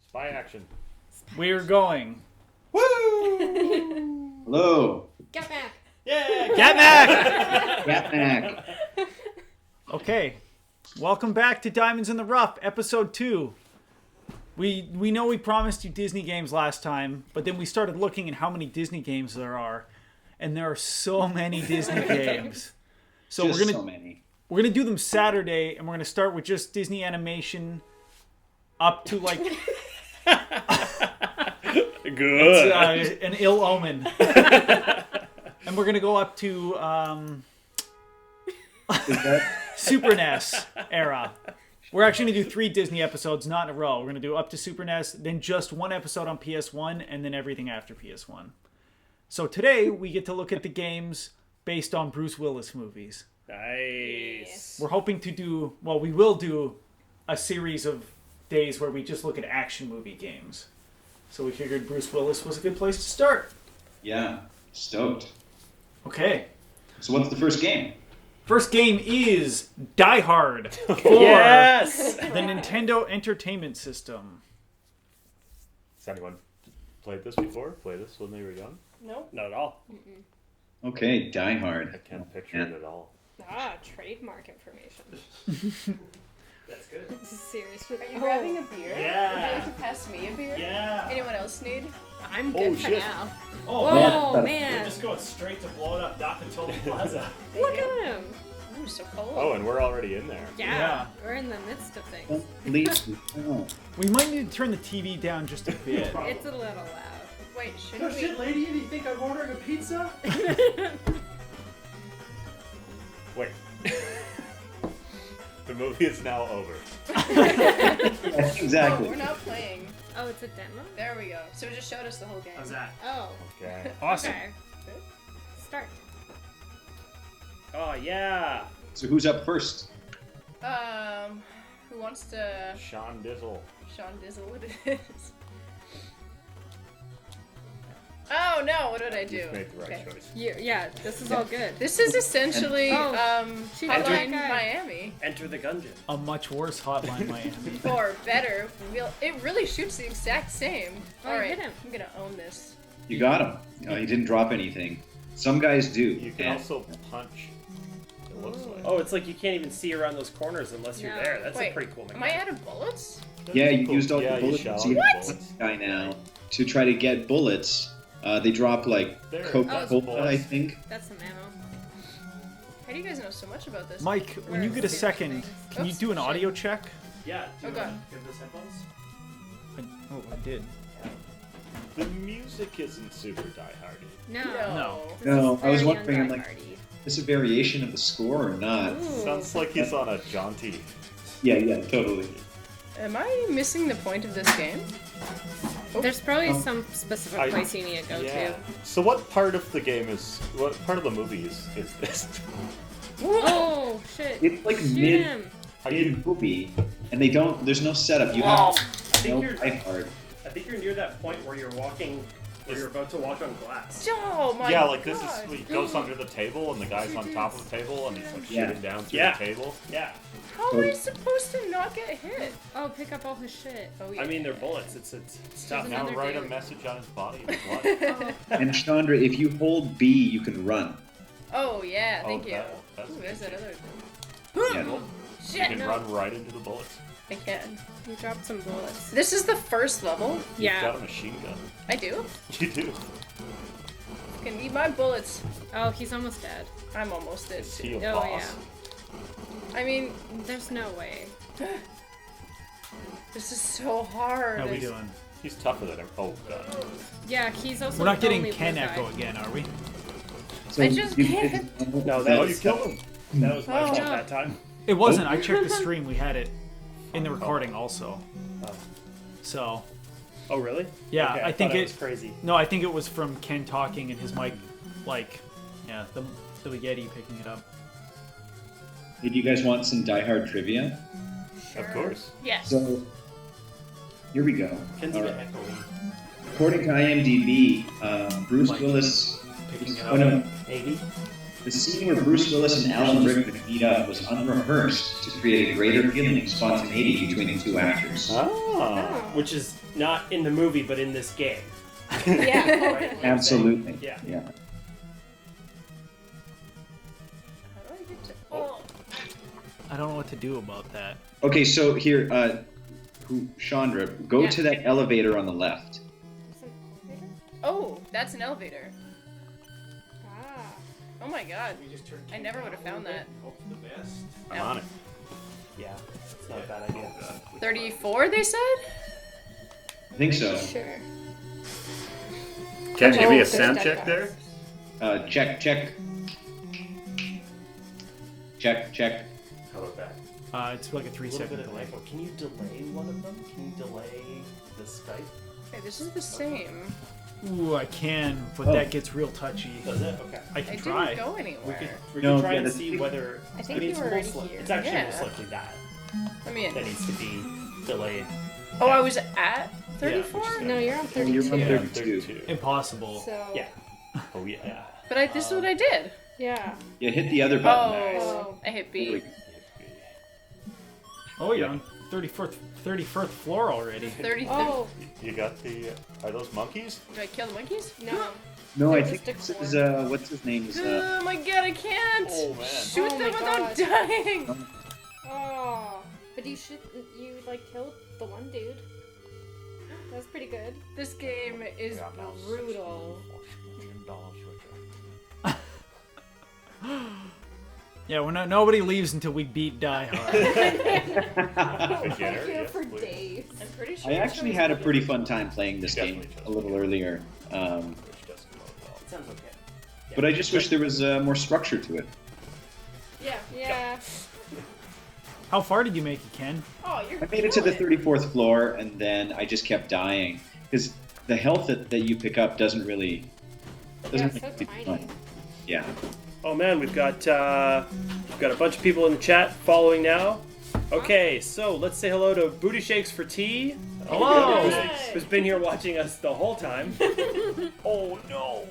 Spy action. We're going. Woo! Hello. Get back. Yeah! Get back! Get back. Okay. Welcome back to Diamonds in the Rough, episode 2. We know we promised you Disney games last time, but then we started looking at how many Disney games there are, and there are so many Disney games. So Just so many. We're gonna do them Saturday, and we're gonna start with just Disney animation up to like Good. an ill omen, and we're gonna go up to Super NES era. We're actually going to do 3 Disney episodes, not in a row. We're going to do up to Super NES, then just 1 episode on PS1, and then everything after PS1. So today, we get to look at the games based on Bruce Willis movies. Nice. We're hoping to do, well, we will do a series of days where we just look at action movie games. So we figured Bruce Willis was a good place to start. Yeah, stoked. Okay. So what's the first game? First game is Die Hard for Yes! the Nintendo Entertainment System. Has anyone played this before? Played this when they were young? Nope. Not at all. Okay, Die Hard. I can't picture it at all. Trademark information. That's good. This is serious. Are you grabbing a beer? Yeah. Would you like to pass me a beer? Yeah. Anyone else need? I'm Oh, good for shit. now. Oh, Whoa, We're man. just going straight to blow it up Nakatomi Plaza. Look at him. I'm so cold. Oh, and we're already in there. Yeah, we're in the midst of things. We might need to turn the TV down just a bit. It's a little loud. Wait, shouldn't we? lady, do you think I'm ordering a pizza? Wait. The movie is now over. Oh, Exactly. we're not playing. Oh, it's a demo? There we go. So it just showed us the whole game. How's that? Oh, Okay. Awesome. okay. Start. Oh, yeah. So who's up first? Who wants to Sean Dizzle. Sean Dizzle what it is? Oh no! What did I do? You've made the right Okay. choice. Yeah, this is all good. This is essentially She Hotline got that guy. Miami, Enter the gungeon. A much worse Hotline Miami. or better. It really shoots the exact same. Oh, All you right, hit him. I'm gonna own this. You got him. He didn't drop anything. Some guys do. You can and- also punch. It looks like. Oh, it's like you can't even see around those corners unless you're No. there. That's Wait, a pretty cool Am I mechanic. out of bullets? Yeah, you Cool. used all Yeah, the you bullets. shot So you all the have bullets. this guy now to try to get bullets. They drop like There. Coca-Cola, bullets. I think. That's some ammo. How do you guys know so much about this? Mike, when you get a second, can you Oops, do an shit. audio check? Yeah. Do you Oh, God. want to give those headphones? I did. The music isn't super die-hardy. No. No. This No, is I was very wondering, I'm like- die-hardy. Is this a variation of the score or not? Ooh. Sounds like he's on a jaunty. Yeah, totally. Am I missing the point of this game? There's probably some specific I- place you need to go Yeah. to. So what part of the game is? What part of the movie is this? Oh, shit. It's like Shoot mid him. Are you? movie, and they don't. There's no setup. You I have think no you're. Die Hard. I think you're near that point where you're walking. Where you're about to walk on glass. Oh my Yeah, god! like this is. He goes under the table, and the guy's on top of the table, and he's like Yeah. shooting down through Yeah. the table. Yeah. How am I supposed to not get hit? Oh, pick up all his shit. Oh yeah. I mean, they're bullets. It's tough. Now Another write a dude. message on his body with blood. Oh, And Chandra, if you hold B, you can run. Oh yeah, thank Oh, you. that's Ooh, there's that other thing. Yeah. You Shit, can no. run right into the bullets. I can. you dropped some bullets. This is the first level. You've got Yeah. a machine gun. I do. You do. Can eat my bullets. Oh, he's almost dead. I'm almost dead Is he too. a Oh, boss? I mean, There's no way. this is so hard. How we doing? He's tougher than him. Oh god. Yeah, he's also We're not the getting only Ken blue guy. Echo again, are we? So I just you- No, Oh, that you was killed him. that was my Oh. fault that time. It wasn't. I checked the stream. We had it in the recording also. Oh. So, Oh really? yeah, Okay, I think thought it. was crazy. No, I think it was from Ken talking and his mic, like, yeah, the Yeti picking it up. Did you guys want some Die Hard trivia? Of course. Yes. So here we go. Ken's a All bit right. echoey. According to IMDb, Bruce Mike. Willis. Picking it Oh up. no, 80. The scene where Bruce Willis and Alan Rickman meet up was unrehearsed to create a greater feeling of spontaneity between the two actors. Ah. Which is not in the movie, but in this game. Yeah. Right? Absolutely. Yeah. Yeah. How do I get to? Oh. I don't know what to do about that. Okay, so here, Chandra, go to that elevator on the left. Oh, that's an elevator. Ah. Oh my god. I never would have found that. I'm on it. Yeah, it's not a bad idea. 34, they said? I think so. Sure. Can you give me a there's sound that check guy. there? Check. Check. How about that? It's like a A 3 little second bit of delay. echo. Can you delay one of them? Can you delay the Skype? Okay, this is the same. Ooh, I can, but Oh. that gets real touchy. Does it? Okay. I I can didn't try. go anywhere. We No, could try yeah, and that's- see whether. I think it's you were already most li- here. It's actually Yeah. most likely that Let me in. needs to be delayed. Oh, I was at 34? No, you're on You're 32. on Yeah, 32. Impossible. So. Yeah. Oh yeah. Yeah. But this is what I did. Yeah. Yeah, hit the other button. Oh, I hit B. Oh, you're on 31st floor already. 30. Oh You got the. Are those monkeys? Do I kill the monkeys? no. No, I They're think just this a is, what's his name? Is, Oh my god, I can't! Oh man. Shoot Oh them my without God. dying! Oh. But you like killed the one dude. That was pretty good. This game is brutal. Yeah, nobody leaves until we beat Die Hard. Beginner, We're here yes, for please. days. I'm pretty sure I actually had a pretty fun time playing this game Definitely a little earlier, Which doesn't go well. It sounds okay. but I just wish there was more structure to it. Yeah. Yeah. How far did you make it, Ken? Oh, you're I made it to the killing 34th floor, and then I just kept dying because the health that you pick up doesn't really Yeah, make so it tiny. fun. Yeah. Oh man, we've got a bunch of people in the chat following now. Okay, so let's say hello to Booty Shakes for Tea. Hello! Who's been here watching us the whole time. Oh no.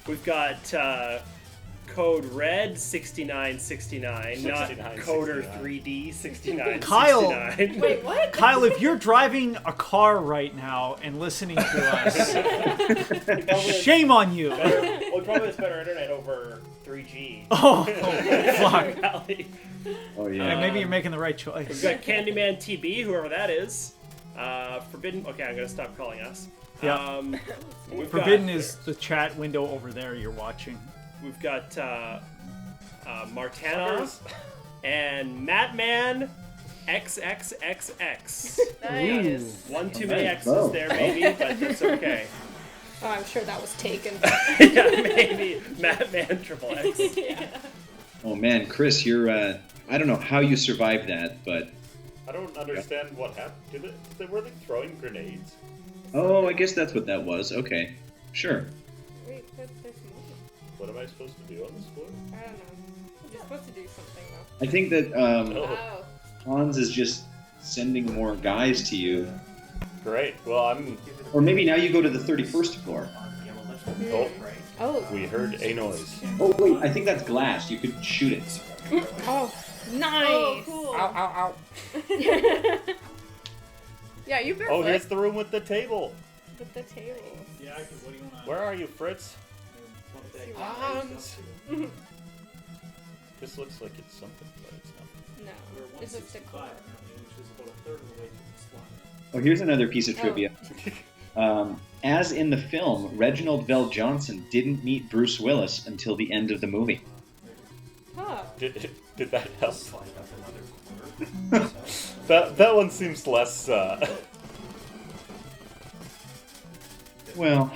We've got code red 6969, not 6969. coder 3D 6969. Kyle! Wait, what? Kyle, if you're driving a car right now and listening to us, shame on you. Well, probably has better internet over 3G. Oh, fuck. Valley. Oh Yeah, yeah. maybe you're making the right We've choice. got Candyman TB, whoever that is. Forbidden. Okay, I'm gonna stop calling us. Yeah. We've Forbidden got, is the chat window over there you're watching. We've got Martana and Madman XXXX. Nice. One too many Nice. X's Oh. there, maybe, but that's okay. Oh, I'm sure that was taken. Yeah, maybe Madman triple X. Oh man, Chris, you're I don't know how you survived that, but I don't understand what happened. Were they throwing grenades? oh, I guess that's what that was. Okay, sure. Wait, but there's more. What am I supposed to do on this floor? I don't know. You're supposed to do something I think that though. Oh. Oh. Hans is just sending more guys to you, Great. Well, or maybe now you go to the 31st floor. Oh, Oh. we heard a noise. Oh wait, I think that's glass. You could shoot it. Oh. Nice. Oh, cool. Ow! Yeah, you barefoot. Oh, here's the room with the table. With the table. Yeah, what do you want Where are you, Fritz? Um, This looks like it's something, but it's not. No. It's a decor. Oh, here's another piece of trivia. As in the film, Reginald Vell Johnson didn't meet Bruce Willis until the end of the movie. Huh. Did that help? that one seems less. Well,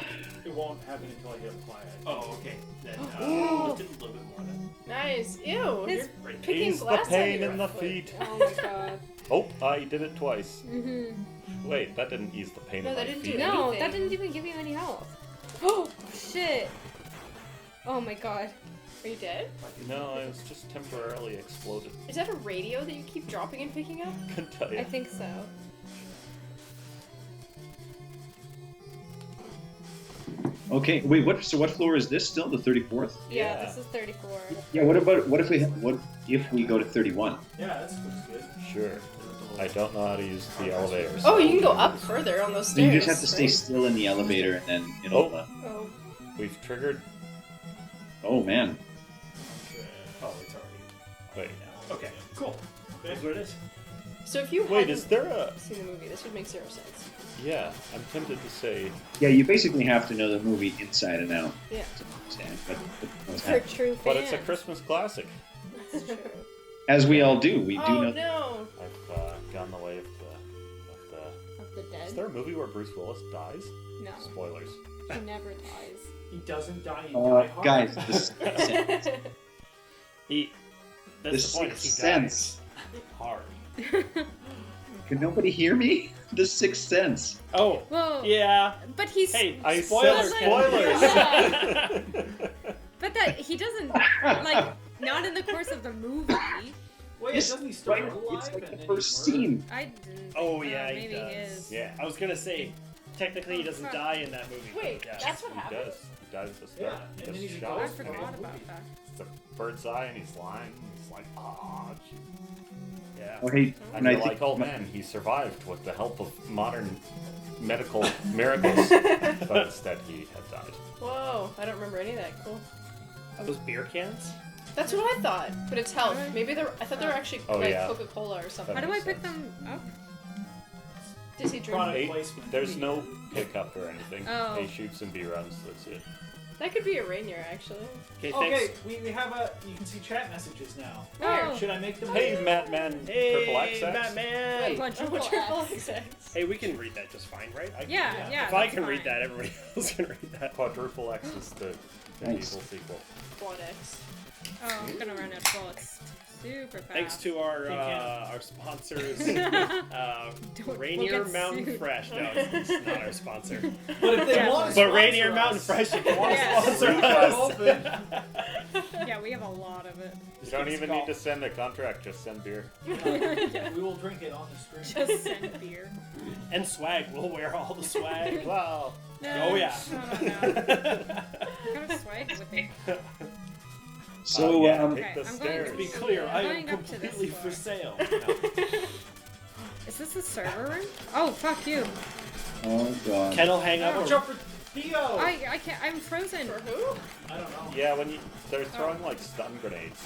It won't happen until I hit apply. Oh, okay. Then lift it a little bit more. nice. Ew. His- You're picking Ease the glass out of pain your in the foot. feet. Oh my god. Oh, I did it twice. Mm-hmm. Wait, that didn't ease the pain No, in my that didn't feet. do No, anything. that didn't even give you any health. Oh, shit. Oh my god. Are you dead? No, I was just temporarily exploded. Is that a radio that you keep dropping and picking up? Couldn't tell I you. think so. Okay, wait. What floor is this? Still the 34th? Yeah, Yeah. this is 34. Yeah. What if we go to 31? Yeah, that's good. Sure. I don't know how to use the elevator. Oh, you can go up further on those So stairs. you just have to stay right? still in the elevator, and then it'll. Oh, We've triggered. Oh man. Oh, it's already. Wait. Okay, cool. That's what it is. So if you Wait, hadn't is there a? seen the movie, this would make 0 sense. Yeah, I'm tempted to say. Yeah, you basically have to know the movie inside and out Yeah. to understand. What's for happening. true But fans. it's a Christmas classic. That's true. As we all do, we do Oh know. no! I've gone the way of the. Of the Is dead? there a movie where Bruce Willis dies? No, Spoilers. he never dies. He doesn't die in Die Hard. Guys, the That's the point. Sixth He dies Sense. hard. Can nobody hear me? The Sixth Sense. Oh, Well, yeah. but he's. Hey, I spoilers. said Ken. spoilers. But that he doesn't like not in the course of the movie. Wait, Yes, doesn't he start right. alive It's like and the then first he's murdered? scene. I didn't. Oh think- yeah, he maybe does. he is. Yeah. I was gonna say, technically he doesn't die in that movie. but Wait, yeah. that's what He happened. does. He dies at the start. Yeah, He and then gets he's a shot. I ghost. forgot movie. about that. It's a bird's eye, and he's lying. He's like, ah, gee. Yeah. Oh, hey, And and I you're think like, oh man, he survived with the help of modern medical miracles. But instead, he had died. Whoa, I don't remember any of that. Cool. Are those beer cans? That's what I thought, but it's health. Maybe they're. I thought they were actually Oh, like yeah. Coca-Cola or something. How do I makes pick sense. them up? Does he drink? Product A, placement. there's no pickup or anything. Oh. A shoots and B runs. That's it. That could be a Rainier, actually. Okay, Okay, thanks. we have a. You can see chat messages now. Oh. Should I make them? Hey, Mattman, Hey, Triple XX. Batman. Quadruple Triple X. XX. Hey, we can read that just fine, right? Yeah, yeah. If I that's can read fine. that, everybody else can read that. Quadruple X is the Nice. evil sequel. Quad X. Oh, I'm gonna run out of bullets super fast. Thanks to our can't. our sponsors, Don't- Rainier we'll get Mountain sued. Fresh. No, it's not our sponsor. But if they Yeah. want to But sponsor Rainier us, Mountain Fresh, if you want to Yeah. sponsor we're us. open. Yeah, we have a lot of it. You don't even need to send a contract, just send beer. Yeah, we will drink it on the stream. Just send beer. And swag. We'll wear all the swag. Wow. No, Oh, yeah. No, no, no. What kind of swag with me? So, yeah, um, take Okay, the I'm going stairs. To be clear, I am Going up to this completely floor. for sale. Is this a server room? Oh, fuck you. oh god. Ken will hang up. Watch a- out for Theo. I can't. I'm frozen. For who? I don't know. Yeah, when they're throwing like stun grenades,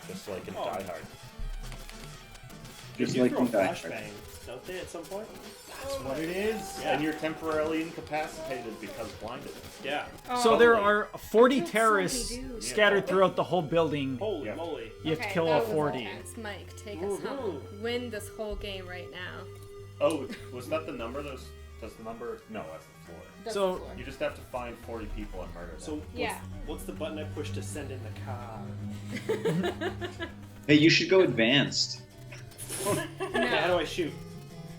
just like in Oh. Die Hard. Just You like throw in Die Hard. flashbangs, don't they, at some point? That's what it is. Yeah. And you're temporarily incapacitated because blinded. Yeah. So there Holy. are 40 killed so terrorists many dudes. scattered throughout the whole building. Holy Yeah. moly. You have to Okay, kill that all was 40. intense. Mike, take us Woohoo. home. Win this whole game right now. Oh, was that the number? Does the number? No, that's the floor. That's So- the floor. You just have to find 40 people and murder them. So Yeah. what's the button I push to send in the car? Hey, you should go advanced. Okay, how do I shoot?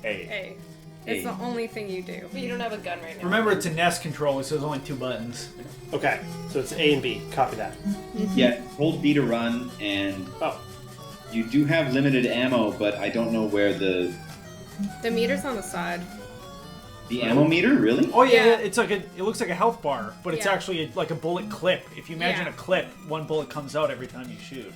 A. Hey, it's Hey. the only thing you do. But you don't have a gun right now. Remember, it's a NES controller, so there's only 2 buttons. Okay, so it's A and B. Copy that. Yeah, hold B to run, and Oh, you do have limited ammo, but I don't know where the The meter's on the side. ammo meter really. Oh yeah, Yeah. it's like it looks like a health bar, but it's Yeah. actually like a bullet clip. If you imagine Yeah. a clip, 1 bullet comes out every time you shoot.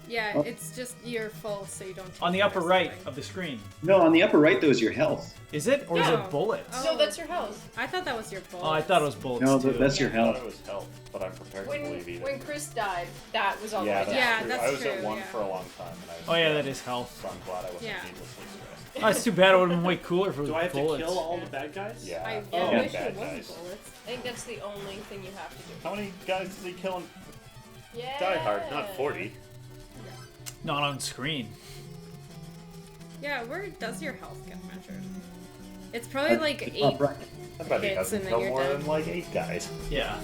Yeah, Oh. it's just you're full, so you don't. Take On the it or upper right something. of the screen. No, on the upper right though is your health. Is it? Or is No. it bullets? Oh. No, that's your health. I thought that was your bullet. Oh, I thought it was bullets No, too. that's your I thought health. it was health, but I'm prepared to When believe either. when Chris died, that was all Yeah, the way that's down. Yeah, true. that's I was at true, 1 yeah. for a long time, and I was Oh yeah, that is health. so I'm glad I wasn't Yeah. needlessly stressed. Oh, it's too bad. It would have been way cooler if it was do I have bullets. to kill all the bad guys? Yeah. I Oh, yeah, wish bad it wasn't guys. bullets. I think that's the only thing you have to do. How many guys did he kill in Yeah. Die Hard? Not 40. Not on screen. Yeah, where does your health get measured? It's probably like The 8. top right. I bet he Hits doesn't and then kill you're more dead. than like 8 guys. Yeah.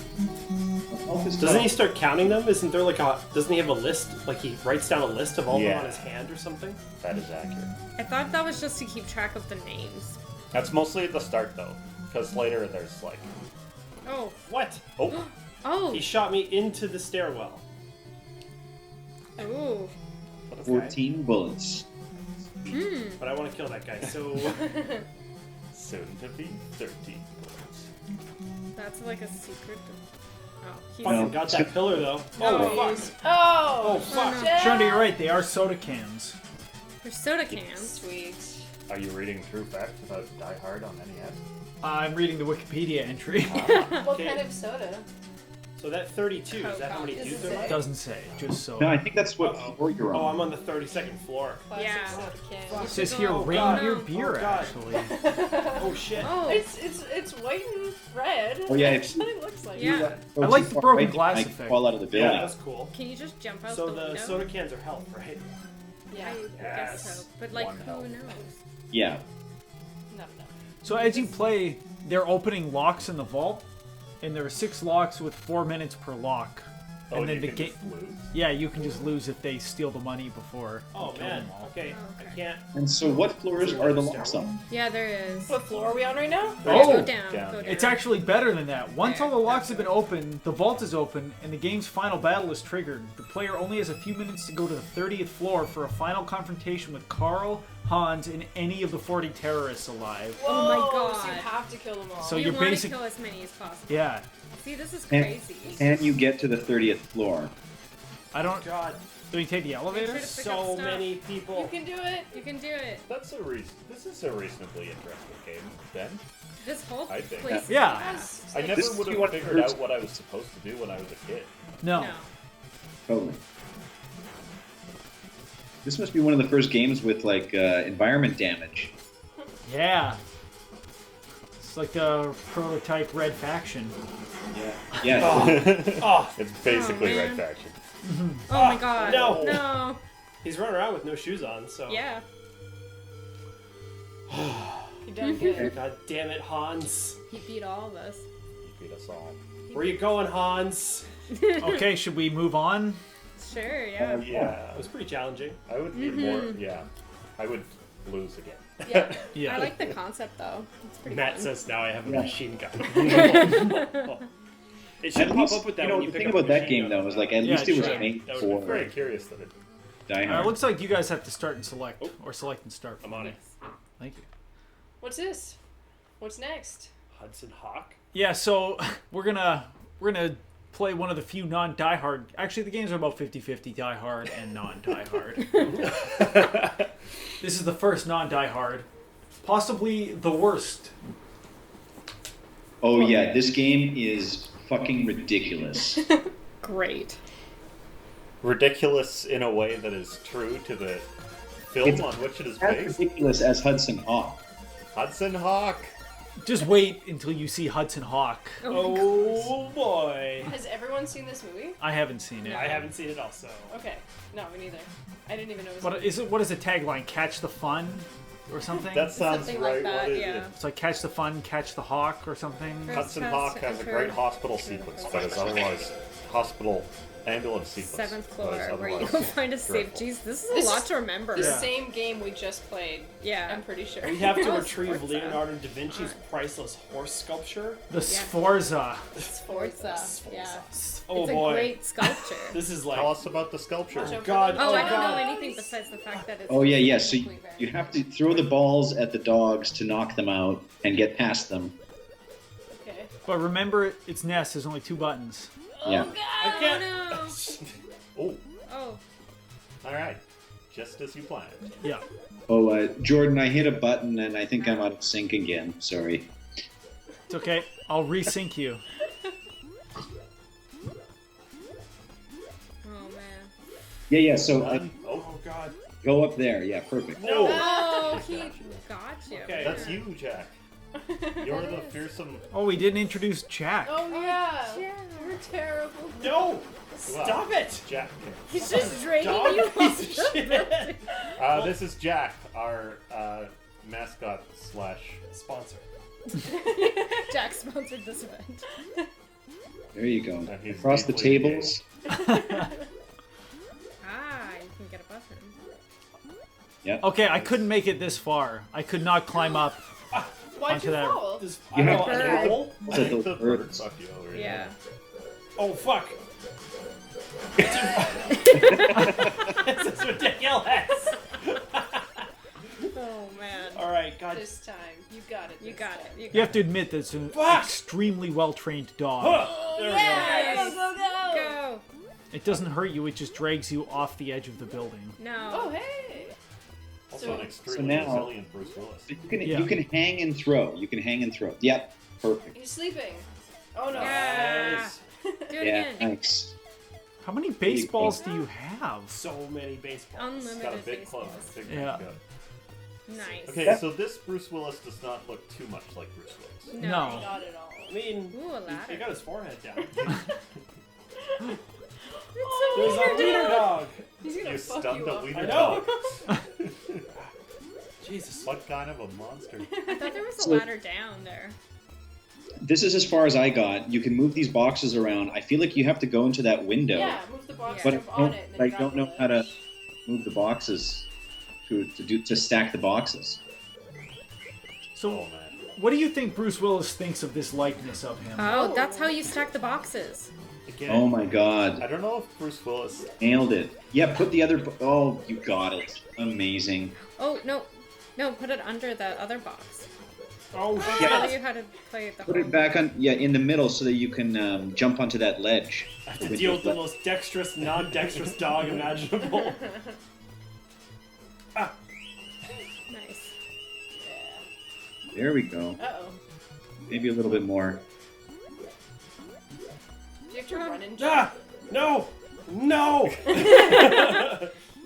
Health is Doesn't top. he start counting them? Isn't there like a? Doesn't he have a list? Like he writes down a list of all of them Yeah. on his hand or something? That is accurate. I thought that was just to keep track of the names. That's mostly at the start though, because later there's like, Oh, What? oh, oh, He shot me into the stairwell. ooh. 14 bullets. But I want to kill that guy. So soon to be 13 bullets. That's That's like a secret. Oh, he's. Fucking got that pillar though. Oh, Oh fuck! Oh, fuck. no. Shunda, you're right. They are soda cans. There's soda cans. Sweet. Are you reading true facts about Die Hard on NES? I'm reading the Wikipedia entry. What Okay. kind of soda? So that 32, is that how many This dudes is there are? it. Doesn't say. Just soda. No, I think that's what floor you're Oh, on. I'm on the 32nd floor. Classic Yeah. soda can. It says here Oh, reindeer God. beer, Oh, God. actually. Oh shit. Oh, It's white and red. Oh, yeah, That's what it looks like. yeah. Go I like too the far broken right, glass I effect. fall out of the Yeah, building. that's cool. Can you just jump out So the the window? soda cans are health, right? Yeah. I guess Yes. so. But like, One who health. knows? Yeah. No. So as you play, they're opening locks in the vault, and there are 6 locks with 4 minutes per lock. Oh, And then you the can game. just lose? Yeah, you can just lose if they steal the money before. Oh you kill man. them all. Okay, Oh, okay. I can't. And so what floors are the locks on? Yeah, there is. What floor are we on right now? Oh! Go down. Down. Go down. It's actually better than that. Once There, all the locks that's have been opened, the vault is open, and the game's final battle is triggered. The player only has a few minutes to go to the 30th floor for a final confrontation with Carl, Hans, and any of the 40 terrorists alive. Oh my Whoa, God. So you have to kill them all. So you you're want basic- to kill as many as possible. Yeah, See, this is And- crazy. Can you get to the 30th floor? I don't. God, Do you take the elevator? Make sure to pick so up stuff. many people. you can do it. You can do it. This is a reasonably interesting game, then. This whole I think. place. Yeah. Has, I like, never This is would what have figured hurts. out what I was supposed to do when I was a kid. No. No. Totally. This must be one of the first games with like environment damage. Yeah. It's like the prototype Red Faction. Yeah. Oh, It's basically Oh, Red man. Faction. Oh my God. no. No. he's running around with no shoes on. So. Yeah. You done good. God damn it, Hans. He beat all of us. You beat us all. Where you going, Hans? Okay, should we move on? Sure. Yeah. Yeah. It was pretty challenging. I would need more. Yeah. I would lose again. Yeah. Yeah. I like the concept though. It's pretty Matt fun. says now I have a Yeah. machine gun. It should At pop least, up with that you know, when you the pick thing up a about that machine game gun. though is like at Yeah, least it was sure. made That would for be I'm very curious that it. Die It Hard. looks like you guys have to start and select, Oh. or select and start. I'm on it. Thank you. What's this? What's next? Hudson Hawk. Yeah, so we're gonna play one of the few non-Die Hard. Actually, the games are about 50-50 Die Hard and non-Die Hard. This is the first non-Die Hard, possibly the worst. Oh yeah, this game is fucking ridiculous. Great. Ridiculous in a way that is true to the film It's on which it is As based. ridiculous as Hudson Hawk. Hudson Hawk. Just wait until you see Hudson Hawk. Oh boy. Has everyone seen this movie? I haven't seen it. I haven't seen it also. Okay. No, me neither. I didn't even know it was. What is it? What is the tagline? Catch the fun, or something? That sounds Something right. like that, What is yeah. It's like catch the fun, catch the hawk, or something. First Hudson class Hawk to has a enter. great hospital sequence, but is otherwise hospital ambulance sequence. 7th but is floor, where you otherwise will find a safe. dreadful. Jeez, this is This a lot is- to remember. the Yeah. same game we just played. Yeah. I'm pretty sure. We have to Oh, retrieve Sforza. Leonardo da Vinci's priceless horse sculpture. The Sforza. Sforza. Yeah. Oh It's boy. a great sculpture. This is like. Tell us about the sculpture. Watch out for God. the Oh, I don't God. know anything besides the fact that it's. Oh yeah, yeah. So technically very- you have to throw the balls at the dogs to knock them out and get past them. Okay. But remember, it's NES. There's only 2 buttons. Yeah. I can't. Oh, Oh, all right. Just as you planned. Yeah. Oh, Jordan, I hit a button and I think I'm out of sync again. Sorry. It's okay. I'll resync you. oh man. Yeah, yeah. So Done. Oh, Oh god. go up there. Yeah, perfect. No. Oh, he got you. Okay. that's you, Jack. You're the fearsome. Oh, we didn't introduce Jack. Oh yeah. Yeah. You're terrible. No. Stop it. Jack. He's just draining Dog you piece of off the shit. This is Jack, our mascot slash. Sponsor. Jack sponsored this event. There you go. And he's Across the deeply tables. Ah, you can get a button. Yeah. Okay, I couldn't make it this far. I could not climb up. Why'd Onto you that- fall? This, You I have know, to- an owl? Look at The those bird birds. fuck you over. Yeah. Oh fuck. This is ridiculous. Oh man. All right, God. This time, you got it. You this got time. it. You have to admit that's an Fuck! extremely well-trained dog. There we Yes! Go, go, go! Go. It doesn't hurt you, it just drags you off the edge of the building. No. Oh, hey! Also an So extremely now- resilient Bruce Willis. You can hang and throw. You can hang and throw. Yep, perfect. He's sleeping. Oh no. Yeah. Nice. Do it Yeah, again. thanks. How many baseballs do you have? So many baseballs. It's got a Unlimited big club. baseballs. Big Yeah. gun. Nice. Okay, so this Bruce Willis does not look too much like Bruce Willis. No. Not at all. I mean, Ooh, a he ladder. got his forehead down. Oh, There's a wiener dog. He's gonna You fuck stunned you a up. wiener I know. dog. Jesus. What kind of a monster? I thought there was a So- ladder down there. This is as far as I got. You can move these boxes around. I feel like you have to go into that window. Yeah, move the box, But jump on it, and then I grab don't the know lid. how to move the boxes to stack the boxes. So, Oh man. what do you think Bruce Willis thinks of this likeness of him? Oh, that's how you stack the boxes. Again. Oh my god. I don't know if Bruce Willis. Nailed it. Yeah, put the other. Oh, you got it. Amazing. Oh, no. No, put it under the other box. Oh, I'll Yeah. tell you how to play the Put it back on. Yeah, in the middle so that you can jump onto that ledge. I have to deal with the most dexterous, non-dexterous dog imaginable. Ah, Nice. There we go. Uh-oh. Maybe a little bit more. Do you have to run and jump? ah, no, no.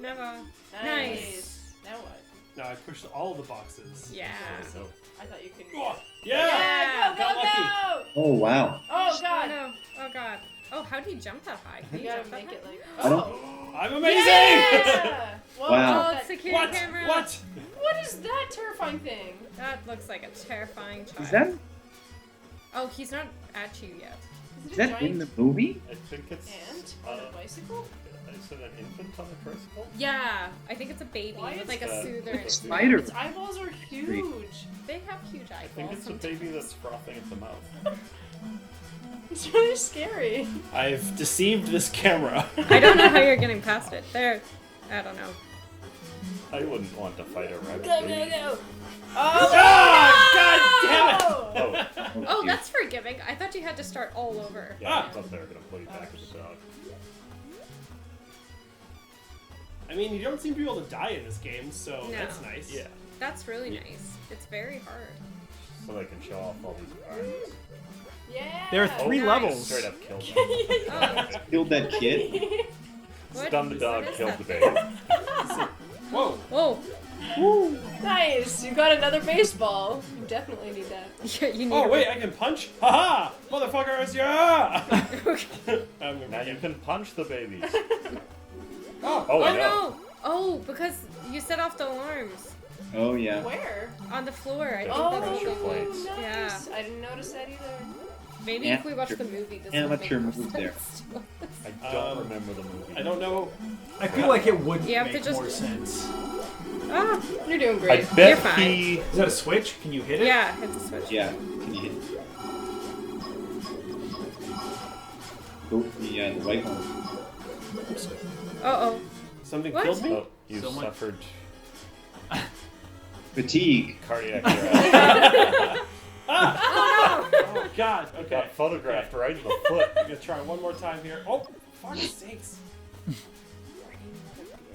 Never. Nice. Now what? No, I pushed all the boxes. Yeah. So, I thought you could. Oh, yeah. Yeah, go, Got go, lucky. go! Oh wow. Oh Oh god! no. Oh god. Oh, how do you jump that high? Can You gotta jump that make high? it like. I don't- Oh! I'm amazing. Yeah! Well, Wow. Oh, it's security What? camera. What? What is that terrifying thing? That looks like a terrifying child. Is that Oh, he's not at you yet. is that in the movie? I think it's. And on a bicycle? Is it an infant on a tricycle? Yeah, I think it's a baby Why with is like a that- soother. and- Spider. Its eyeballs are huge. They have huge I think eyeballs it's a sometimes. baby that's frothing at the mouth. It's really scary. I've deceived this camera. I don't know how you're getting past it. There. I don't know. I wouldn't want to fight a rabbit. Go, go, baby. go! Ah, God damn it! Oh, Oh, dear. that's forgiving. I thought you had to start all over. yeah, I thought they were gonna put you back as a dog. I mean, you don't seem to be able to die in this game, so No. that's nice. Yeah, That's really nice. It's very hard. so they can show off all these arms. Yeah! There are Oh, three nice. levels. Straight up killed them. Oh, Killed that kid? what? Stunned the dog, what is killed that the thing? baby. Whoa. Whoa. Nice! You got another baseball. You definitely need that. Yeah, you need Oh a- wait, I can punch? Haha! Motherfuckers, yeah! I'm gonna Now you get- can punch the babies. Oh, Oh, Oh no. no! Oh, because you set off the alarms Oh yeah. Where? on the floor. I think Oh, that's pressure what plates. Nice. Yeah. I didn't notice that either. Maybe if we watch the movie, this would Amateur make more move there. sense. I don't remember the movie. I don't know. I feel like it would You have to make just- more sense. Ah, You're doing I great. You're bet fine. he. Is that a switch? Can you hit it? yeah, hit the switch. Yeah. Can you hit? Go for the white one. Uh-oh. Something What? killed me? Oh, you Someone- suffered Fatigue. cardiac arrest. Oh god, okay. Got photographed right in the foot. I'm gonna try one more time here. Oh, fuck sakes.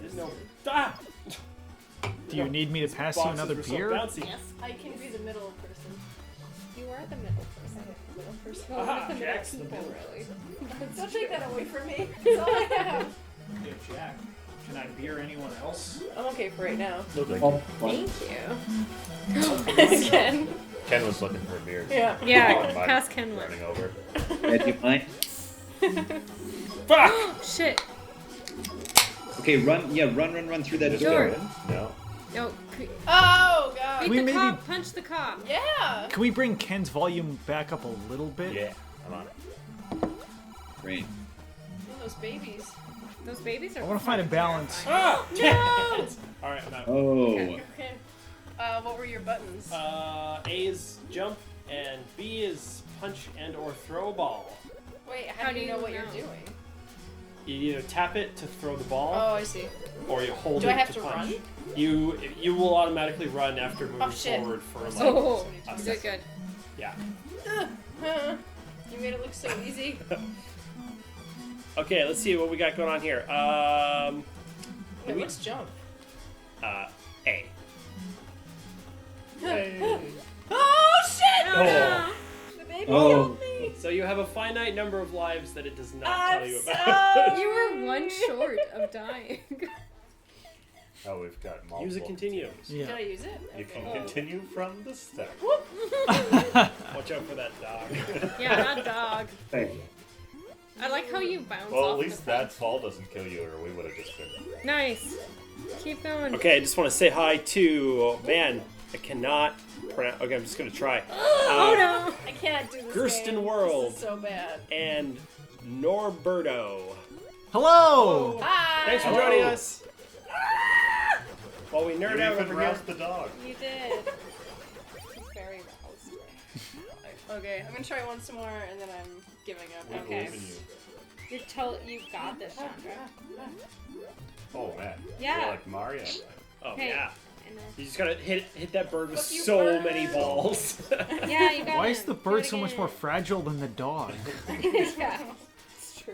There's no. Ah! Do you need me to pass you Boxes another were so beer? bouncy. Yes. I can be the middle person. You are the middle person. Middle person. Aha, the middle Jack's the people, middle. really. Don't take that away from me. That's all I have. Hey, Jack, can I beer anyone else? I'm okay for right now. No, thank Oh, you. one. Thank you. Again. Ken was looking for a beer. Yeah. Yeah, Mine pass Ken one. running over. Yeah, do you mind? Fuck! Shit. Okay, run. Yeah, run through that Just door. go in? No. No. Oh god. Beat We the maybe- cop. Punch the cop. Yeah. Can we bring Ken's volume back up a little bit? Yeah, I'm on it. Great. Oh, those babies. Those babies are. I want to find a balance. Ah! Damn it! Alright, I'm out. Oh. Okay. What were your buttons? A is jump, and B is punch and or throw a ball. Wait, how do you know what you're doing? You either tap it to throw the ball, Oh, I see. or you hold Do it I have to to punch. run? You will automatically run after moving Oh, shit. forward for like Oh, a you did second. good. Yeah. You made it look so easy. Okay, let's see what we got going on here. Wait, what's jump? A. Oh shit! Oh. The baby Oh. killed me. So you have a finite number of lives that it does not tell you about. So... You were one short of dying. Oh, we've got multiple. Use a continue. Did I Yeah. use it? You can Okay. continue from the start. Watch out for that dog. Yeah, that dog. Hey. I like how you bounce Well, off at least the that fall doesn't kill you, or we would have just been. Nice. Keep going. Okay, I just want to say hi to man. I cannot pronounce. Okay, I'm just gonna try. Oh no. I can't do this Gersten game. World. This is so bad. And Norberto. Hello. Hi! Thanks for Hello. joining us. While we nerd You out even over here. roused the dog. You did. He's very roused. Okay, I'm gonna try once more and then I'm giving up. We Okay. believe in you. You got this, Chandra. Oh man. Yeah. You're like Mario. Oh Hey. yeah. I know. You just gotta hit that bird with Fuck you, so bird. many balls. Yeah, you got Why him. is the Do bird it so much again. more fragile than the dog? Yeah, it's true.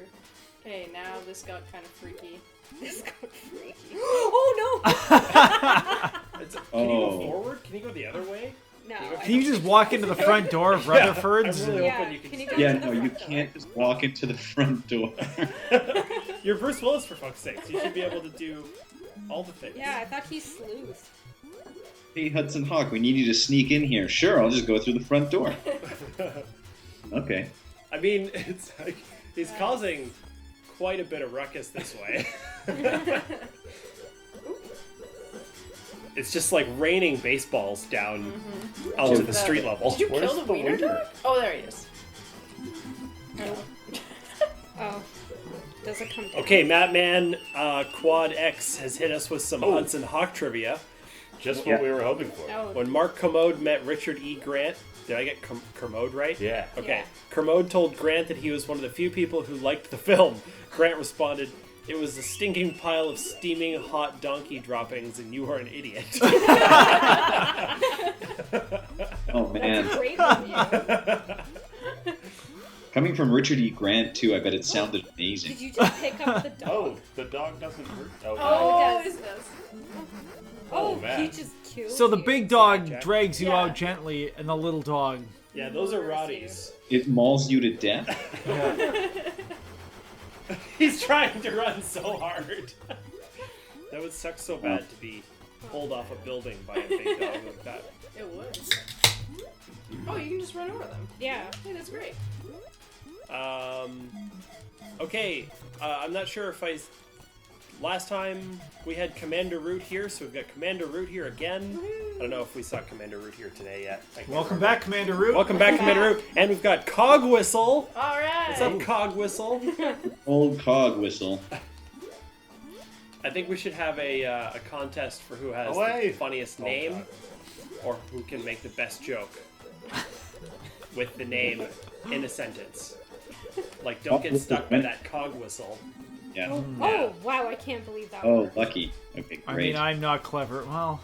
Okay, now this got kind of freaky. This got freaky. Oh no! Can you go Oh. forward? Can you go the other way? No. Can you just walk into the front door of Rutherford's? I'm really Yeah, hoping you can. can you stay. go- Yeah, no, you can't just walk into the front door. You're Bruce Willis for fuck's sake. So you should be able to do all the things. Yeah, I thought he's sleuth. Hey, Hudson Hawk, we need you to sneak in here. Sure, I'll just go through the front door. Okay. I mean, it's like he's causing quite a bit of ruckus this way. It's just like raining baseballs down onto the street level. Did you Where's kill the the wiener wiener? dog? Oh, there he is. Oh. Does it come down? Okay, Mattman Quad X has hit us with some Oh. Hudson Hawk trivia. Just Yeah. what we were hoping for. Oh. When Mark Kermode met Richard E. Grant, did I get Kermode right? Yeah. Okay. Yeah. Kermode told Grant that he was one of the few people who liked the film. Grant responded, "It was a stinking pile of steaming hot donkey droppings, and you are an idiot." Oh, man. Great review. Coming from Richard E. Grant, too, I bet it sounded amazing. Did you just pick up the dog? Oh, the dog doesn't hurt. Oh, Oh, it does. it does. Oh, man. he just killed So the you. big dog Jack. drags you Yeah. out gently, and the little dog. Yeah, those are Roddies. It mauls you to death? He's trying to run so hard. That would suck so bad to be pulled off a building by a big dog like that. It would. Oh, you can just run over them. Yeah. Hey, that's great. Okay, I'm not sure if last time we had Commander Root here, so we've got Commander Root here again. I don't know if we saw Commander Root here today yet. I can't Welcome remember. back, Commander Root. Welcome back, Commander Root. And we've got Cog Whistle. All right. What's up, Cog Whistle? Old cog whistle. I think we should have a contest for who has Away. the funniest Oh, name, God. or who can make the best joke with the name in a sentence. Like, don't get stuck by that cog whistle. Yeah. Oh, wow, I can't believe that Oh, worked. lucky. Okay, I great. mean, I'm not clever. Well,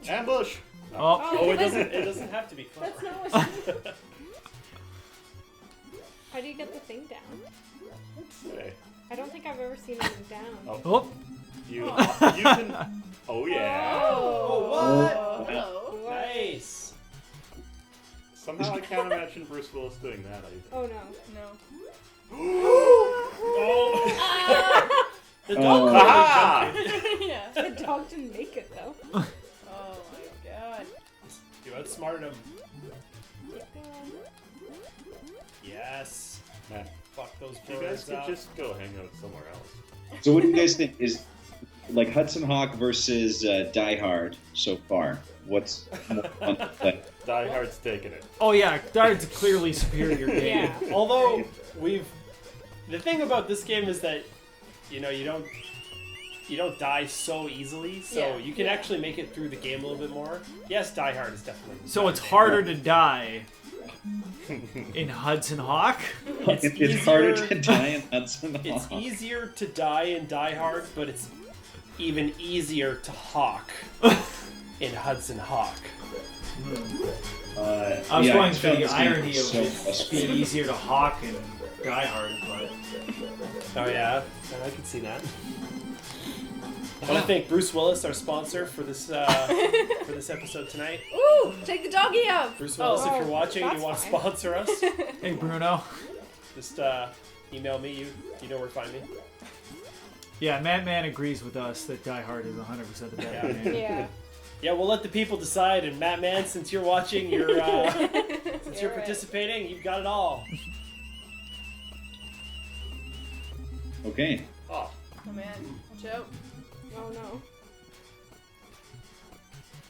Ambush. oh, Oh, it doesn't have to be clever. That's not what she... How do you get the thing down? Okay. I don't think I've ever seen it down. Oh. oh, You can. Oh yeah. Oh, Oh, hello. Nice. Somehow I can't imagine Bruce Willis doing that either. Oh no. No. Oh. The Oh. dog Ah! Yeah. The dog didn't make it though. Oh my god. You outsmarted him. Keep going. Yes. Man, Fuck those you guys birds could up. just go hang out somewhere else. So what do you guys think? Is like Hudson Hawk versus Die Hard so far? What's more fun to play? Die Hard's taking it. oh yeah, that's a clearly superior game. Yeah. Although the thing about this game is that you don't die so easily, so Yeah. you can actually make it through the game a little bit more. Yes, Die Hard is definitely. So it's harder to die in Hudson Hawk. It's harder to die in Hudson Hawk. It's easier to die in Die Hard, but it's even easier to hawk in Hudson Hawk. I was yeah, going it's for the this game irony is of so it frustrating. being easier to hawk and Die Hard, but Oh yeah, I can see that. I want to thank Bruce Willis, our sponsor, for this episode tonight. Ooh, take the doggy out. Bruce Willis, if you're watching and you that's want to fine. sponsor us, hey Bruno. just email me. You know where to find me. Yeah, Man agrees with us that Die Hard is 100% the better game. Yeah. Yeah, we'll let the people decide. And Matt, man, since you're watching, since you're You're right. participating, you've got it all. Okay. Oh, Oh man, watch out. Oh no.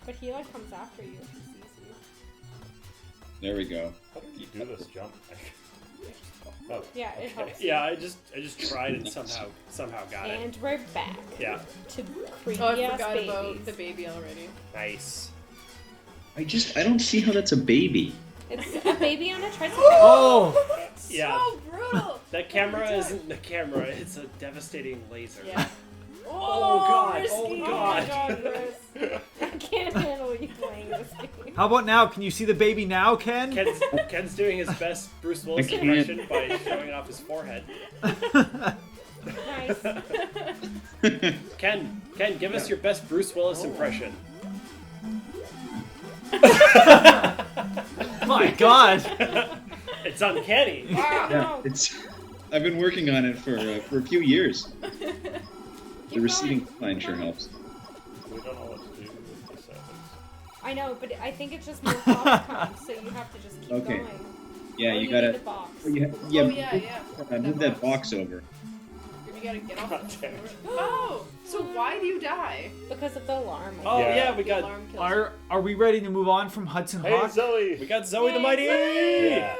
But he like comes after you if he sees you. There we go. How do you do this jump? Oh, Yeah, it helps. yeah. I just tried and somehow got it. And we're back Yeah, to creepy Oh, I ass forgot babies. about the baby already. nice. I don't see how that's a baby. It's a baby on a tricycle. Oh! Yeah, So brutal. that camera isn't the camera. It's a devastating laser. Yeah. Oh god! risky. Oh Oh my god! god, Chris. I can't handle you playing this game. How about now? Can you see the baby now, Ken? Ken's doing his best Bruce Willis I can't. impression by showing off his forehead. Nice. Ken, give us your best Bruce Willis impression. My god! It's uncanny. Yeah, it's. I've been working on it for a few years. The receding line sure helps. we don't know what to do with the settings. I know, but I think it's just more cops come, so you have to just keep Okay. going. Yeah, Or you need gotta. the box. Oh, yeah, Oh yeah. move that box over. You gotta get off. God damn it. Oh, so why do you die? Because of the alarm. Oh Yeah. yeah, we The got alarm kills you. Are we ready to move on from Hudson Hey Hawk? Zoe! we got Zoe the Yay, Mighty, Yeah.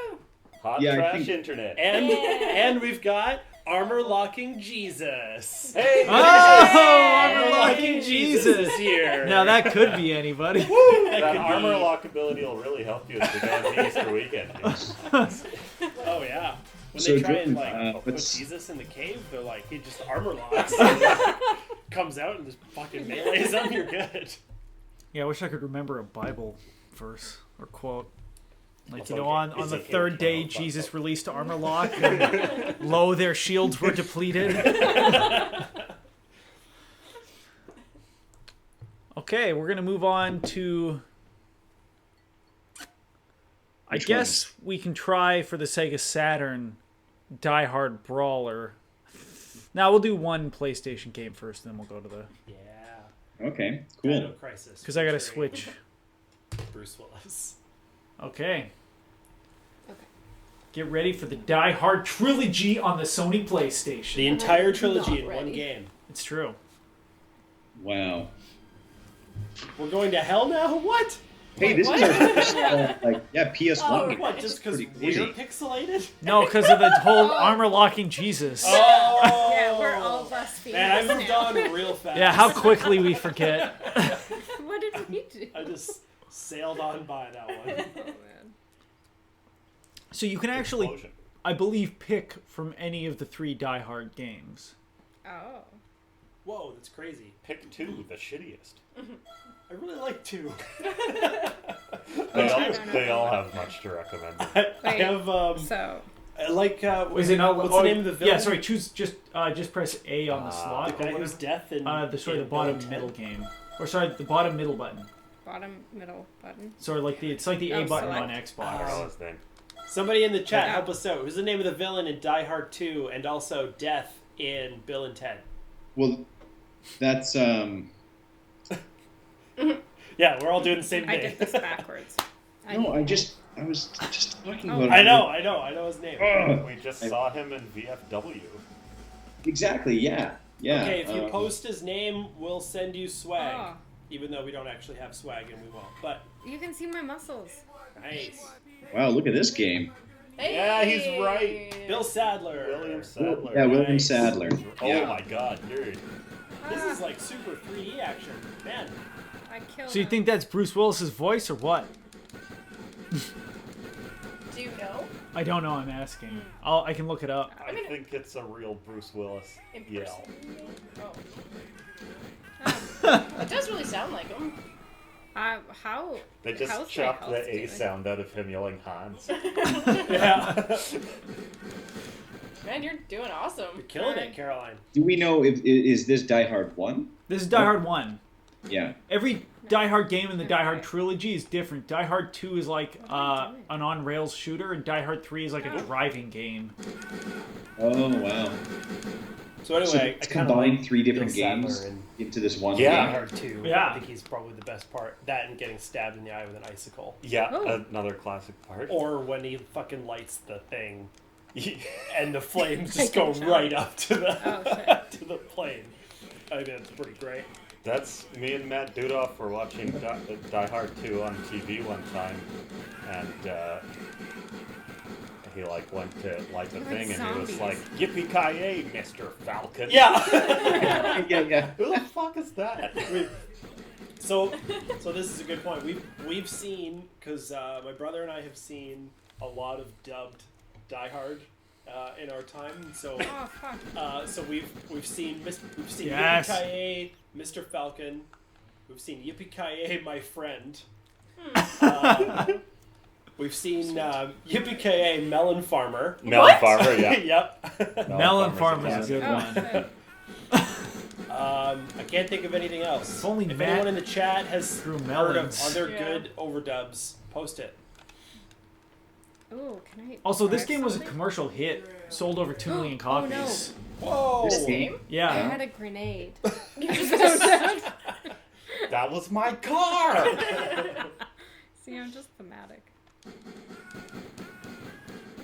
Hot Yeah, I trash think- internet. and Yeah. and we've got armor locking Jesus. Hey! Oh, Armor armor locking Jesus! is here. Now that could be anybody. That That could armor be- lock ability will really help you as we go into Easter weekend. Oh yeah. When So they try and Jordan, put what's- Jesus in the cave, they're like, he just armor locks. Comes out and just fucking melees them. You're good. Yeah, I wish I could remember a Bible verse or quote. Like, It's you know, okay. on It's the okay third to day, know, Jesus but- released armor lock, and lo, their shields were depleted. Okay, we're gonna move on to. I Which guess we can try for the Sega Saturn, Die Hard Brawler. Now we'll do one PlayStation game first, then we'll go to the. Yeah. Okay, Dino cool. Crisis. Because I gotta featuring switch. Bruce Willis. Okay. Okay. Get ready for the Die Hard trilogy on the Sony PlayStation. The entire I'm trilogy not in one ready. game. It's true. Wow. We're going to hell now? What? Hey, this is our first, PS1 Oh, game. what? This Just is because pretty we're crazy. pixelated? No, because of the whole armor locking Jesus. Oh! Yeah, we're all BuzzFeed. Man, I this moved now. on real fast. Yeah, how quickly we forget. What did we do? I just sailed on by that one. Oh man. So you can actually, Explosion. I believe, pick from any of the 3 Die Hard games. Oh. Whoa, that's crazy. Pick 2, the shittiest. I really like 2. They all have much to recommend. I Wait. have, So. I like, Is it not? what's oh, the name of the villain? Yeah, sorry. Choose just press A on the The slot. guy who's death and The bottom middle game, or sorry, the bottom middle button. Bottom middle button. Sorry, it's like the A Oh, button select. on I don't Xbox. know his name. Somebody in the chat Yeah. help us out. Who's the name of the villain in Die Hard 2 and also Death in Bill and Ted? Well, that's Yeah, we're all doing the same I thing. did this backwards. I was just talking Oh. about. I know his name. Ugh. We just saw him in VFW. Exactly. Yeah. Yeah. Okay, if you post his name, we'll send you swag. Oh. Even though we don't actually have swag and we won't. But You can see my muscles. nice. Wow, look at this game. Yeah, he's right. Bill Sadler. William Sadler. Yeah, William Nice. Sadler. Oh Yeah. my god, dude. This is like super 3D action. Man. I killed So you him. think that's Bruce Willis's voice or what? Do you know? I don't know. I'm asking. I can look it up. I think it's a real Bruce Willis yell. Oh. It does really sound like him. Yeah, How? They just how's my chopped health the A doing? sound out of him yelling Hans. Yeah. Man, you're doing awesome. You're killing it, Caroline. Do we know if is this Die Hard 1? This is Die Hard 1. Yeah. Every Die Hard game in the Die Hard trilogy is different. Die Hard 2 is like an on-rails shooter, and Die Hard 3 is like a driving game. Oh, wow. So anyway, So I it's kind of combined like 3 different Bill Sadler games and into this one Yeah. Die game. Hard 2. Yeah. I think he's probably the best part. That and getting stabbed in the eye with an icicle. Yeah, Oh. another classic part. Or when he fucking lights the thing and the flames just go right up to the Oh, shit. to the plane. I think that's pretty great. That's me and Matt Dudoff were watching Die Hard 2 on TV one time, and he like went to light the Like thing, and he was zombies. like, "Yippee-ki-yay, Mr. Falcon!" Yeah. yeah. Who the fuck is that? So this is a good point. We've seen, because my brother and I have seen a lot of dubbed Die Hard in our time. So Oh fuck. so we've seen Yes. Yippee-ki-yay, Mr. Falcon. We've seen Yippee-ki-yay, my friend. We've seen Yippee-ki-yay, Melon Farmer. Melon Farmer, yeah. Yep. Melon Farmer's Farmer's a good Oh, one. shit. I can't think of anything else. If only if Matt anyone in the chat has drew heard melons. of other Yeah. good overdubs, post it. Ooh, can I? Also, this try game was a something? commercial hit. Sold over 2 million Oh, no. copies. Whoa! This game? I Yeah. had a grenade. That was my car! See, I'm just thematic.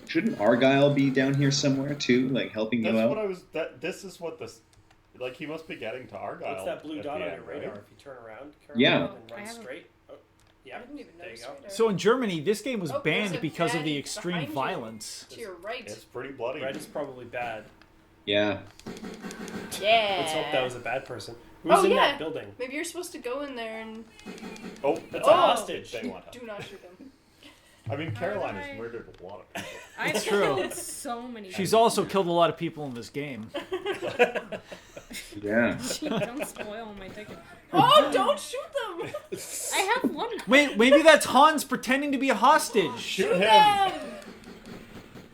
Shouldn't Argyle be down here somewhere too, like helping you That's out? what I was. This is what this. Like, he must be getting to Argyle. What's that blue at dot the on end, your radar? right? If you turn around, Carol, Yeah. and I run haven't- straight. Oh, yeah. I didn't even There you notice go. right there. So in Germany, this game was Oh, there's banned a because of the baddie extreme behind you. violence. To your right. It's pretty bloody. Red is probably bad. Yeah. Yeah. Let's hope that was a bad person. Who's Oh, in yeah. that building? Maybe you're supposed to go in there and Oh, That's oh, a hostage. They want do not shoot them. I mean, Caroline I- has murdered a lot of people. I've true. killed so many. She's also killed a lot of people in this game. Yeah. She don't spoil my ticket. Oh, don't shoot them! I have one. Wait, maybe that's Hans pretending to be a hostage. Shoot him!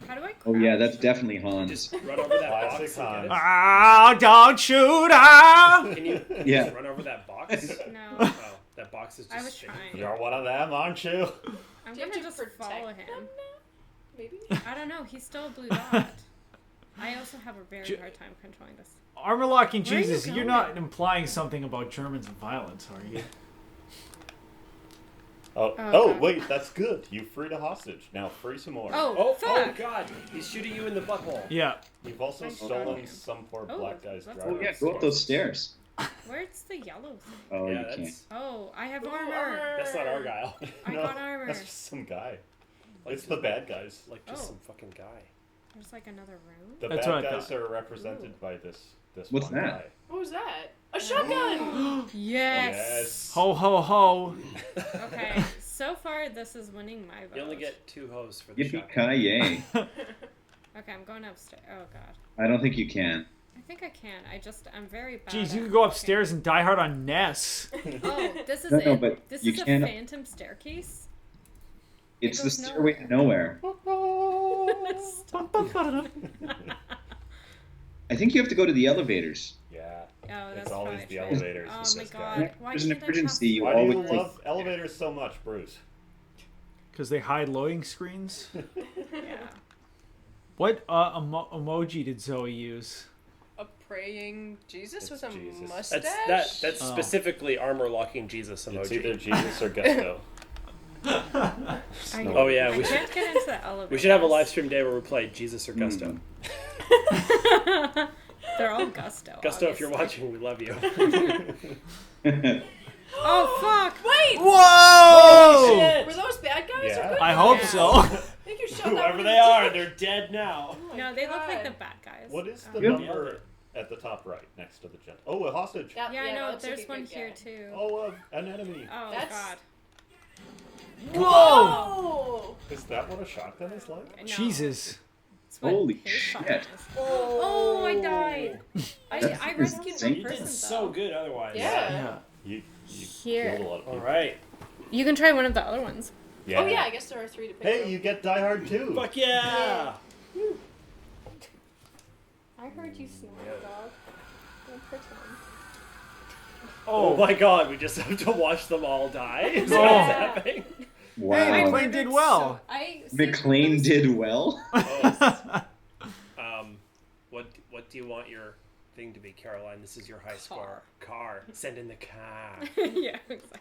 How do I? Oh yeah, that's definitely Hans. Just run over that box. Classic and get Ah, don't shoot! Ah! it. Can you Yeah. just run over that box? No, Oh, that box is just I was sticking. trying. You're one of them, aren't you? I'm Do you have gonna to just protect follow them him. now? Maybe? I don't know. He's still a blue dot. I also have a very Ju- hard time controlling this. Armor locking Where are you Jesus, you're going? not implying something about Germans and violence, are you? Oh, Okay. wait, that's good. You freed a hostage. Now free some more. Oh, Oh fuck! God! He's shooting you in the butthole. Yeah. You've also I stolen shot some poor Oh, black guy's that's driver. Oh yeah, go up those stairs. Where's the yellow thing? Oh, Yeah, you can't. that's Oh, I have Ooh, armor. that's not Argyle. I No, got armor. that's just some guy. Like It's the bad guys. Like just Oh. some fucking guy. There's like another room. The That's bad what I guys thought. are represented by this What's one that? guy. What was that? A shotgun! Yes. Ho ho ho. Okay, so far this is winning my vote. You only get 2 hoes for the Yippee shot. ki yay! Okay, I'm going upstairs. Oh god. I don't think you can. I think I can. I'm very bad. Jeez, you at could go looking. upstairs and die hard on Ness. Oh, this is No, it. no, but This you is a can't- phantom staircase. It's the goes stairway to nowhere. I think you have to go to the elevators. Yeah. Oh, that's It's always probably the true. elevators. Oh It's my just god. Yeah, Why there's an can't I emergency, you Why do you always take- love elevators so much, Bruce? Because they hide loading screens. Yeah. What emoji did Zoe use? A praying Jesus It's with a Jesus. mustache? That's Oh. specifically armor locking Jesus emoji. It's either Jesus or Gusto. Oh, yeah, I we can't get into the elevator. We should have a live stream day where we play Jesus or Gusto. They're all Gusto. Gusto, if you're obviously. watching, we love you. Oh fuck! Wait! Whoa! Were those bad guys Yeah. or good I hope guys? so. I think you shot that Whoever one they in the are, dick. they're dead now. Oh my No, they look like God. the bad guys. What is the Yep. number at the top right next to the gent? Oh, a hostage. That- Yeah, I that know. looks like There's a one good here guy. too. Oh, an enemy. Oh That's- god. Whoa! Oh! Is that what a shotgun is like? No. Jesus. It's what Holy his shit. shotgun is. Oh, I died. I That's rescued insane. one You person did so though. good otherwise. Yeah. Yeah. You Here. killed a lot of All people. right. You can try one of the other ones. Yeah. Oh yeah, I guess there are 3 to pick Hey, from. you get Die Hard 2. Fuck yeah! I heard you snore, dog. Don't pretend. Oh my god, we just have to watch them all die? Is that Oh. what's happening? Wow. Hey, McLean did well. McLean did well. Oh, what do you want your thing to be, Caroline? This is your high score. Car. Send in the car. Yeah, exactly.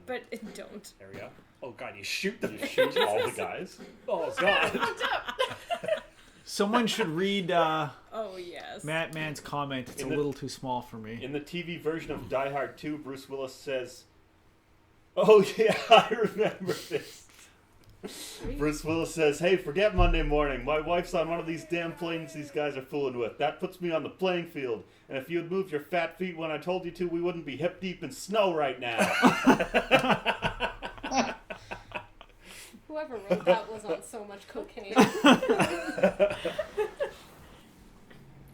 But don't. There we go. Oh god, you shoot them. You shoot all the guys. Oh god. Someone should read Oh, yes. Matt Mann's comment. It's a little too small for me. In the TV version of Die Hard 2, Bruce Willis says, "Oh yeah, I remember this." Bruce Willis says, "Hey, forget Monday morning. My wife's on one of these damn planes these guys are fooling with. That puts me on the playing field. And if you had moved your fat feet when I told you to, we wouldn't be hip deep in snow right now." Whoever wrote that was on so much cocaine.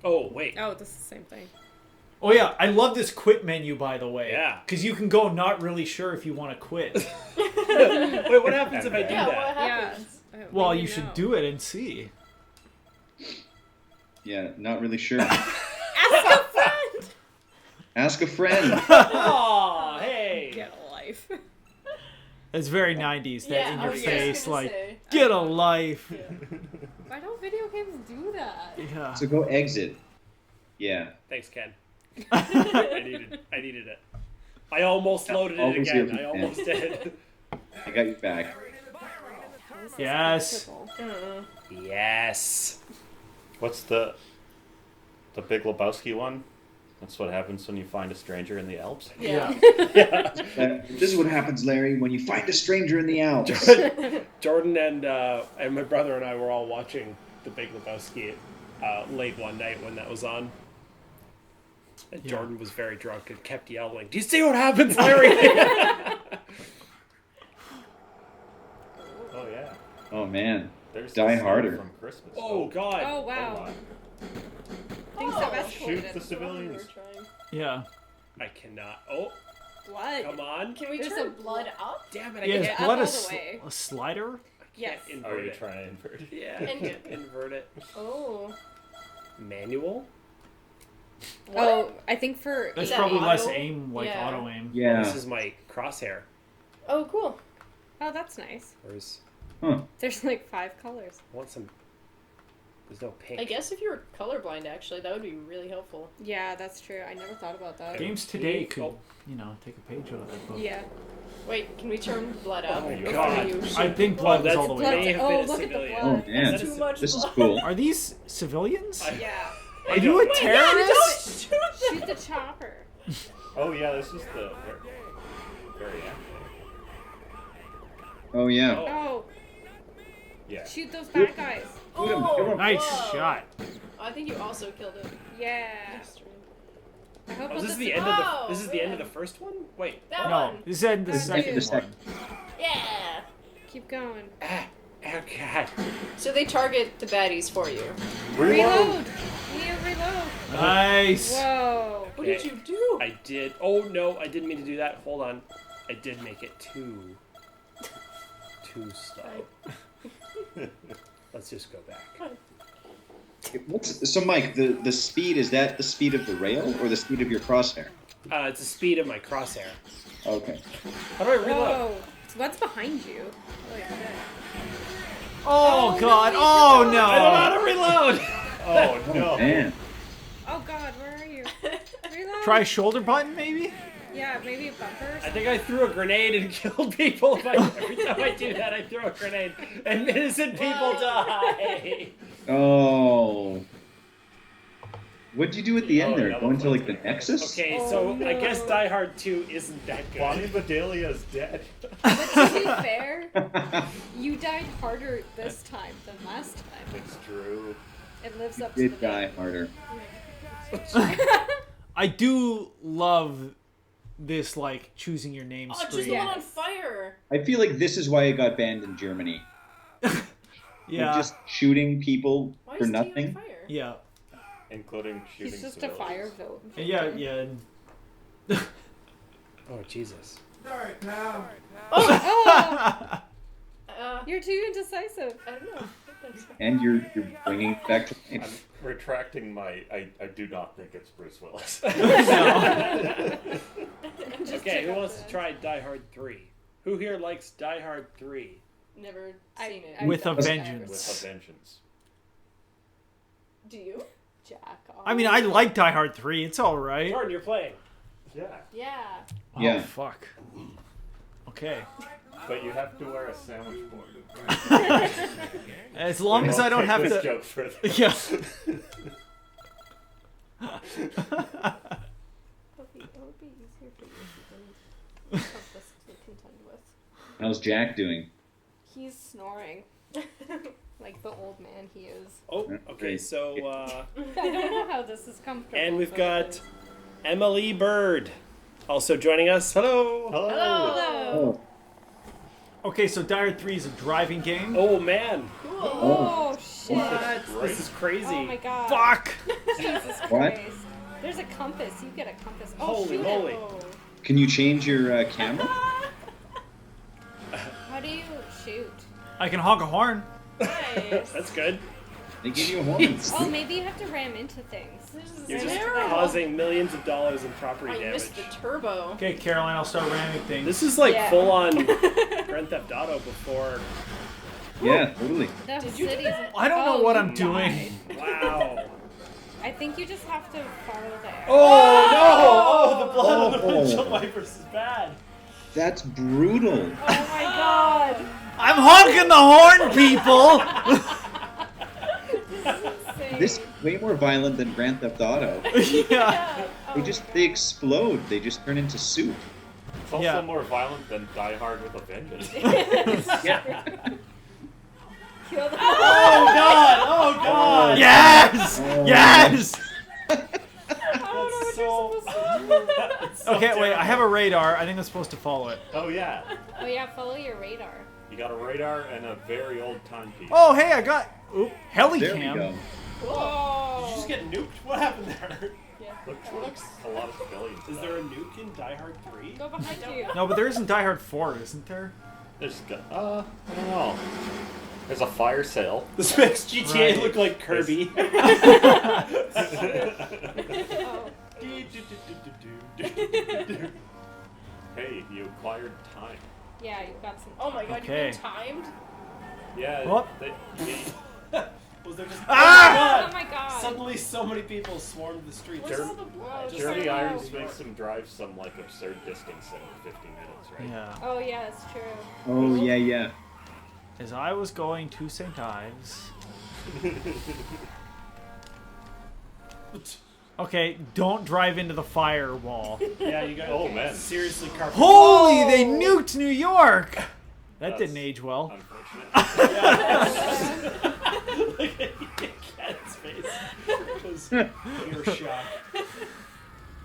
Oh, wait. Oh, this is the same thing. Oh yeah, I love this quit menu, by the way. Yeah. Because you can go not really sure if you want to quit. Wait, what happens if I do Yeah, that? what happens? Yeah. Well, Maybe you should no. do it and see. Yeah, not really sure. Ask a friend! Ask a friend. Aw, hey. Get a life. It's very 90s, that Yeah, in I your was just face, gonna like, say. get a life. Why don't video games do that? Yeah. So go exit. Yeah. Thanks, Ken. I needed it. I almost loaded it Always here again. for I Ken. almost did. I got you back. Yes. Yes. What's the Big Lebowski one? That's what happens when you find a stranger in the Alps. Yeah. This is what happens, Larry, when you find a stranger in the Alps. Jordan and my brother and I were all watching The Big Lebowski late one night when that was on. And Yeah. Jordan was very drunk and kept yelling, "Do you see what happens, Larry?" Oh yeah. Oh man. There's Die the scene Harder. from Christmas. Oh God. Oh, Oh, wow. wow. Things Oh, have Shoot escalated. the civilians. Yeah. I cannot. Oh, Blood. come on. Can we There's turn a blood up? Damn it! I Yeah, can't, is blood all a, the way. a slider? I Yes. can't Oh, invert you're it. trying to invert it. Yeah, I can't invert it. Oh. Manual? Oh, I think for... There's that probably less auto? aim, like Yeah. auto aim. Yeah. This is my crosshair. Oh, cool. Oh, that's nice. Where's... Huh. There's like 5 colors. I want some... There's no pink. I guess if you were colorblind, actually, that would be really helpful. Yeah, that's true. I never thought about that. Games today could, Oh. take a page out of that book. Yeah. Wait, can we turn blood up? Oh my before God. you shoot I think people? blood was that's all the way blood- up. may have Oh, been a look at the civilian. blood. Oh man. That's too much This is blood. cool. Are these civilians? Yeah. Are you a Yeah, terrorist? don't shoot Shoot the chopper. Oh yeah, this is the very end. Oh yeah. Oh. Oh, Yeah. shoot those bad guys. Shoot him, Oh, kill him. Nice whoa. shot. I think you also killed him. Yeah. I hope Oh, it's this is the the end of the. Oh, This is the end of man. the first one. Wait. That No, one. this is the That's second the second. one. Yeah. Keep going. Ah, oh God. So they target the baddies for you. Reload! Neo, reload! Nice. Whoa. What did Okay. you do? I did. Oh no, I didn't mean to do that. Hold on. I did make it too slow. Let's just go back. So Mike, the speed, is that the speed of the rail or the speed of your crosshair? It's the speed of my crosshair. Okay. How do I reload? Whoa. So what's behind you? Holy shit. Oh God. Oh I don't know how no. to reload. Oh no. Man. Oh god, where are you? Reload! Try shoulder button maybe. Yeah, maybe a bumper or I something. think I threw a grenade and killed people. Every time I do that, I throw a grenade, and innocent people die. Oh. What'd you do at the end Oh, there? yeah, Go into like the okay. Nexus? Okay, Oh, so I no. guess Die Hard 2 isn't that Bonnie good. Bedelia is dead. But to be fair, you died harder this time than last time. It's true. It lives up to the Did die name. harder. I do love this like choosing your name Oh, just screen. the one on fire. I feel like this is why it got banned in Germany. Yeah. Like just shooting people Why for is T on nothing. fire? Yeah. Including shooting He's just a civilians. fire vote. Yeah. Yeah. Oh Jesus! Oh, you're too indecisive. I don't know. And you're bringing it back to I'm life. retracting my. I do not think it's Bruce Willis. Okay, who wants to try Die Hard 3? Who here likes Die Hard 3? Never seen it. With a With vengeance. a vengeance. Do you? Jack off. I mean, I like Die Hard 3. It's all right. Jordan, you're playing. Yeah, Yeah. Oh, Yeah. fuck. Okay. but you have to wear a sandwich board. As long as I don't have this to. joke further. Yeah. It would be easier for you if you didn't have this to contend with. How's Jack doing? He's snoring. Like the old man he is. Oh, okay, so, I don't know how this is comfortable. and we've but got Emily Bird also joining us. Hello. Hello. Hello. Okay, so Die Hard 3 is a driving game. Oh, man. Oh, shit. What? This is crazy. Oh my god. Fuck! Jesus What? Christ. There's a compass. You get a compass. Oh, Holy shoot moly. It. Oh. Can you change your camera? How do you shoot? I can honk a horn. Nice. That's good. They give you horns. Oh, maybe you have to ram into things. You're just Terrible. causing millions of dollars in property I damage. missed the turbo. Okay, Caroline, I'll start ramming things. This is like Yeah. full on Grand Theft Auto before. Yeah, totally. The Did you do cities. that? I don't know Oh, what you I'm doing. died. Wow. I think you just have to follow the arrow. Oh no! Oh, the blood on the Oh. windshield wipers is bad. That's brutal. Oh my god. I'm honking the horn, people! This is way more violent than Grand Theft Auto. Yeah. They explode. They just turn into soup. It's also Yeah. more violent than Die Hard with a Vengeance. Yeah. Kill the Oh god! Oh god! Yes! Oh. Yes! That's so. Okay, wait, I have a radar. I think I'm supposed to follow it. Oh yeah, Oh yeah, follow your radar. you got a radar and a very old timepiece. Oh, hey, I got. Oop, There we helicam. go. Whoa. Did you just get nuked? What happened there? Looks a lot of civilians. Is there a nuke in Die Hard 3? Go behind you. No, but there isn't Die Hard 4, isn't there? There's I don't know. There's a fire sale. This makes GTA Right. look like Kirby. Oh. Hey, you acquired time. Yeah, you got some. Oh my god, Okay. you've been timed? Yeah. What? Was there just Ah! Oh my god. Suddenly so many people swarmed the streets. Where's Jeremy- all the blood? Just Jeremy so Irons low. makes him drive some like absurd distance in 50 minutes, right? Yeah. Oh yeah, it's true. Oh, yeah, yeah. As I was going to St. Ives. Okay, don't drive into the firewall. Yeah, you got Oh, man. seriously carpet. Holy, they nuked New York! That That's- didn't age well. Unfortunate. Look at Cat's face. Because you're shocked.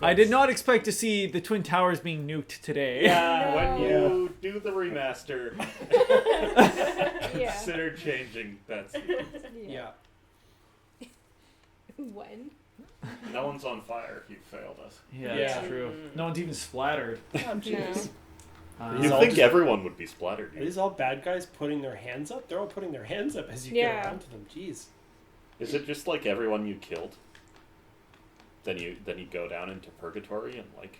I did not expect to see the Twin Towers being nuked today. Yeah, When when you. you do the remaster, Yeah. consider changing that. Yeah. When? No one's on fire if you failed us. Yeah, Yeah. that's true. No one's even splattered. Oh, jeez. You all think just- everyone would be splattered? Are these all bad guys putting their hands up? They're all putting their hands up as you Yeah. get around to them. Jeez. Is it just like everyone you killed? Then you go down into purgatory and like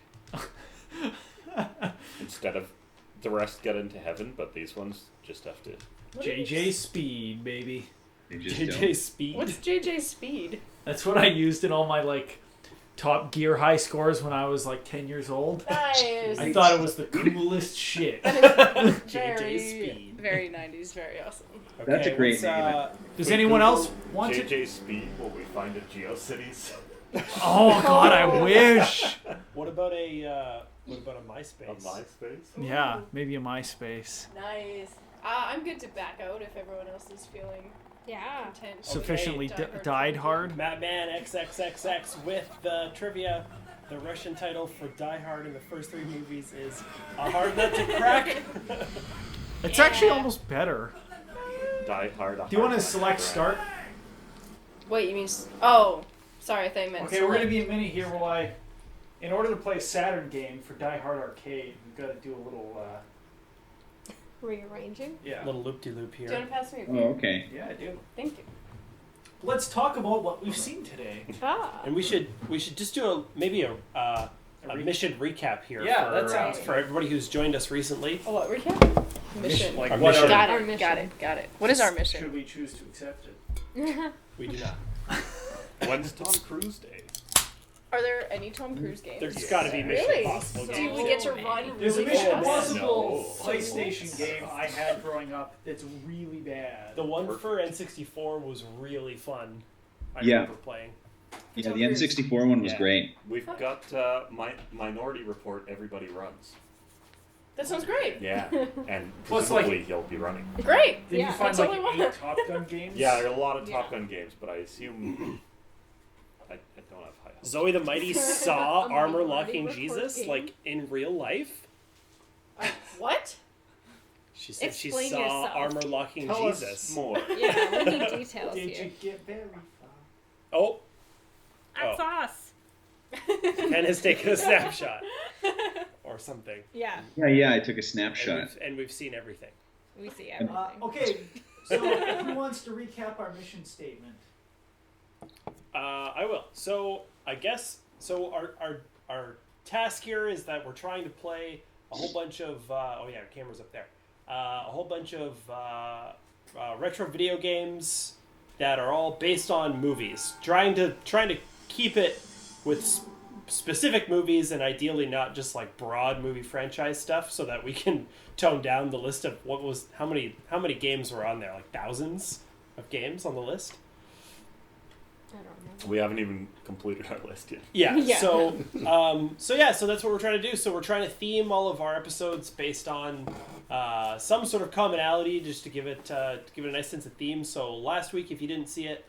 instead of the rest get into heaven, but these ones just have to. JJ Speed, baby. They just JJ don't. Speed. What's JJ Speed? That's what I used in all my like Top Gear high scores when I was like 10 years old. Nice. I thought it was the coolest shit. JJ Speed. Very 90s, very awesome. That's a great what's, name. Does We anyone Google else want to? JJ Speed? Will we find a GeoCities? Oh God, I wish. What about a MySpace? On MySpace? Yeah, maybe a MySpace. Nice. I'm good to back out if everyone else is feeling Yeah. content. Sufficiently Okay. died hard. Madman XXXX with the trivia. The Russian title for Die Hard in the first 3 movies is A Hard Nut to Crack. It's actually almost better. Die Hard. Do you want to select start? Wait, you mean... Oh, sorry, I thought you meant Okay, we're gonna select. be a minute here while I in order to play a Saturn game for Die Hard Arcade, we've got to do a little. Rearranging. Yeah. Little loop-de-loop Do you here. want to pass me a Oh, beer? okay. Yeah, I do. Thank you. Let's talk about what we've seen today. And we should just do maybe a mission recap here. Yeah, for, that sounds for everybody who's joined us recently. Oh, what recap? Mission. Like Our what mission. Got Our it. mission. Got it. Got it. What is our mission? should we choose to accept it? We do not. When's Tom Cruise Day? Are there any Tom Cruise games? There's got to be Mission Really? Impossible Do games. we get to run There's a really Mission fast? Impossible No. PlayStation game I had growing up that's really bad. The one for N64 was really fun. I Yeah. remember playing. Yeah, the N64 one was Yeah. great. We've got Minority Report. Everybody runs. That sounds great. Yeah, and Plus, like- presumably he'll be running. Great. Did Yeah, you find that's like all I 8 want. Top Gun games? Yeah, there are a lot of Yeah. Top Gun games, but I assume I don't have high hopes. Zoe the Mighty saw A armor Minority locking Report Jesus game. like in real life. What? She said she Explain saw yourself. armor locking Tell Jesus. us more. Yeah, we need details Did here. you get very far? Oh, That's us. Ken has taken a snapshot or something. Yeah, Yeah, I took a And snapshot. we've seen everything. We see everything. Okay, so who wants to recap our mission statement? I will. So I guess our task here is that we're trying to play a whole bunch of camera's up there. A whole bunch of retro video games that are all based on movies. Trying to keep it with specific movies and ideally not just like broad movie franchise stuff, so that we can tone down the list of how many games were on there, like thousands of games on the list. I don't know. We haven't even completed our list yet. Yeah. Yeah. So that's what we're trying to do. So we're trying to theme all of our episodes based on some sort of commonality, just to give it a nice sense of theme. So last week, if you didn't see it,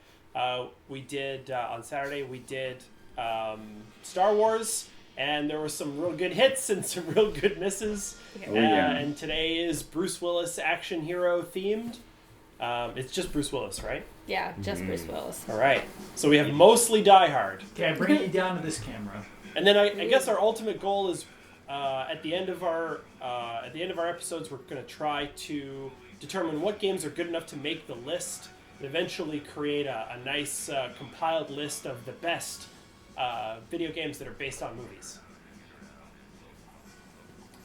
we did on Saturday we did Star Wars, and there were some real good hits and some real good misses. Oh, yeah. And today is Bruce Willis action hero themed. It's just Bruce Willis, right? Yeah, just Bruce Willis. All right. So we have mostly Die Hard. Okay, I'm bringing you down to this camera. And then I guess our ultimate goal is at the end of our episodes, we're going to try to determine what games are good enough to make the list, and eventually create a nice compiled list of the best video games that are based on movies.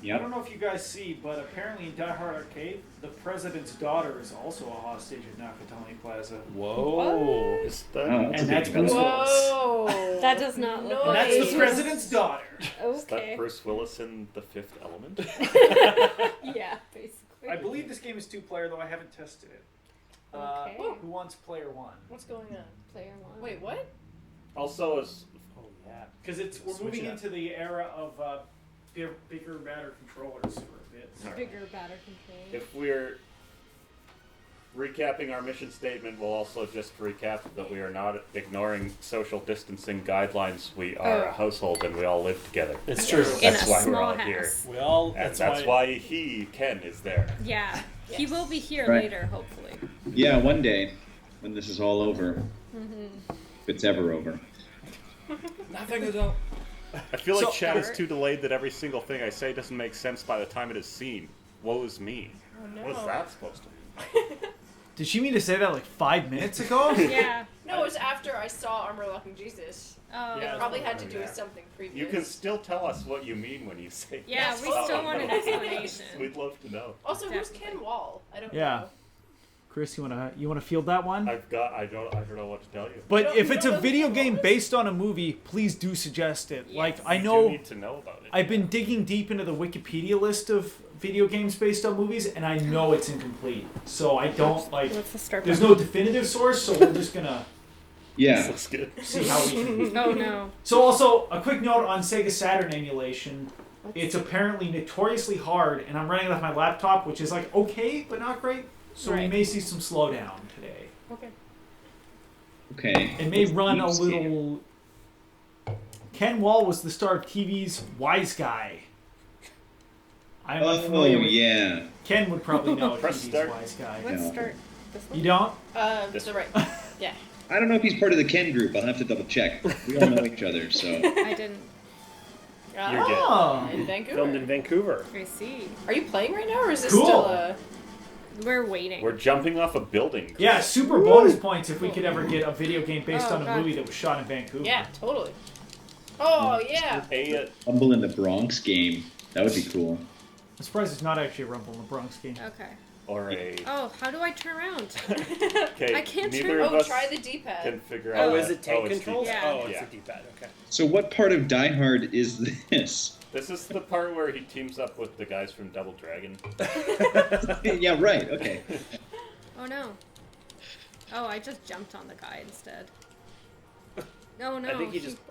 I don't know if you guys see, but apparently in Die Hard Arcade, the president's daughter is also a hostage at Nakatomi Plaza. Whoa! Is that? Oh, that's And a that's big Bruce one. Willis. Whoa. That does not look And like that's the president's daughter. Is that Okay. Bruce Willis in The Fifth Element? Yeah, basically. I believe this game is 2-player, though I haven't tested it. Okay. Who wants player 1? What's going on? Player 1. Wait, what? Also, is Oh yeah. Because we're Switch moving it up. into the era of bigger, badder controllers for a bit. All right. Bigger, badder control. if we're recapping our mission statement, we'll also just recap that we are not ignoring social distancing guidelines. We are a household and we all live together. It's true. In That's a why we're small all house. here. We all. And that's why Ken is there. yeah. He Yes. will be here Right. later, hopefully. Yeah, one day when this is all over, if it's ever over. Nothing is up. I feel like So- chat is too delayed that every single thing I say doesn't make sense by the time it is seen. Woe is me. Oh no. What is that supposed to mean? Did she mean to say that like 5 minutes ago? Yeah. No, it was after I saw Armor Locking Jesus. Oh. Yeah. It probably had to do Yeah. with something previous. You can still tell us what you mean when you say Yeah, that. we still want an explanation. We'd love to know. Also, who's Definitely. Ken Wall? I don't Yeah. know. Chris, you wanna field that one? I don't know what to tell you. But don't- if you it's don't a know video who game it is? based on a movie, please do suggest it. Like Yes. I You know do need to know about it. I've been digging deep into the Wikipedia list of video games based on movies, and I know it's incomplete. So I don't like. What's the start There's button? no definitive source, so we're just gonna Yeah. Looks good. see how we can. Oh no. So also a quick note on Sega Saturn emulation. It's apparently notoriously hard, and I'm running it off my laptop, which is like okay, but not great. So we Right. may see some slowdown today. Okay. Okay. It may What's run a Steve's game? little. Ken Wall was the star of TV's Wise Guy. I'm unfamiliar Oh, with. yeah. Ken would probably know Press TV's start. Wise Guy. Let's No. start this one. You don't? This So right. Yeah. I don't know if he's part of the Ken group. I'll have to double check. We all know each other, so. I didn't. You're good. Oh. In Vancouver. Filmed in Vancouver. I see. Are you playing right now, or is this Cool. still a... We're waiting. We're jumping off a building. Yeah, super bonus points if we could ever get a video game based Oh, on a God. movie that was shot in Vancouver. Yeah, totally. Oh, yeah. Rumble in the Bronx game. That would be cool. I'm surprised it's not actually a Rumble in the Bronx game. Okay. Or a. Oh, how do I turn around? Okay, I can't neither turn- of Oh, us try the D-pad. can figure out. Oh, is it tank it's controls? D-pad. Yeah. Oh, it's Yeah. a D-pad. Okay. So what part of Die Hard is this? This is the part where he teams up with the guys from Double Dragon. Yeah, right. Okay. Oh no. Oh, I just jumped on the guy instead. No, no.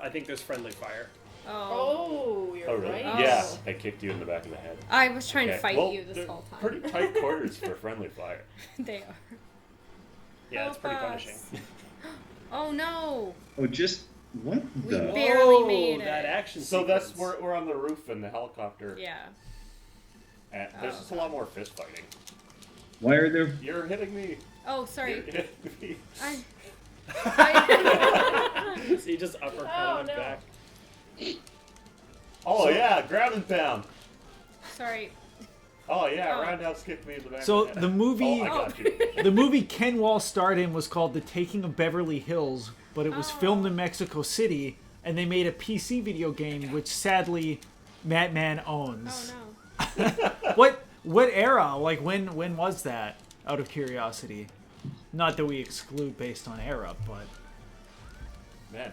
I think there's friendly fire. Oh. Oh, you're Oh, really? right. Oh. Yeah, I kicked you in the back of the head. I was trying to Okay, fight well, you this they're whole time. Pretty tight quarters for friendly fire. They are. Yeah, it's pretty Help punishing. us. Oh no. Oh, just what We the? barely made it. That action So sequence. that's we're on the roof in the helicopter. Yeah. And there's just a lot more fist fighting. Why are there? You're hitting me. Oh, You're sorry. hitting me. I. So you just uppercut Oh, him no. back. Oh yeah, ground and pound. Sorry. Oh yeah, Oh. roundhouse kicked me in the back. So of the head. the movie, Oh, I got you. the movie Ken Wall starred in was called The Taking of Beverly Hills, but it was filmed in Mexico City, and they made a PC video game, which sadly, Madman owns. Oh no. What era? Like when was that? Out of curiosity. Not that we exclude based on era, but Man,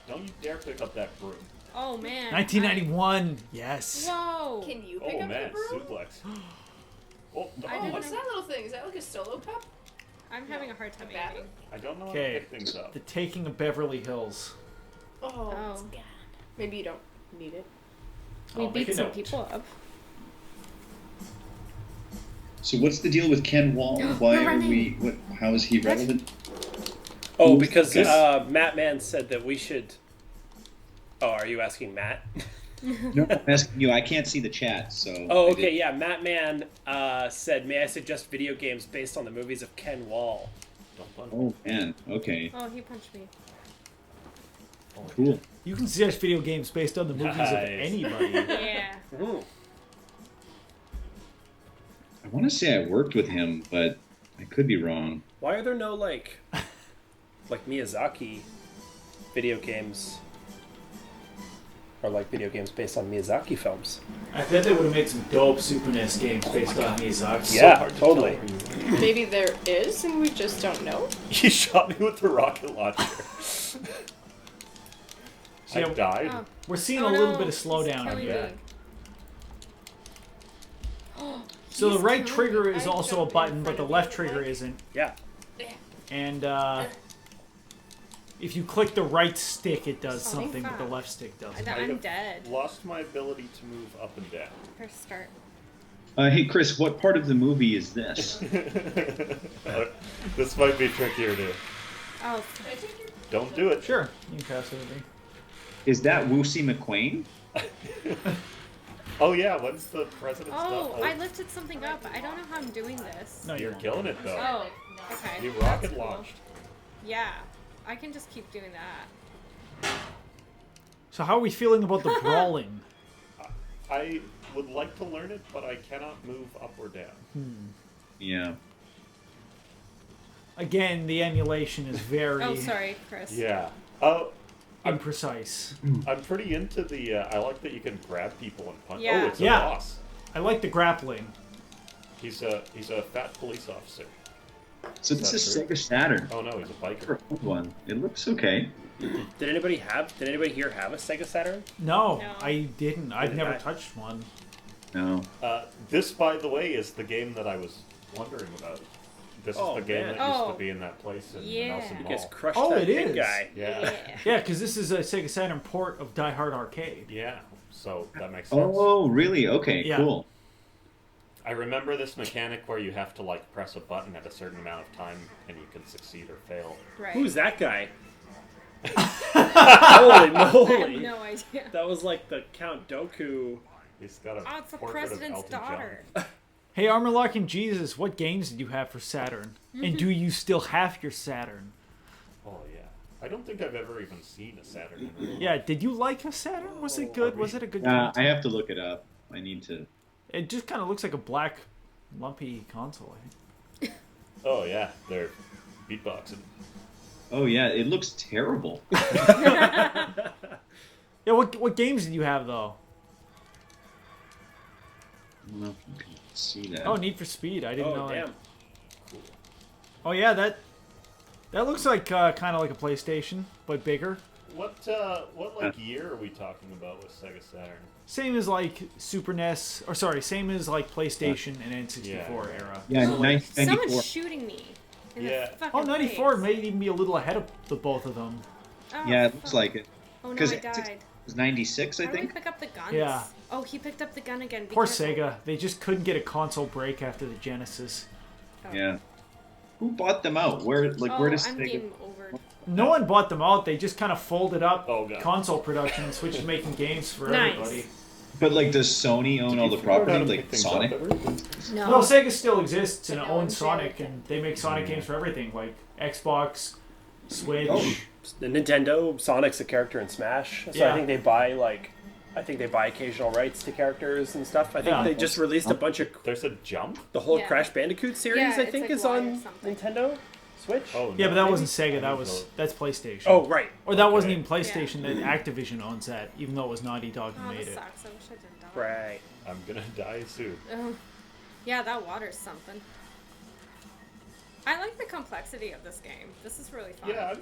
don't you dare pick up that broom. Oh man. 1991. Yes. Whoa. Can you pick Oh up man, the broom? suplex. Oh, I Oh, didn't what's know. that little thing? Is that like a solo cup? I'm having a hard time A bat? eating. I don't know how Okay. to pick things up. The Taking of Beverly Hills. Oh, Oh. it's bad. Maybe you don't need it. We I'll make beat a some note. people up. So what's the deal with Ken Wall? Why We're are running. we? What? How is he relevant? Oh, because Yes. Matt Man said that we should. Oh, are you asking Matt? No, I'm asking you. I can't see the chat, so. Oh, I okay, did- yeah. Matt Man said, "May I suggest video games based on the movies of Ken Wall?" Don't punch. Oh man. Okay. Oh, he punched me. Cool. You can suggest video games based on the movies of Nice. anybody. Yeah. Ooh. I want to say I worked with him, but I could be wrong. Why are there no like Miyazaki video games, or like video games based on Miyazaki films? I bet they would have made some dope Super NES games based on Miyazaki. Yeah, hard to totally. Maybe there is, and we just don't know. He shot me with the rocket launcher. I Yeah. died. Oh. We're seeing Oh, a little no, bit of he's slowdown killing here. me. So the He's right killing trigger me. is I also a jumped in button, front but the of left you, trigger Mike. isn't. Yeah. And if you click the right stick, it does Something something, but the fast. left stick doesn't. I I'm have dead. Lost my ability to move up and down. First start. Hey Chris, what part of the movie is this? This might be trickier to. Oh, Don't do it. Sure, you can pass it to me. Is that Woosie McQueen? Oh yeah, when's the president's oh, stuff? I lifted something up. I don't know how I'm doing this. No, you You're won't. killing it though. Oh, okay. You That's rocket cool. launched. Yeah, I can just keep doing that. So how are we feeling about the brawling? I would like to learn it, but I cannot move up or down. Yeah. Again, the emulation is very Oh, sorry, Chris. Yeah. Oh, imprecise. I'm pretty into the. I like that you can grab people and punch. Yeah. Oh, it's a Yeah. boss. I like the grappling. He's a fat police officer. So this Is is that Sega Saturn. Oh no, he's a Never biker. owned one. It looks okay. Did anybody here have a Sega Saturn? No, No. I didn't. I've Did never I? touched one. No. This, by the way, is the game that I was wondering about. This Oh, is the game man. that used Oh. to be in that place in Yeah. Nelson You Mall. guys crushed Oh, that it big is. guy. Yeah. Yeah, because this is a Sega Saturn port of Die Hard Arcade. Yeah. So that makes sense. Oh, really? Okay, Yeah. cool. I remember this mechanic where you have to like press a button at a certain amount of time and you can succeed or fail. Right. Who's that guy? Holy I have moly! no idea. That was like the Count Dooku. He's got a Oh, it's the portrait of president's Elton John. daughter. Hey, Armorlock and Jesus, what games did you have for Saturn? And do you still have your Saturn? Oh yeah. I don't think I've ever even seen a Saturn. In real Yeah, life. did you like a Saturn? Was it good? Was it a good I console? have to look it up. I need to. It just kind of looks like a black, lumpy console. I think. Oh yeah, they're beatboxing. Oh yeah, it looks terrible. Yeah, what games did you have though? I don't know if you can see that. Oh, Need for Speed. I didn't know. Oh damn. Oh yeah, that looks like kind of like a PlayStation, but bigger. What year are we talking about with Sega Saturn? Same as like Super NES, or sorry, same as like PlayStation and N64 Yeah. era. Yeah, So, like, 1994. Someone's shooting me. In Yeah. The fucking 94 face. may even be a little ahead of the both of them. Oh, Yeah, it fuck. looks like it. Oh no, 'Cause I it died. was 96, I How do we think. pick up the guns? Yeah. Oh, he picked up the gun again. Be Poor careful. Sega, they just couldn't get a console break after the Genesis. Oh. Yeah. Who bought them out? Where does I'm Sega? game over. No one bought them out. They just kind of folded up Oh, God. console production and switched to making games for Nice. everybody. But like, does Sony own all the property, like Sonic? No. Well, Sega still exists and But it no owns one's Sonic, there. and they make Sonic games for everything, like Xbox, Switch. Oh. The Nintendo, Sonic's a character in Smash, so Yeah. I think they buy occasional rights to characters and stuff. I think Yeah. they just released a bunch of There's a jump. the whole Yeah. Crash Bandicoot series. Yeah, I it's think like is Y or on something. Nintendo Switch. Oh, Yeah, no, but that maybe. wasn't Sega. I That's PlayStation. Oh, right. Or that wasn't Okay. even PlayStation. That Activision owns that, even though it was Naughty Dog who Oh, made this it. sucks. I wish I didn't die. Right. I'm gonna die soon. Oh. Yeah, that water's something. I like the complexity of this game. This is really fun. Yeah,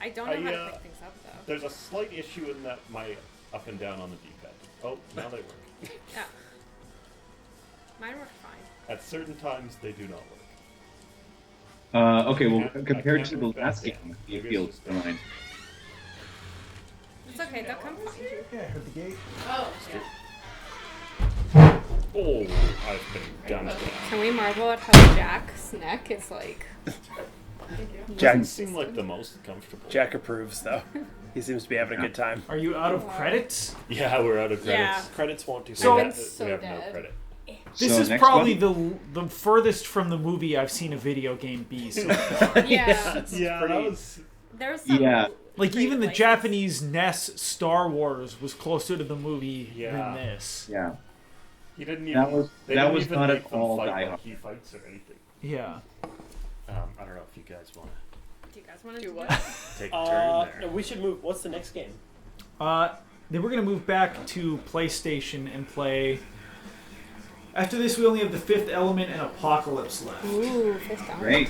I don't know how to I, pick things up though. there's a slight issue in that my up and down on the D-pad. Oh, now they work. Yeah. Mine work fine. At certain times, they do not work. Okay, well, I can't compared to the move last back game, down. you Maybe feel it's just fine. It's okay. They'll come find you. Yeah, I heard the gate. Oh, yeah. Oh, I've been done. Can we marvel at how Jack's neck is like? Doesn't seem like the most comfortable. Jack approves though. He seems to be having a good time. Are you out of credits? Yeah, we're out of credits. Yeah. Credits won't do So- we so. have, so we have no dead. credit. This So is next probably one? the furthest from the movie I've seen a video game be so far. Yeah. Yeah, pretty- that was. There's some. Yeah. Like pretty even the places. Japanese NES Star Wars was closer to the movie Yeah. than this. Yeah. He didn't even. That was- they that didn't was even not make at them all fight Die like Hard. he fights or anything. Yeah. I don't know if you guys want Do you guys want to Do do what? that? to take a turn there. No, we should move. What's the next game? Then we're gonna move back to PlayStation and play. After this, we only have the Fifth Element and Apocalypse left. Ooh, fifth down. Great.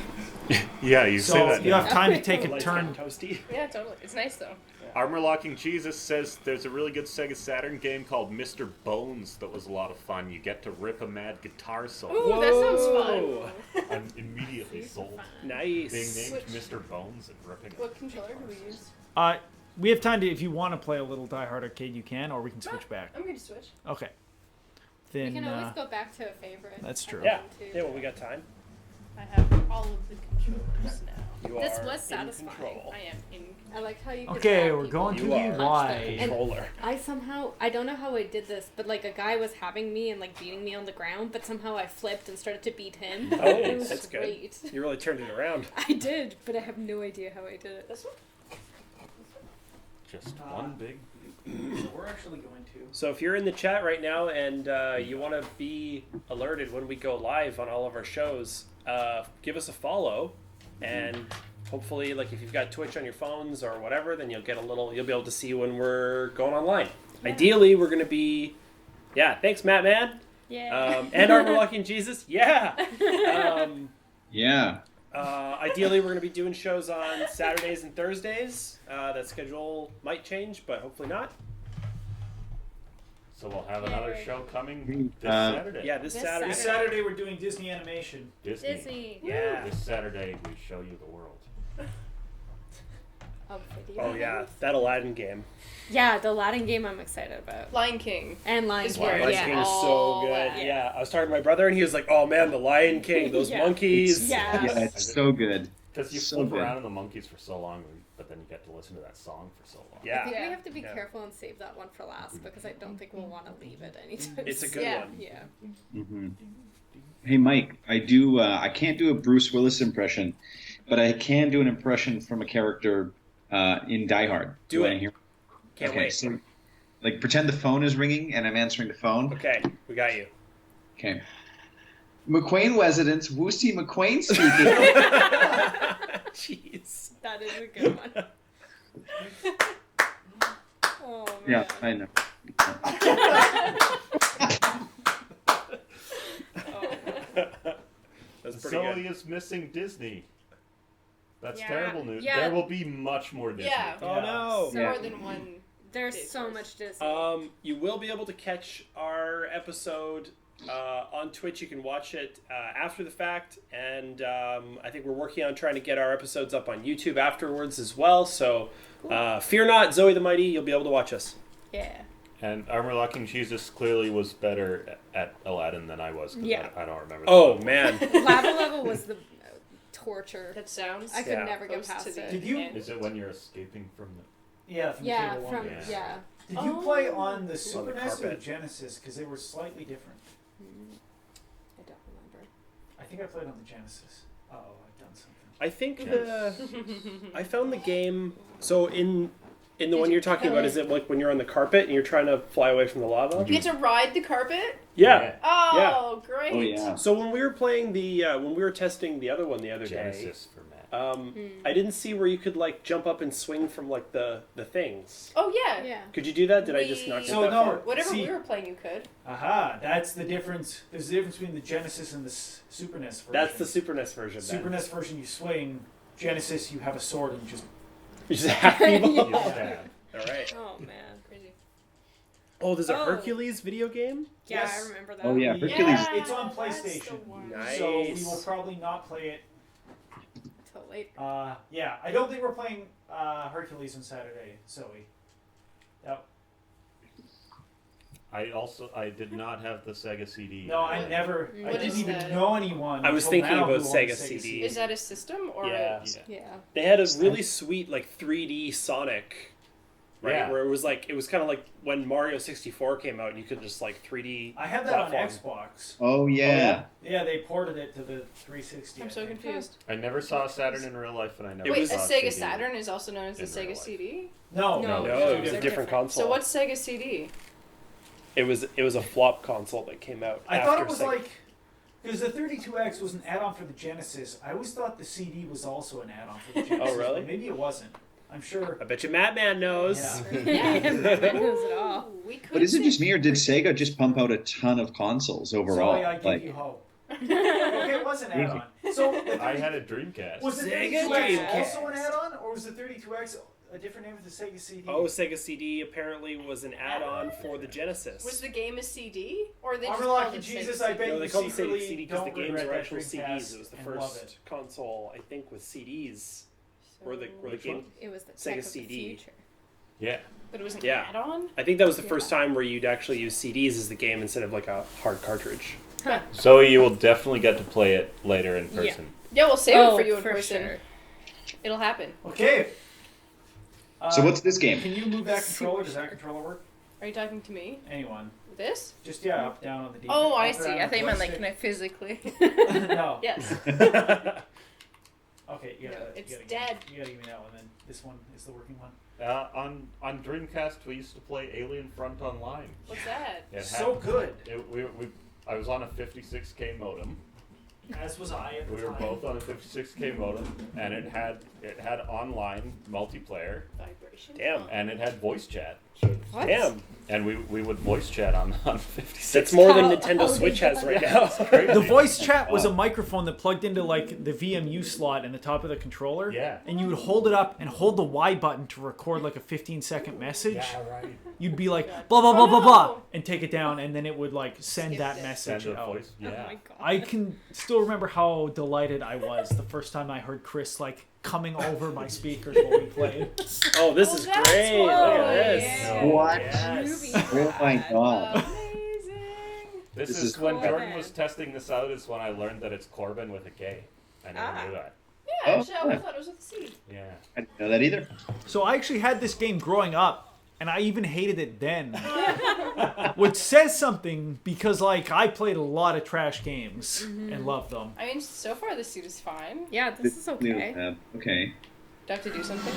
Yeah, you So say that. you now. have time to take a Lights turn. getting toasty. Yeah, totally. It's nice though. Armor Locking Jesus says there's a really good Sega Saturn game called Mr. Bones that was a lot of fun. You get to rip a mad guitar solo. Ooh, that sounds fun. I'm immediately sold. Nice. Being named Switch. Mr. Bones and ripping it. What controller do we use? We have time to, if you want to play a little Die Hard Arcade, you can, or we can switch back. I'm going to switch. Okay. We Then can always go back to a favorite. that's true. Yeah. Too. Yeah. Well, we got time. I have all of the controllers now. You This are was in satisfying. control. I am in. I like how you. Could Okay, grab we're people going You to the are Y. Controller. I somehow, I don't know how I did this, but like a guy was having me and like beating me on the ground, but somehow I flipped and started to beat him. Oh, it was that's good. great. You really turned it around. I did, but I have no idea how I did it. This one? Just one big. We're actually going to. So if you're in the chat right now and you want to be alerted when we go live on all of our shows, give us a follow, and hopefully, like if you've got Twitch on your phones or whatever, then you'll be able to see when we're going online. Ideally, we're gonna be, thanks, Matt Man, Yeah. and Armor Locking Jesus, yeah. Yeah. Ideally, we're gonna be doing shows on Saturdays and Thursdays. That schedule might change, but hopefully not. So we'll have another Yay. show coming this Uh, Saturday. Yeah, this This Saturday. This Saturday we're doing Disney animation. Disney. Disney. Yeah. This Saturday we show you the world. Of video Oh yeah, games. that Aladdin game. Yeah, the Aladdin game I'm excited about. Lion King. And Lion Is King. where Lion it's King Yeah. is so all good. at. Yeah, I was talking to my brother, and he was like, "Oh man, the Lion King, those Yeah. monkeys." Yeah. Yeah, it's so good. Because you So flip good. around in the monkeys for so long, but then you get to listen to that song for so long. I Yeah, think we Yeah. have to be Yeah. careful and save that one for last because I don't think we'll want to leave it anytime it's a good Yeah. one. Yeah. Hmm. Hey, Mike, I do. I can't do a Bruce Willis impression, but I can do an impression from a character in Die Hard. Do I it. hear? Can't Okay, wait. so like pretend the phone is ringing and I'm answering the phone. Okay, we got you. Okay. McQueen residence, Woosie McQueen speaking. Jeez. That is a good one. Oh man. Yeah, I know. That's pretty Zoe good. is missing Disney. That's Yeah. terrible news. Yeah. There will be much more Disney. Yeah. Oh no. So- More than one. There's Days so worth. much Disney. You will be able to catch our episode on Twitch. You can watch it after the fact, and I think we're working on trying to get our episodes up on YouTube afterwards as well. So fear not, Zoe the Mighty, you'll be able to watch us. Yeah. And Armor Locking Jesus clearly was better at Aladdin than I was. 'Cause Yeah. I don't remember. Oh that. man, Lava level was the torture. That sounds. I could Yeah. never get close past to the it. Did you- end. Is it when you're escaping from the? Yeah, from Yeah, Cable One. from Yeah. yeah. Did you play on the Super the NES or the carpet. Genesis? Because they were slightly different. I don't remember. I think I played on the Genesis. Uh-oh, I've done something. I think I found the game. So in the one you're talking about, is it like when you're on the carpet and you're trying to fly away from the lava? You get to ride the carpet? Yeah. Oh, great. Oh yeah. So when we were playing when we were testing the other one the other Genesis for Matt. day, I didn't see where you could like jump up and swing from like the things. Oh, yeah. Yeah. Could you do that? Did I just not get So that no, far? Whatever See- we were playing, you could. Aha, that's the difference. There's a difference between the Genesis and the Super NES version. That's the Super NES version. Super Then. NES version. You swing. Genesis, you have a sword and just. You just hack people. You stab. All right. Oh man. Crazy. Oh, there's a Oh. Hercules video game. Yeah, Yes. I remember that. Oh yeah, Yeah. Hercules. It's on that's PlayStation. the one. Nice. So we will probably not play it. Till later. Yeah, I don't think we're playing Hercules on Saturday, Zoe. Yep. I did not have the Sega CD. No, I never. I What didn't is even that? know anyone. I was until thinking now about who owned Sega the CD. Is that a system or Yeah. Yeah. Yeah. They had a really sweet like 3D Sonic, right? Yeah. Where it was kind of like when Mario 64 came out, and you could just like 3D. I had that on platform. Xbox. Oh yeah. Yeah, they ported it to the 360. I'm I so think. confused. I never saw a Saturn in real life, and I never Wait, a saw Sega CD. Saturn is also known as the in real Sega life. CD? No, No, No, they're it was a different. different console. So what's Sega CD? It was a flop console that came out. I after thought it was Sega. like because the 32X was an add-on for the Genesis. I always thought the CD was also an add-on for the Genesis. really? But maybe it wasn't. I'm sure. I bet you Madman knows. Yeah. Yeah, that knows it all. We could But is it say- just me, or did Sega just pump out a ton of consoles overall? Zoe, I give Like, you hope. Okay, it was an add-on. So the I had a Dreamcast. was the Sega 32X Dreamcast. also an add-on, or was the 32X a different name for the Sega CD? Oh, Sega CD apparently was an add-on for the Genesis. Was the game a CD? Or they just Armor called Lock it and Sega Jesus, CD? I bet No, you they called it secretly CD because the don't games regret were that actual Dreamcast CDs. It was the and love it. first console, I think, with CDs. Where the Which game. one? It was the Sega tech of CD. the future. Yeah. But it was an Yeah. add-on? I think that was the first time where you'd actually use CDs as the game instead of like a hard cartridge. Zoe, you will definitely get to play it later in person. Yeah, we'll save it for you in for person. sure. It'll happen. Okay. so what's this game? Can you move that controller? Does that controller work? Are you talking to me? Anyone? This? Just up, down on the D. Oh, I up, see. down I on thought you meant like, joystick. can I physically? No. Yes. Okay, you gotta, No, it's you gotta dead. Give me, you gotta give me that one. Then this one is the working one. On Dreamcast, we used to play Alien Front Online. What's that? It So good. I was on a 56K modem. As was I at the We were time. both on a 56K modem, and it had online multiplayer, Vibration? Damn. and it had voice chat. What? Damn. And we would voice chat on 56. That's more than How- Nintendo how Switch they has got right that. now. The voice chat was a microphone that plugged into like the VMU slot in the top of the controller. Yeah. And you would hold it up and hold the Y button to record like a 15-second message. Yeah, right. You'd be like blah blah blah blah blah no. and take it down, and then it would like send Skip that it. message Send a out. voice. Yeah. Oh my god. I can still remember how delighted I was the first time I heard Chris like coming over my speakers while we played. Oh, this Oh, is that's great. Look why. at this. Yeah. What? Yes. Oh my god. Amazing. This This is is when cool. Jordan was testing this out. Is when I learned that it's Corbin with a K. I never Ah. knew that. Yeah, Oh, actually, I always yeah. thought it was with a C. Yeah. I didn't know that either. So I actually had this game growing up, and I even hated it then. Which says something because like I played a lot of trash games and loved them. I mean, so far the suit is fine. Yeah, this is okay. Okay. Do I have to do something?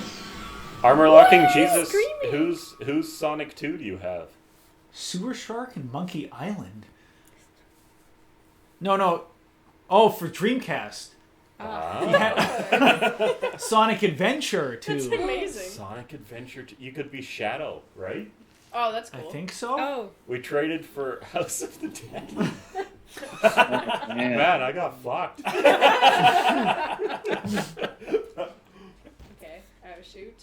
Armor locking Whoa, Jesus. screaming. Whose Sonic 2 do you have? Sewer Shark and Monkey Island. No. Oh, for Dreamcast. Ah. He had Sonic Adventure That's too. amazing. Sonic Adventure. You could be Shadow, right? Oh, that's I cool. think so. Oh, We traded for House of the Dead. Man. Man, I got fucked. Okay, I have a shoot.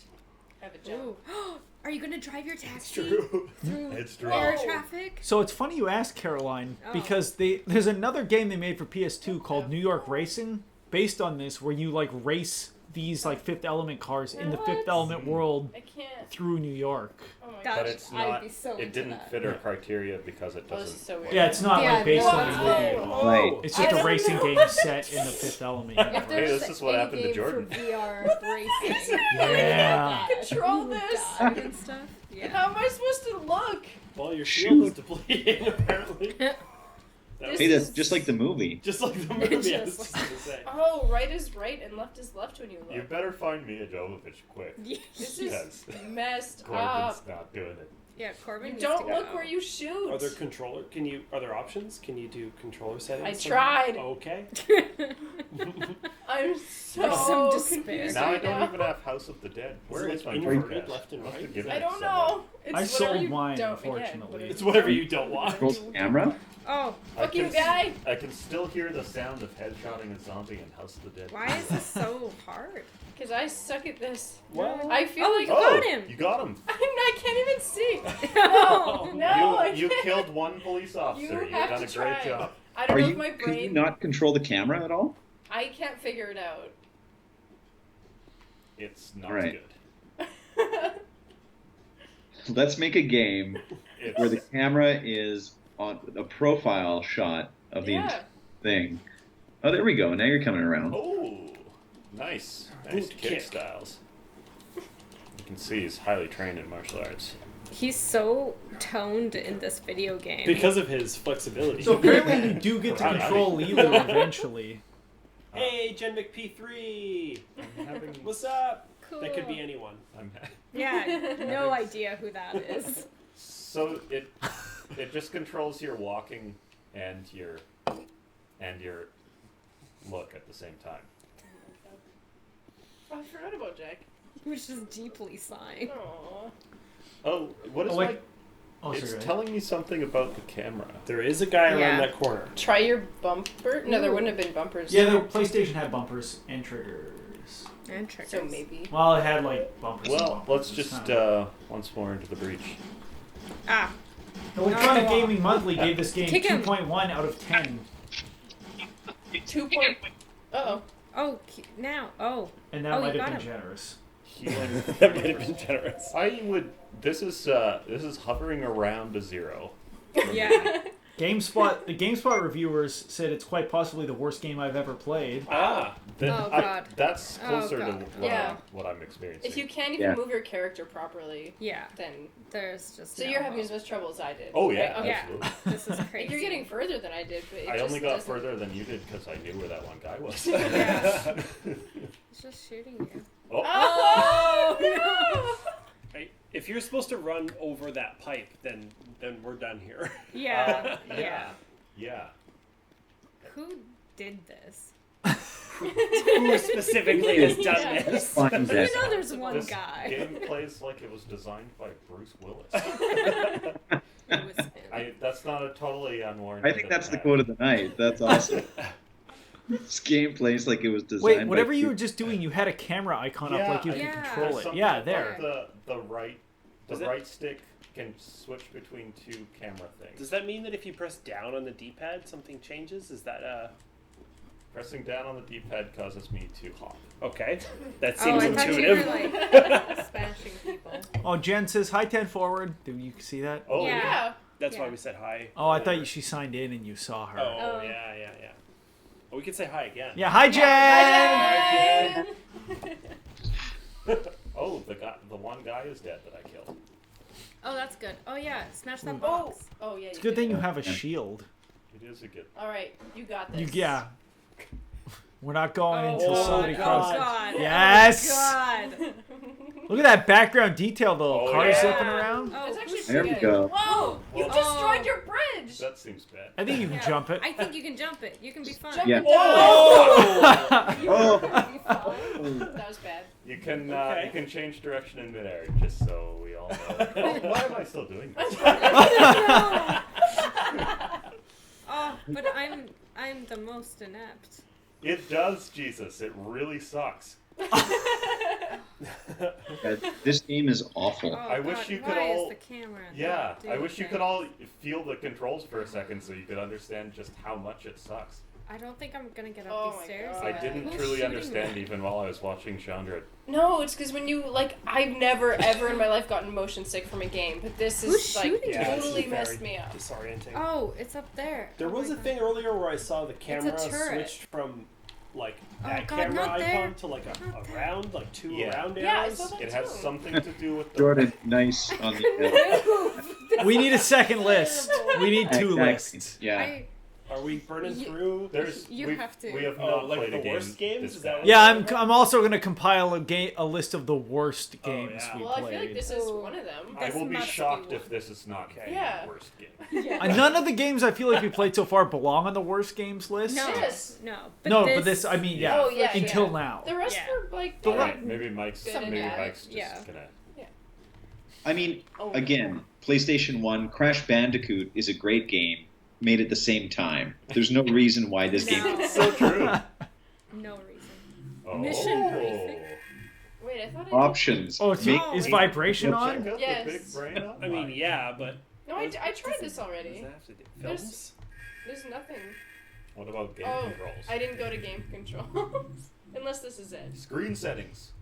I have a jump. ooh. Are you gonna drive your It's taxi true. through It's true. air Oh. traffic? So it's funny you asked, Caroline, Oh. because there's another game they made for PS2 called New York Racing, based on this, where you like race these like Fifth Element cars in the Fifth What? Element world I can't. through New York. Oh my Gosh, But gosh. it's I'd not. be so It into didn't that. fit our criteria because it Oh, this is doesn't. so weird. Yeah, it's not Yeah, like based no, on the movie. at all. Right. It's I just a don't racing know. game set in the Fifth Element. If Hey, there's this is what any happened to game Jordan. For VR racing. Yeah. Control People this. die and stuff. Yeah. How am I supposed to look? Well, your Shoot. shield is depleting, apparently. That was Hey, that's just like the movie. just like the movie I was Just just gonna say. Oh, right is right and left is left when you look. You better find Mia Jovovich quick. This Yes. is messed Corbin's up. not doing it. Yeah, Corbin. You needs don't to look go. where you shoot. Are there controller? Are there options? Can you do controller settings? I somehow? tried. Okay. I'm Some so despair. confused Now I right don't now. even have House of the Dead. Where Is is it my like Dreamcast? inverted left and I'll have to right? give I it don't somewhere. know. It's I whatever sold you mine, don't, unfortunately. whatever It's you whatever don't. you don't want. Controls camera? Oh, I Fuck you, can- guy. I can still hear the sound of headshotting a zombie in House of the Dead. why is this so hard? Because I suck at this. What? I feel Oh, like you Oh, got him. you got him. I can't even see. No, no, I You can't. killed one police officer. You You've have done to a great try. job. I don't Are know you? if my Can you brain. not control the camera at all? I can't figure it out. It's not Right. good. Let's make a game It's, where the camera is on a profile shot of the Yeah. thing. Oh, there we go. Now you're coming around. Oh, nice. Nice Boot kick kick. styles. You can see he's highly trained in martial arts. He's so toned in this video game. Because of his flexibility. So apparently you do get to Right. control Lilo eventually. Hey, Gen McP3! I'm having. What's up? Cool. That could be anyone. I'm Yeah, no idea who that is. So it just controls your walking and your look at the same time. Oh, I forgot about Jack. Which is deeply sighing. Aww. Oh, what is Oh, my? wait. Oh, It's sorry. telling me something about the camera. There is a guy Yeah. around that corner. Try your bumper. No, there Ooh. wouldn't have been bumpers. Yeah, the PlayStation had bumpers and triggers. And triggers. So maybe. Well, it had like bumpers. and Well, bumpers. let's It's just kinda- once more into the breach. Ah, Electronic Oh. Gaming Monthly gave this game Kick him. 2.1 out of 10, 2 point. Uh oh, now, oh. and that Oh, might you have got been him. generous. Healing. That might have been generous. I would. This is hovering around a 0. Yeah. GameSpot, the GameSpot reviewers said it's quite possibly the worst game I've ever played. Ah, Then Oh, God. That's Oh, closer to God. Yeah. what I'm experiencing. If you can't even Yeah. move your character properly, Yeah. then. There's just. So no you're having hope. as much trouble as I did. Oh right? yeah, Okay. Yeah. absolutely. This is crazy. You're getting further than I did, but it I just only got doesn't- further than you did because I knew where that one guy was. Yeah. He's just shooting you. Oh, Oh no! Right. If you're supposed to run over that pipe, then we're done here. Yeah. yeah. Yeah. Yeah. Who did this? Who specifically has done Yeah. this? Fine, You then. know there's one This guy. game plays like it was designed by Bruce Willis. It was him. That's not a totally unwarranted. I think that's the attack. quote of the night. That's awesome. This game plays like it was designed. Wait, by whatever you were people. just doing, you had a camera icon up Yeah, like you I- could Yeah. control There's it. something Yeah, about there. The right Is it- right stick can switch between 2 camera things. Does that mean that if you press down on the D-pad, something changes? Is that Pressing down on the D-pad causes me to hop. okay? That Oh, seems I thought intuitive. you were like smashing people. Oh, Jen says hi 10 forward. Do you see that? Oh Yeah. Yeah. That's why Yeah. we said hi. Oh, I thought she signed in and you saw her. Oh, Oh. yeah. Well, we could say hi again. Yeah, hi Jen. Oh, the one guy is dead that I killed. Oh, that's good. Oh yeah, smash that Oh. box. Oh yeah. It's a good thing you have a shield. It is a good. All right, you got this. Yeah. We're not going until Oh, somebody God. crosses. God. Yes! Oh, God. Look at that background detail, the little Oh, cars yeah. zipping around. Oh, It's actually There we pretty good. go. Whoa! You Well- destroyed your bridge. That seems bad. I think you can Yeah. jump it. I think you can jump it. You can be fun. Jump Yeah. it down. Oh! You Oh. were gonna be fine. That was bad. You can Okay. you can change direction in midair, just so we all know. Oh, why am I still doing this? Oh, but I'm the most inept. It does, Jesus. It really sucks. This game is awful. Oh, I wish God, you could why all- Is the camera Yeah, not I doing wish you things? could all feel the controls for a second so you could understand just how much it sucks. I don't think I'm gonna get up Oh these my stairs. God. I Yeah. didn't Who's truly shooting understand me? even while I was watching Chandra. No, it's because when you I've never ever in my life gotten motion sick from a game, but this is Who's shooting Yeah, it's totally very messed me up. Disorienting. Oh, it's up there. There Oh was my a God. thing earlier where I saw the a camera turret. switched from like Oh, that God, camera not icon there. to like Not a there. round, like two Yeah. round Yeah, I arrows. saw that. It has too. something to do with the. Jordan, nice on the. We need a second list. We need two Exactly. lists. Yeah. Are we burning You- through? There's You we've- have to. We have Oh, not like played the a game. worst games? this Is that bad. what- Yeah, I'm also gonna compile a list of the worst games yeah. we Well, I played. feel like this is Oh. one of them. I This will be must be shocked one. if this is not Okay. Yeah. the worst game. None of the games I feel like we played so far belong on the worst games list. No, Yes. no. But this, I mean, yeah, Oh, yeah, until yeah. now. The rest Yeah. were like. The Alright, one- maybe Mike's Good and maybe bad. Mike's just Yeah. gonna. I mean, Oh, again, PlayStation 1, Crash Bandicoot is a great game, made at the same time. There's no reason why this game. No. So true. No reason. Oh. Mission briefing. Wait, I thought I did. Options. Oh, Make- is vibration Check on? out Yes. the big brain on I mean, mine. yeah, but No, I tried this what already. does that have to do? There's- Films? There's nothing. What about game Oh, controls? I didn't go to game controls. Unless this is it. Screen settings.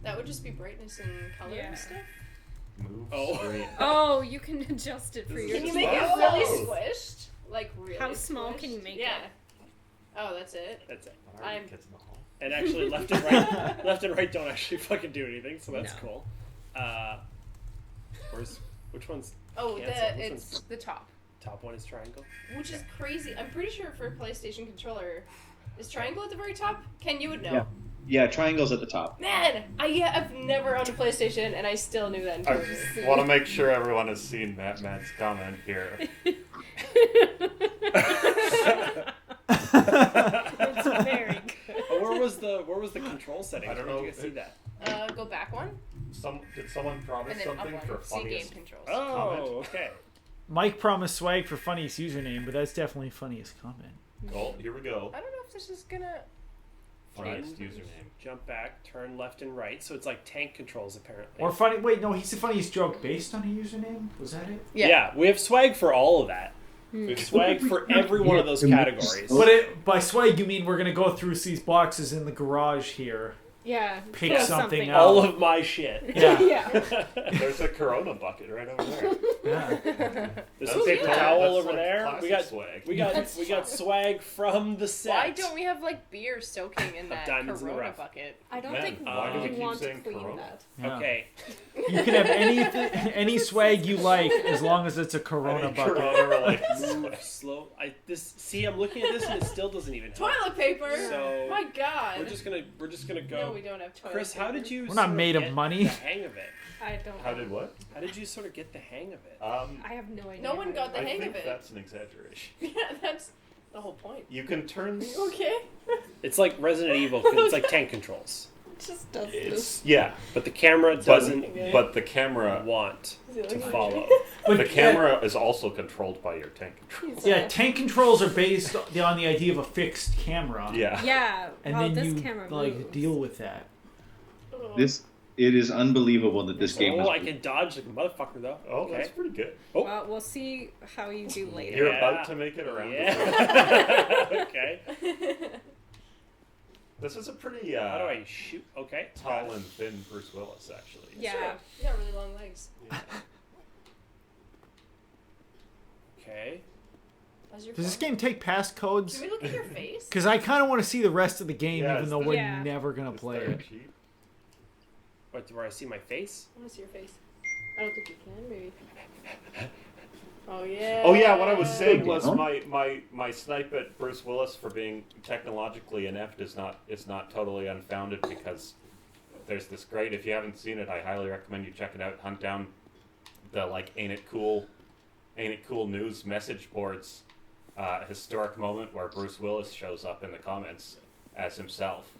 That would just be brightness and color Yeah. and stuff. Move Oh. screen. Oh, you can adjust it for This is your. Can you just make it Oh. really squished? Like really How small can you squished? make Yeah. it? Oh, that's it. That's it. What are I'm- the kids in the hall? And actually, left and right, left and right don't actually fucking do anything, so that's No. cool. Which one's Oh, cancel? Which it's one's the top. top one is triangle? Which is crazy. I'm pretty sure for a PlayStation controller, is triangle at the very top? Ken, you would know. Yeah. Yeah, triangle's at the top. Man, I've never owned a PlayStation and I still knew that. I Until just want to make sure everyone has seen Mad's comment here. It's very good. Oh, where was the control settings? I don't Where know. Did you guys see that? Go back one Did someone promise and then up something one. for See game funniest? controls. Oh, Comment. okay. Mike promised swag for funniest username, but that's definitely funniest comment. Oh, here we go. I don't know if this is gonna. Funniest Change. username. Jump back, turn left and right. So it's like tank controls apparently. Or funny. Wait, no, he's the funniest joke based on a username. Was that it? yeah, we have swag for all of that. We have swag for every one of those categories. But by swag, you mean we're gonna go through these boxes in the garage here, Yeah. pick pull something out. All of my shit. Yeah, Yeah. There's a Corona bucket right over there. yeah. There's That's a paper like- towel that's over like there. classic We got swag. we got swag from the set. Why don't we have like beer soaking in that Diamonds in the Corona rough. bucket? I don't Man, think why do we we keep want to saying clean Corona? that. Yeah. Okay. You can have any swag you like as long as it's a Corona Any bucket. Corona related Move swag. slow. I'm looking at this and it still doesn't even help. Toilet paper. So, My God. We're just gonna go. No, we don't have toilet Chris, paper. how did you? We're not sort of made of get money. The hang of it. I don't. How know. did what? How did you sort of get the hang of it? I have no idea. No one got the I hang think of it. that's an exaggeration. Yeah, that's the whole point. You can turn. Okay. It's like Resident Evil. 'Cause it's like tank controls, It just does It's this. yeah, but the camera doesn't but the camera want to Okay. follow. But the camera is also controlled by your tank control. Yeah, tank controls are based on the idea of a fixed camera. Yeah. Yeah. And well, then this you camera like moves. deal with that. It is unbelievable that this game Oh, was. I can dodge like a motherfucker though. Oh, Okay. that's pretty good. Oh. Well, we'll see how you do later. You're Yeah. about to make it around. Yeah. Okay. This is a pretty How do I shoot? Okay. tall and thin Bruce Willis, actually. Yeah. Sure. You got really long legs. Okay. How's your Does this phone? game take passcodes? Can we look at your face? Because I kind of want to see the rest of the game, Yeah, even it's though the- we're Yeah. never gonna It's play very it. cheap. What? Where I see my face? I want to see your face. I don't think you can. Maybe. Oh yeah. Oh yeah, what I was saying Good was one. my snipe at Bruce Willis for being technologically inept is not totally unfounded because there's this great. If you haven't seen it, I highly recommend you check it out. Hunt down the like Ain't It Cool news message boards. Historic moment where Bruce Willis shows up in the comments as himself,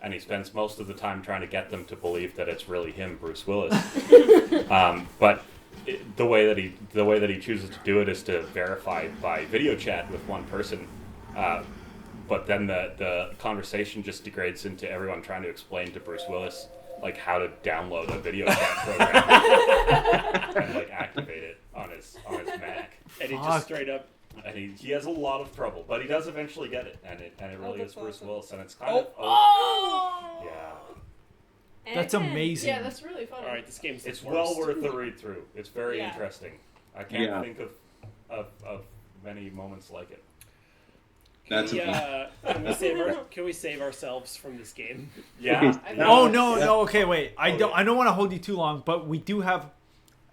and he spends most of the time trying to get them to believe that it's really him, Bruce Willis. But the way that he chooses to do it is to verify by video chat with one person. But then the conversation just degrades into everyone trying to explain to Bruce Willis like how to download a video chat program and like activate it on his Mac. And he just straight up. And he has a lot of trouble, but he does eventually get it, and it really is Bruce Willis, and it's kind of yeah. That's amazing. Yeah, that's really fun. All right, this game's It's well worth the read through. It's very Yeah. interesting. I can't think of many moments like it. That's Can we save ourselves from this game? Yeah. Oh no. Okay, wait. I don't want to hold you too long, but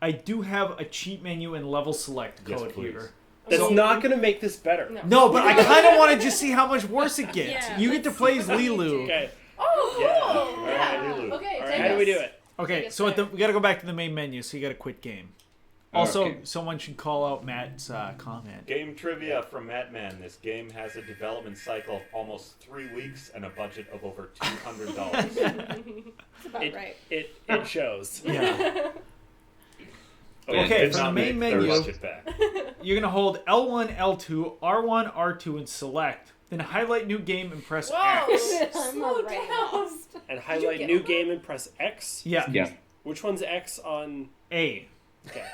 I do have a cheat menu and level select code here. That's not going to make this better. No, but I kind of want to just see how much worse it gets. Yeah, You get to play as Lilu. Okay. Oh, cool. Yeah. Yeah. All right, Okay, All take right, how do we do it? Okay, Take so us we got to go back to the main menu, so you got to quit game. Also, Okay. someone should call out Matt's comment. Game trivia from Madman. This game has a development cycle of almost 3 weeks and a budget of over $200. That's about right. It shows. Yeah. Okay, Did from the not main make their menu- budget back. You're going to hold L1, L2, R1, R2, and select. Then highlight new game and press Whoa! X. Slow down. And highlight get new one? game and press X. Yeah. Yeah. Which one's X on? A. Okay.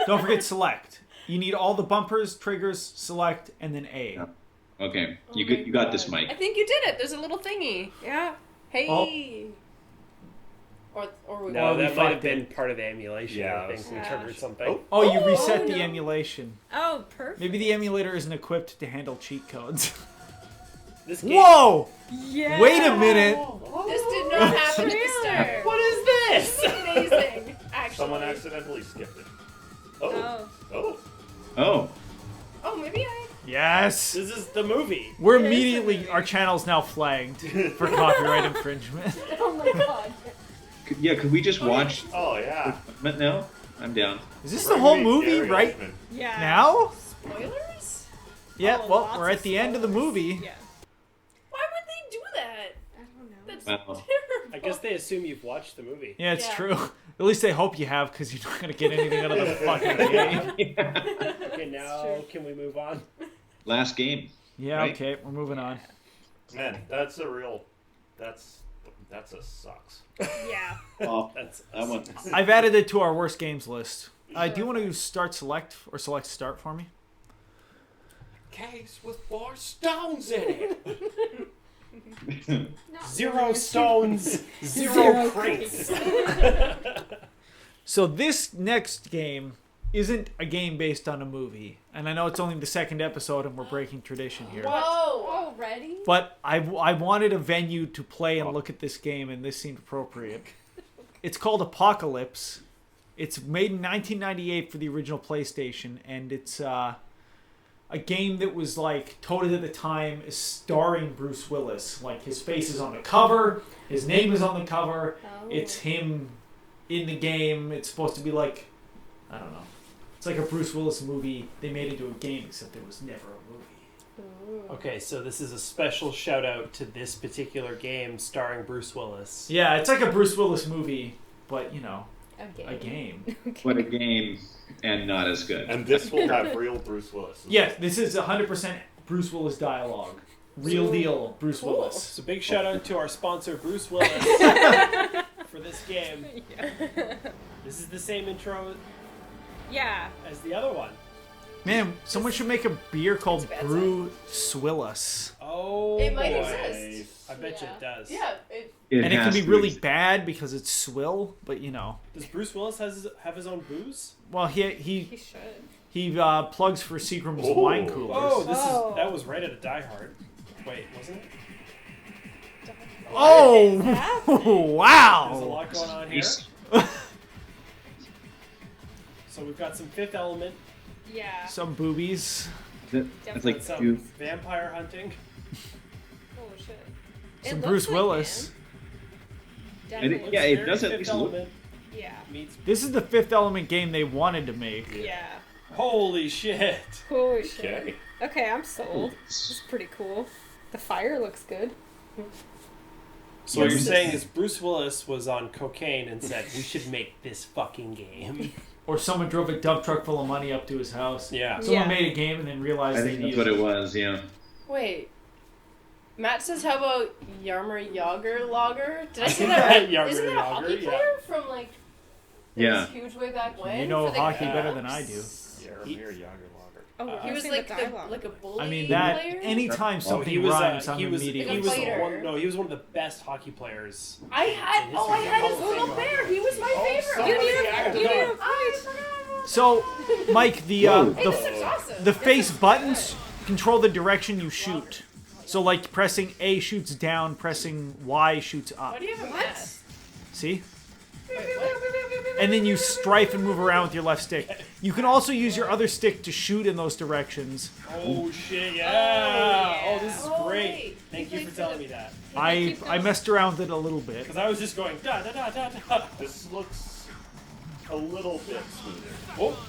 Don't forget select. You need all the bumpers, triggers, select, and then A. Yeah. Okay. Oh You got this, I Mike. think you did it. There's a little thingy. Yeah. Hey. Or we No, we that might have fucked been it. part of the emulation. Yeah, I think we yeah. triggered something. Oh, you Oh, reset oh, the no. emulation. Oh, perfect. Maybe the emulator isn't equipped to handle cheat codes. This game. Whoa! Yeah. Wait a minute! This did not happen at the start. What is This this? is amazing. Actually. Someone accidentally skipped it. Oh. Oh. Oh. Oh, maybe I. Yes! This is the movie. We're It is immediately, the our channel's now flagged for copyright infringement. Oh my god. Could we just watch? Oh yeah. But no, I'm down. Is this the whole Bring me movie Gary right Oldman. Yeah. now? Spoilers? Yeah, Oh, well, lots we're of at the end of the spoilers. movie. Yeah. Why would they do that? I don't know. That's Well. terrible. I guess they assume you've watched the movie. Yeah, it's Yeah. true. At least they hope you have, because you're not going to get anything out of the fucking game. Okay, now true. can we move on? Last game. Yeah, Right? okay, we're moving on. Man, that's a sucks. Yeah. Oh, That's that one. I've added it to our worst games list. Do you want to start select or select start for me? Case with 4 stones in it. Zero stones, zero crates. So this next game isn't a game based on a movie. And I know it's only the second episode and we're breaking tradition here. Whoa. Already? But I wanted a venue to play and look at this game, and this seemed appropriate. It's called Apocalypse. It's made in 1998 for the original PlayStation, and it's a game that was like touted at the time as starring Bruce Willis. Like his face is on the cover, his name is on the cover. Oh. It's him in the game. It's supposed to be like, I don't know. It's like a Bruce Willis movie they made into a game, except there was never a movie. Okay, so this is a special shout out to this particular game starring Bruce Willis. Yeah, it's like a Bruce Willis movie, but you know, A a game. What a game, and not as good. And this will have real Bruce Willis. Yes, this is 100% Bruce Willis dialogue. Real deal Bruce Cool. Willis. So big shout out to our sponsor Bruce Willis for this game. This is the same intro Yeah. as the other one. Man, someone should make a beer called That's bad Bruce Willis. Oh, It might boy. exist. I bet you it does. Yeah. It And it can has be to really exist. bad because it's swill, but you know. Does Bruce Willis have his own booze? Well, He he should. plugs for Seagram's Oh. wine coolers. Oh, Oh. that was right out of Die Hard. Wait, wasn't it? Oh, There's a wow. lot going on here. Ace. So we've got some Fifth Element, Yeah. Some boobies. That's like some two. vampire hunting. Oh shit. Some It Bruce looks like Willis. definitely. yeah, it Very does at Fifth least look. Element Yeah. meets. This is the Fifth Element game they wanted to make. Yeah. Holy shit! Holy shit. Okay. Okay, I'm sold. This is pretty cool. The fire looks good. So what you're Yes. saying is Bruce Willis was on cocaine and said we should make this fucking game. Or someone drove a dump truck full of money up to his house. Yeah. Someone Yeah. made a game and then realized I they think that's needed what it was. Yeah. Wait. Matt says, how about Yarmer Yager Lager? Did I I say think that right? Yarmer Isn't that a hockey Yager, yeah. player from like Yeah. huge way back when? You know for the hockey better Caps? than I do. Yarmir Yager Oh, we're He was missing like the the dialogue. like a bully I mean, that player. anytime Oh, something he was. rhymes, I'm He was. immediately He was fighter. one. No, he was one of the best hockey players. I had his little bear. He was my favorite. sorry. You need I a, you need forgot. a I forgot about So, Mike, the Whoa. Hey, this looks awesome. the face buttons control the direction you shoot. So, like pressing A shoots down, pressing Y shoots up. Why do you have a mask? See? And then you strafe and move around with your left stick. You can also use your other stick to shoot in those directions. Oh shit! Yeah. yeah. Oh, this is Oh, great. wait. Thank you for telling me that. I messed around with it a little bit. Because I was just going da da da da da. This looks a little bit smoother. Oh.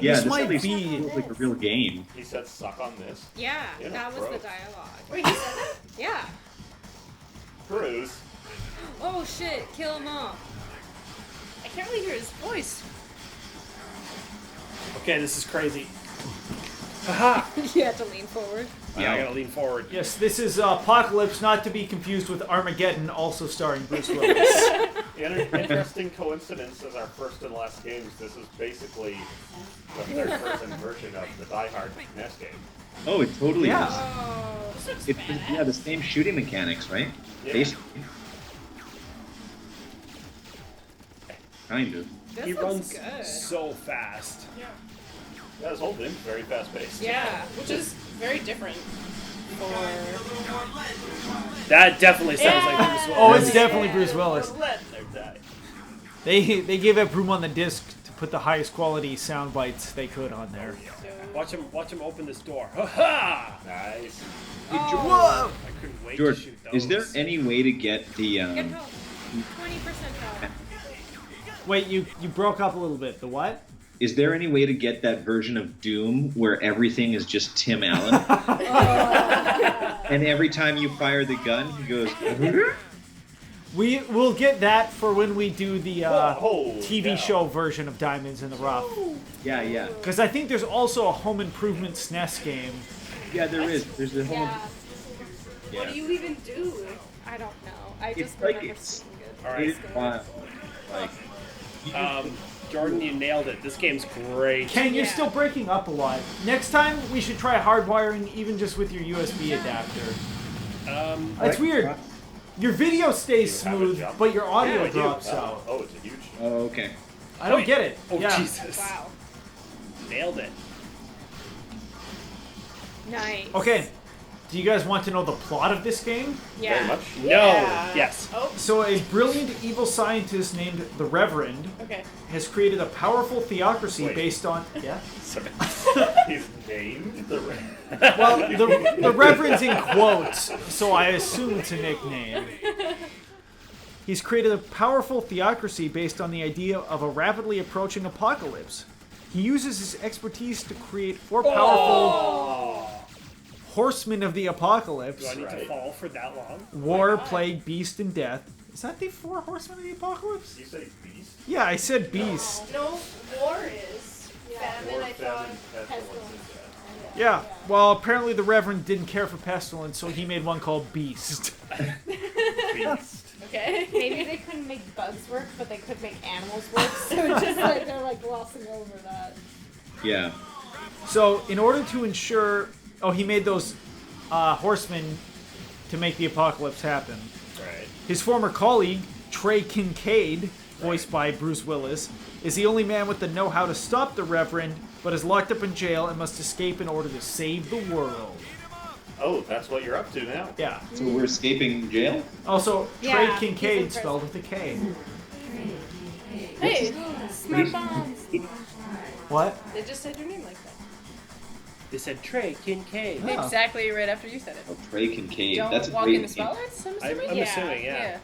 Yeah, This this might at least be- feels like a real game. He said suck on this. Yeah, Yeah, that was gross. the dialogue. Wait, he said that? Yeah. Bruce. Oh shit, kill them all. I can't really hear his voice. Okay, this is crazy. Haha. You have to lean forward. Yeah, I Wow. gotta lean forward. Yes, this is Apocalypse, not to be confused with Armageddon, also starring Bruce Willis. Interesting coincidence as our first and last games. This is basically the third-person version of the Die Hard NES game. Oh, it totally Yeah. is. Oh. This looks It's badass. yeah, the same shooting mechanics, right? Yeah. Basically. Kind of. This He looks runs good. so fast. Yeah, this whole thing's very fast-paced. Yeah, which is very different for. That definitely sounds like Yeah. Bruce Willis. Oh, it's definitely Bruce Willis. Let them die. They gave up room on the disc to put the highest quality sound bites they could on there. Watch him open this door. Ha ha! Nice. Whoa! I couldn't wait to George, shoot those. is there any way to get the Good health. 20% health. Wait, you broke up a little bit. The what? is there any way to get that version of Doom where everything is just Tim Allen? And every time you fire the gun, he goes. We'll get that for when we do the Whoa, TV yeah. show version of Diamonds in the Rough. Yeah, yeah, Because I think there's also a Home Improvement SNES game. yeah. There is. There's the whole. Yeah. What do you even do? I don't know. I It's just like remember it's- seeing it. All It right, is wild. Like. you- Jordan, you nailed it. This game's great. Ken, you're Yeah. still breaking up a lot. Next time, we should try hardwiring even just with your USB adapter. That's weird. Your video stays Do you have a smooth, jump? but your audio Yeah, I do. drops out. Oh, it's a huge. Oh, okay. I don't get it. Oh, yeah. Jesus. Wow. Nailed it. Nice. Okay. Do you guys want to know the plot of this game? Yeah. Very much. No. Yeah. Yes. Oh, So, a brilliant evil scientist named the Reverend okay. has created a powerful theocracy Wait. based on. Yeah? Sorry. He's named the. Well, the Reverend's in quotes, so I assume it's a nickname. He's created a powerful theocracy based on the idea of a rapidly approaching apocalypse. He uses his expertise to create four powerful horsemen of the apocalypse: Do I need to Right. fall for that long? war, plague, beast, and death. Is that the four horsemen of the apocalypse? You say beast? Yeah, I said beast. No, war is famine. War, I thought. famine, pestilence, and death. Yeah, well, apparently the Reverend didn't care for pestilence, so he made one called Beast. Beast. Okay. Maybe they couldn't make bugs work, but they could make animals work. So it's just like they're like glossing over that. Yeah. So, in order to ensure, he made those horsemen to make the apocalypse happen. Right. His former colleague, Trey Kincaid, voiced by Bruce Willis, is the only man with the know-how to stop the Reverend, but is locked up in jail and must escape in order to save the world. Oh, that's what you're up to now. Yeah. So we're escaping jail? Also, Yeah, Trey he's in Kincaid prison. spelled with a K. Hey, Smoke bombs. What? they just said your name like that. They said Trey Kincaid. Oh. Exactly right after you said it. Oh, Trey Kincaid. Don't That's a walk great in the name. spotlights, I'm I'm assuming? assuming, yeah.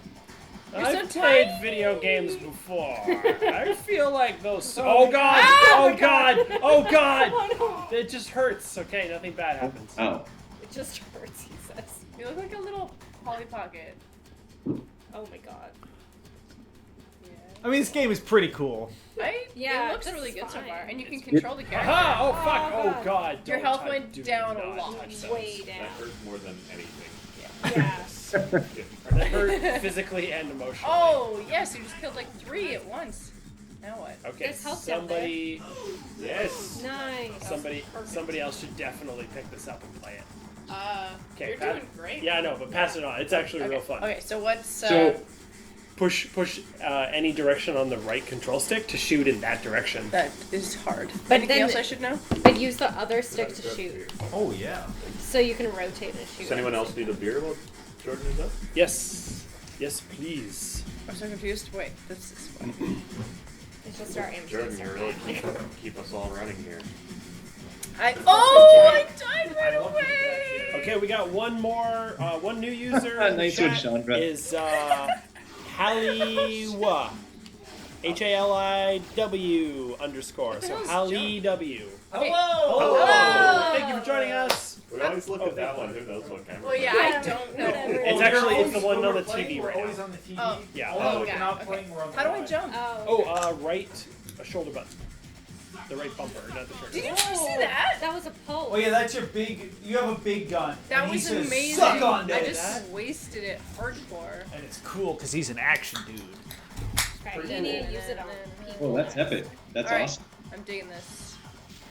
I've played video games before. I feel like those songs. Oh, God! Oh god! Oh god! It just hurts. Okay, nothing bad happens. Oh. It just hurts, he says. You look like a little Polly Pocket. Oh my god. I mean, this game is pretty cool. Right? Yeah, It looks this really is good so fine. far. And you can control the character. Aha! Oh fuck! Oh, Oh God. god! Your Don't health touch- went do down a not lot. touch those. Way That down. hurt more than anything. Yes. That hurt physically and emotionally. Oh, yes, you just killed like 3 at once. Now what? Okay. There's health down Somebody. Yes. Nice. Somebody else should definitely pick this up and play it. Okay. You're doing great. Yeah, I know, but pass it on. It's actually real fun. Okay, so what's So- Push any direction on the right control stick to shoot in that direction. that is hard. But Anything then- else I should know? But use the other stick to shoot. Oh yeah. So you can rotate and shoot. Does anyone else need a beer while Jordan is up? Yes. Yes, please. I'm so confused. Wait, this is what? It's just our aim. Jordan, you're really keep us all running here. I died right away! Okay, we got one more, one new user in the Nice one, chat Chandra. is Haliwa. HALIW _. So Hali W. Hello! Thank you for joining us. We always look at that one. Who knows what camera? Well, yeah, I don't know. It's actually it's the one on the TV right Always now. on the TV. Oh. Yeah. Oh, We're yeah. not Okay. playing, we're on the How do I right. jump? Right shoulder button. The right bumper, not the Did trigger. you just see that? That was a pole. Oh yeah, that's your big. You have a big gun. That and he was says, amazing. Suck on I this. just wasted it hardcore. And it's cool because he's an action dude. Okay, you need to use it on people. Oh, that's epic. That's Alright. awesome. I'm digging this.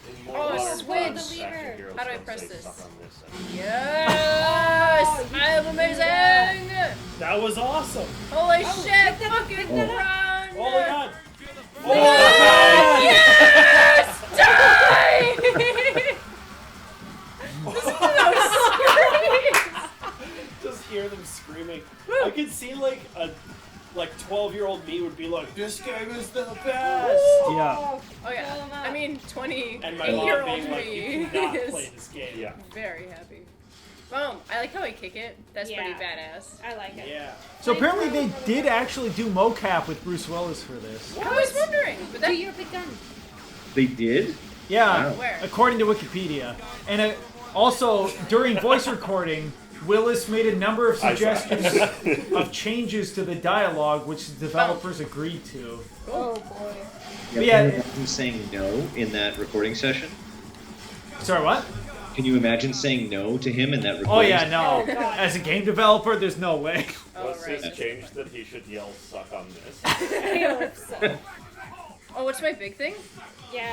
In more Oh, modern swing times, the action lever. heroes How do I don't press say this? suck on this. Yes! I am amazing! That was awesome. Holy Oh, shit! pick that up, Fucking pick that up. run! Oh my god. Oh yes! Die! Just hear them screaming. I could see like a 12-year-old me would be like, this game is the best. Yeah. Oh Fill yeah. 'em up. I mean, 20 And my mom year-old being like, me you cannot is play this game. Yeah. very happy. Boom! I like how I kick it. That's pretty Yeah. badass. I like it. Yeah. So apparently they did actually do mocap with Bruce Willis for this. I was wondering, but Do that your big gun. They did? Yeah, Wow. Where? according to Wikipedia. And also during voice recording, Willis made a number of I saw it. suggestions of changes to the dialogue, which the developers agreed to. Oh boy. But yeah, Who's saying no in that recording session? sorry, what? Can you imagine saying no to him in that recording Oh yeah, no. Oh, God. As a game developer, there's no way. Oh, What's right. his change that he should yell "suck on this"? I hope so. Oh, what's my big thing? Yeah.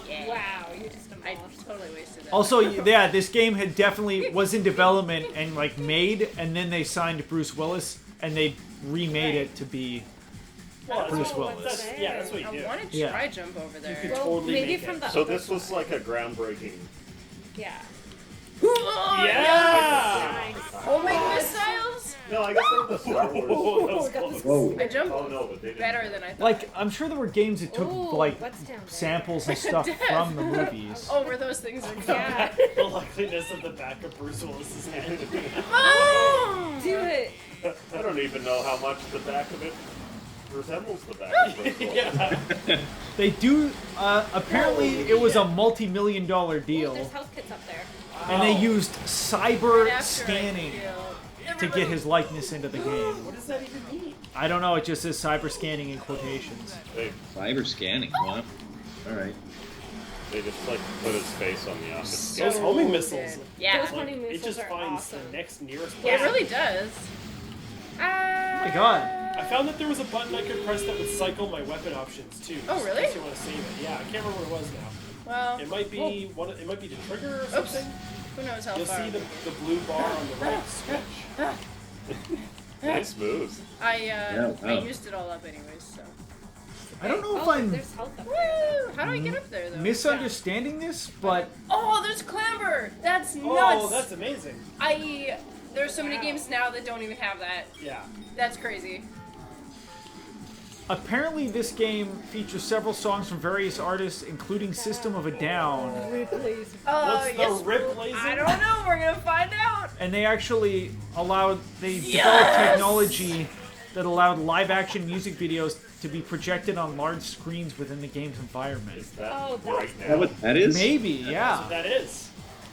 Yeah. Wow, you just I demolished. totally wasted that. Also, yeah, this game had definitely was in development and like made, and then they signed Bruce Willis and they remade it to be. Well, that's Bruce what- Willis. that's what you I do. want to Yeah. try jump over there. could Well, totally maybe make from it. the So other this was side. like a groundbreaking. Yeah. Oh, Yeah! Homing missiles? No, I guess they were the Star Wars. Oh, that was close. Whoa. I jumped Oh no, but they didn't. better than I thought. Like, I'm sure there were games that took Ooh, like what's down there? samples and stuff from the movies. Oh, where those things are going. Yeah. The likeliness of the back of Bruce Willis's head. Oh! Do it. I don't even know how much the back of it resembles the back of Bruce Willis. Yeah. They do. Apparently, it was a multi-million-dollar Ooh, deal, there's health kits up there. and they used cyber Right after I scanning feel- to get his likeness into the game. What does that even mean? I don't know. It just says cyber scanning in quotations. They Cyber scanning. Wow. All right. just like put his face on the office. Those homing missiles. Those Yeah. Like, homing it missiles just are finds awesome. the next nearest It place. really does. Oh my god. I found that there was a button I could press that would cycle my weapon options too. Oh, really? If you want to save it. Yeah, I can't remember what it was now. Well, It might be one. It might be the trigger or oops. something. Who knows how You'll far. see the blue bar on the right switch. Nice moves. I wow. used it all up anyways, so. I don't know if Oh, I'm there's health up there. Woo! How do I get up there though? misunderstanding this, but Oh, there's clamber! That's nuts! Oh, that's amazing. There's so many games now that don't even have that. Yeah. That's crazy. apparently this game features several songs from various artists, including System of a Down. What's the rip laser? I don't know. We're gonna find out. And they actually developed Yes! technology that allowed live-action music videos to be projected on large screens within the game's environment. Is that Oh, that's right Is now? that what that is? Maybe, That's yeah. what that is.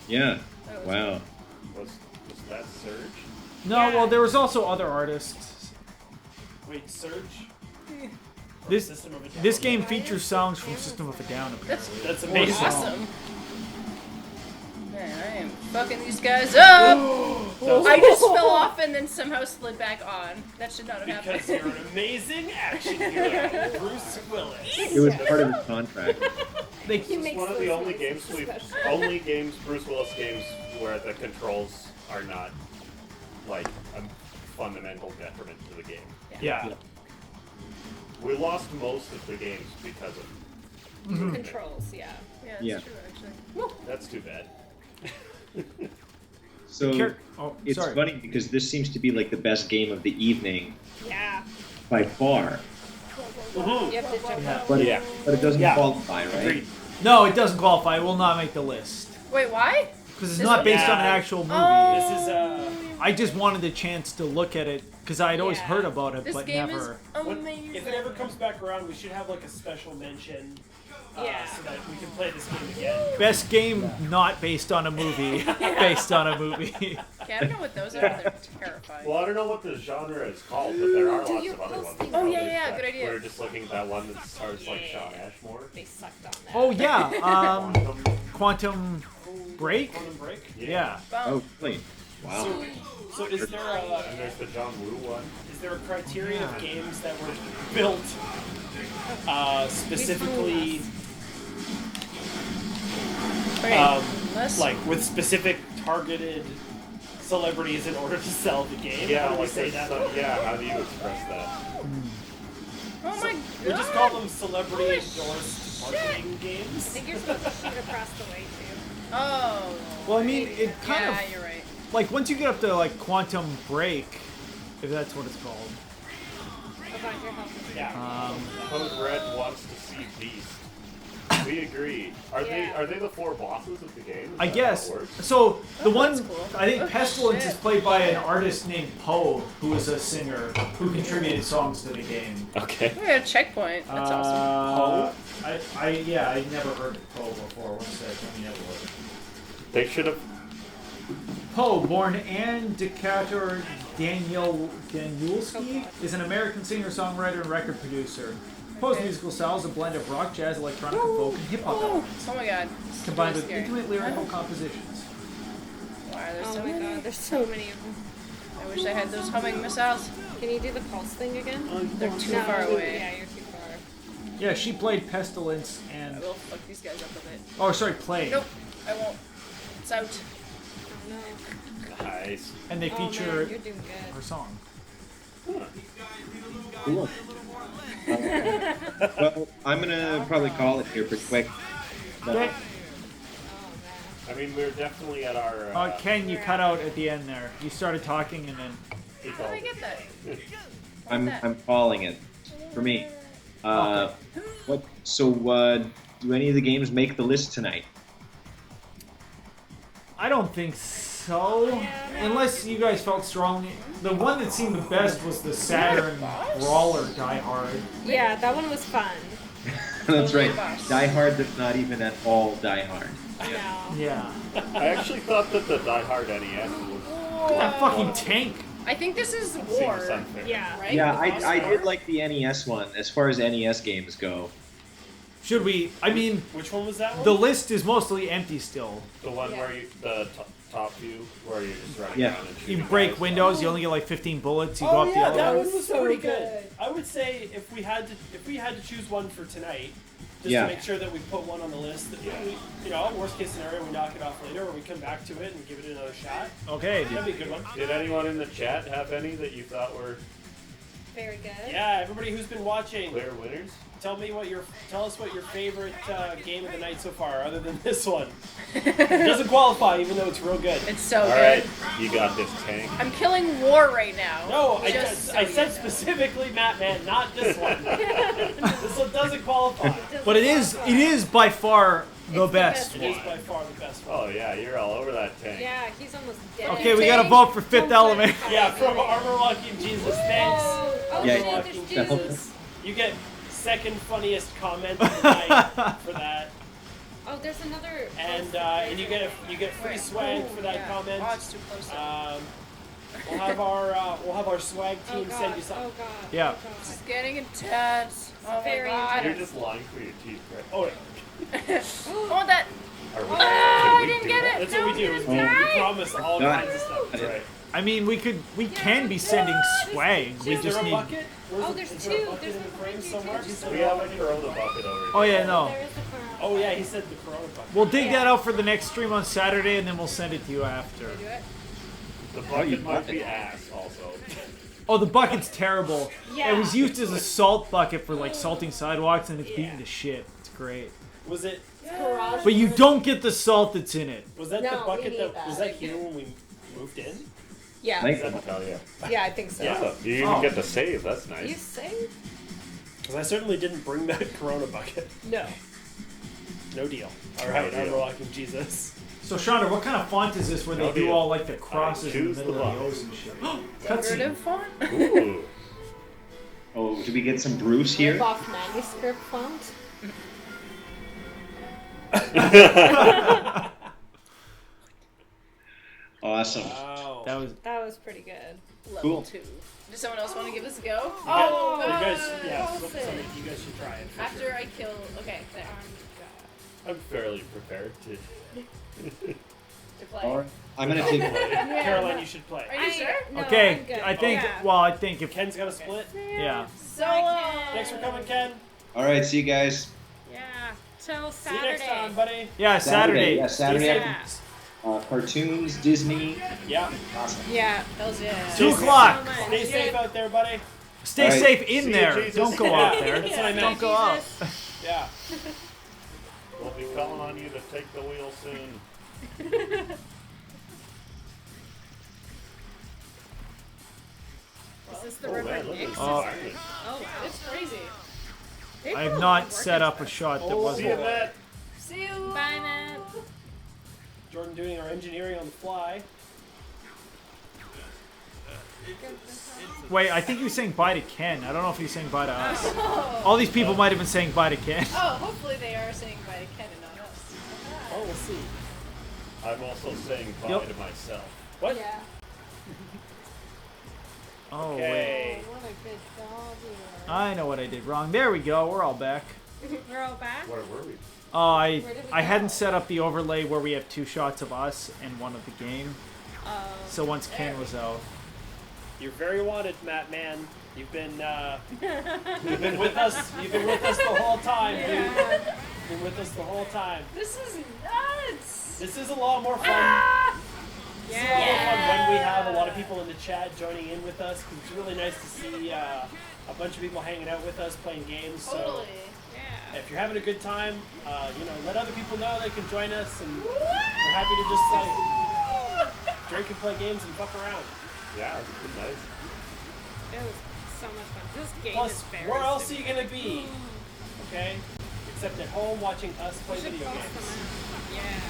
Yeah. Wow. Was that Surge? No, Yeah. well, there was also other artists. Wait, Surge? This System of a Down. this game features songs from System of a Down. That's Apparently. That's amazing. awesome. Man, I am fucking these guys up. I just fell off and then somehow slid back on. That should not have Because happened. you're an amazing action hero, Bruce Willis. It was part of his contract. They, He makes One of the those only noises games especially. Bruce Willis games where the controls are not like a fundamental detriment to the game. yeah. We lost most of the games because of Controls, yeah. Yeah, that's Yeah. true actually. that's too bad. So Oh, it's sorry. funny because this seems to be like the best game of the evening Yeah. by far, You have to jump Yeah. up. but Yeah. it doesn't Yeah. qualify, right? Agreed. No, it doesn't qualify. It will not make the list Wait, why? because it's This not one- based on Yeah. an actual movie. Oh. This is I just wanted a chance to look at it because I'd always Yeah. heard about it, This but game never. is When- amazing. if it ever comes back around, we should have like a special mention, Yeah. so that we can play this game again. Best game not based on a movie, based on a movie. Yeah, I don't know what those are. They're terrifying. Well, I don't know what the genre is called, but there are Do lots you of other post ones. things? Oh, There's yeah, yeah, that- good idea. We're just looking at that one that stars like Sean Ashmore. They sucked on that. Oh yeah, Quantum. Quantum Break. Quantum Break. Yeah. Oh, really? Wow. So is there a And there's the John Woo one. is there a criteria of games that were built specifically Okay, unless like with specific targeted celebrities in order to sell the game? Yeah, How do we like say there's that? some, yeah. How do you express that? oh my god. We just call them celebrity endorsed marketing I games. think you're supposed to shoot across the way too. Oh. Well, I mean, it kind Yeah, of you're right. like once you get up to like Quantum Break, if that's what it's called. About your health. Yeah. Code Red wants to see Beast. We agree. Are Yeah. they the four bosses of the game? Is I that guess. how it works? So the one that's cool. I think Oh, Pestilence shit. is played by an artist named Poe, who is a singer who contributed songs to the game. Okay. We got a checkpoint. That's awesome. I never heard of Poe before. One sec, let me have a look. They should have. Poe, born Anne Decatur Danielski, is an American singer-songwriter and record producer. Poe's musical style is a blend of rock, jazz, electronic, folk, and hip-hop elements, Oh my god. This is combined really with scary. intimate lyrical compositions. Why are there Oh so my many? god, there's so many of them. I wish I had those humming missiles. Can you do the pulse thing again? They're too No, far away. Yeah, you're too far. Yeah, she played Pestilence I and... will fuck these guys up with it. Oh, sorry, played. Nope, I won't. It's out. Oh no. Nice. And they Oh feature man, you're doing her good. song. Cool. Well, I'm gonna probably call it here pretty quick. Okay. Oh man. I mean, we're definitely at our. Ken, you cut out at the end there. You started talking and then... How did I get that? I'm calling it for me. What? So, do any of the games make the list tonight? I don't think so. Unless you guys felt strongly. The one that seemed the best was the Saturn Brawler Die Hard. Yeah, that one was fun. That's right. Boss. Die Hard that's not even at all Die Hard. No. Yeah. I actually thought that the Die Hard NES was That fucking tank. I think this is seems war. unfair. Yeah. Right? Yeah, The boss I war? did like the NES one as far as NES games go. Should we... I mean, Which one was that one? the list is mostly empty still. The one Yeah. where you the top view where you're just running Yeah. around and shooting. You break guys. windows, you only get like 15 bullets, you go Oh up the yeah, that elevator. one was So pretty good. good. I would say if we had to choose one for tonight, just Yeah. to make sure that we put one on the list. That we, you know, worst case scenario, we knock it off later, or we come back to it and give it another shot. Okay. That'd be a good one. Did anyone in the chat have any that you thought were Very good. Yeah, everybody who's been watching, clear winners? tell us what your favorite game of the night so far, other than this one. It doesn't qualify, even though it's real good. It's so All good. right, you got this, tank. I'm killing war right now. No, I Just so I you said know. specifically Matt Man, not this one. This one doesn't qualify. But it is by far the It's the best best It is one. by far the best one. Oh yeah, you're all over that tank. Yeah, he's almost dead. Okay, we gotta vote for Fifth Element. Yeah, from Armor Walking Jesus, thanks. Oh, Oh Yeah, shit, yeah. there's Definitely. Jesus. You get second funniest comment of the night for that, Oh, there's another. and you get free swag for that comment. Oh, it's too close. We'll have our swag Oh team god. send you something. Oh god. Yeah. Oh, god. It's getting intense. Oh Very my god. You're just lying for your teeth, right? Oh, I want that. are we, Oh, can I we didn't do get that? it. That's what we do. Is we promise all God. kinds of stuff. That's right. I mean, we can be sending swag. We Is there just a need. bucket? Oh, there's Is there a two. bucket There's in the one frame behind you, somewhere? too. He said We the have a bucket. Corona bucket over here. Oh yeah, no. There is the Corona. Oh yeah, he said the Corona bucket. We'll dig that out for the next stream on Saturday, and then we'll send it to you after. Do it. The you bucket might got be it. ass, also. Oh, the bucket's terrible. Yeah. It was used as a salt bucket for like salting sidewalks, and it's beaten to shit. It's great. Was it? Garage. But you don't get the salt that's in it. Was that No, the we bucket need that that. was that here when we moved in? Yeah. Thank Hell you. yeah. Yeah, I think so. Yeah. You even Oh. get to save. That's You nice. saved? Because I certainly didn't bring that Corona bucket. No. No deal. All right, No I'm deal. rocking Jesus. So Chandra, what kind of font is this where they No do deal. all like the crosses in the choose the middle of the box. O's and shit? Figurative Cutscene. font? Ooh. Oh, do we get some Bruce here? Rip off manuscript font. Awesome. Wow. That was. That was pretty good. Level Cool. 2. Does someone else want to give this a go? Oh, you guys, God. yeah, Pulse it. somebody, you guys should try it. For After sure. I kill. Okay, there. I'm fairly prepared to. To play. All right. I'm gonna take. Caroline, you should play. Are you sure? No, Okay, I'm good. I think. Yeah. Well, I think if. Ken's got a split. Yeah. Solo! Thanks for coming, Ken. All right. See you guys. Yeah. Till See you Saturday. next time, buddy. Yeah, Saturday. Yeah, Saturday. Yeah. Cartoons, Disney. Yeah. Awesome. Yeah. Hells yeah. 2 o'clock. Stay safe out there, buddy. Stay All right. safe in See you, there. Jesus. Don't go Yeah, out there. that's what I meant. Don't go out. Yeah. We'll be calling on you to take the wheel soon. Is this the Oh, River man, look at Nix? this Oh. environment. Oh, wow. It's crazy. They I have put a lot not of work set into up a this. shot that Oh, See you, wasn't. Matt. See you. Bye, Matt. Jordan doing our engineering on the fly. Wait, I think he was saying bye to Ken. I don't know if he's saying bye to us. Oh. All these people might have been saying bye to Ken. Oh, hopefully they are saying bye to Ken and not us. Oh, we'll see. I'm also saying bye Yep. to myself. What? Yeah. Oh, wait. Okay. Oh, what a good dog you are. I know what I did wrong. There we go. We're all back. We're all back? Where were we? I Where did we I go? hadn't set up the overlay where we have 2 shots of us and 1 of the game. So once Ken was out. You're very wanted, Matt. Man, you've been with us. You've been with us the whole time, dude. You've been with us the whole time. This is nuts. This is a lot more fun. Ah! It's a lot more fun when we have a lot of people in the chat joining in with us. 'Cause it's really nice to see a bunch of people hanging out with us playing games. So Totally. Yeah. if you're having a good time, let other people know they can join us, and we're happy to just drink and play games and fuck around. Yeah, it's been nice. It was so much fun. This game Plus, is very where else are you gonna be? Okay, except at home watching us play We should video post games. them out. Yeah.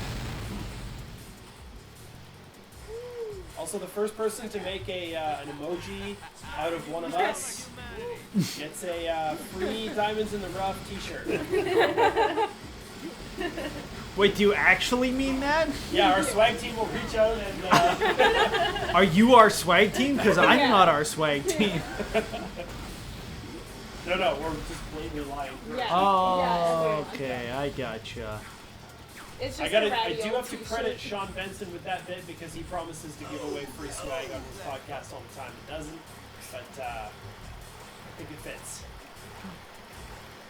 Also, the first person to make an emoji out of one of us gets a free Diamonds in the Rough T-shirt. Wait, do you actually mean that? Yeah, our swag team will reach out and Are you our swag team? Because I'm not our swag team. no, we're just blatantly lying. Yeah. Oh, Yeah. okay. I gotcha. It's I just a do radio have to t-shirt. credit Sean Benson with that bit because he promises to give away free swag on his podcast all the time. It doesn't, but I think it fits.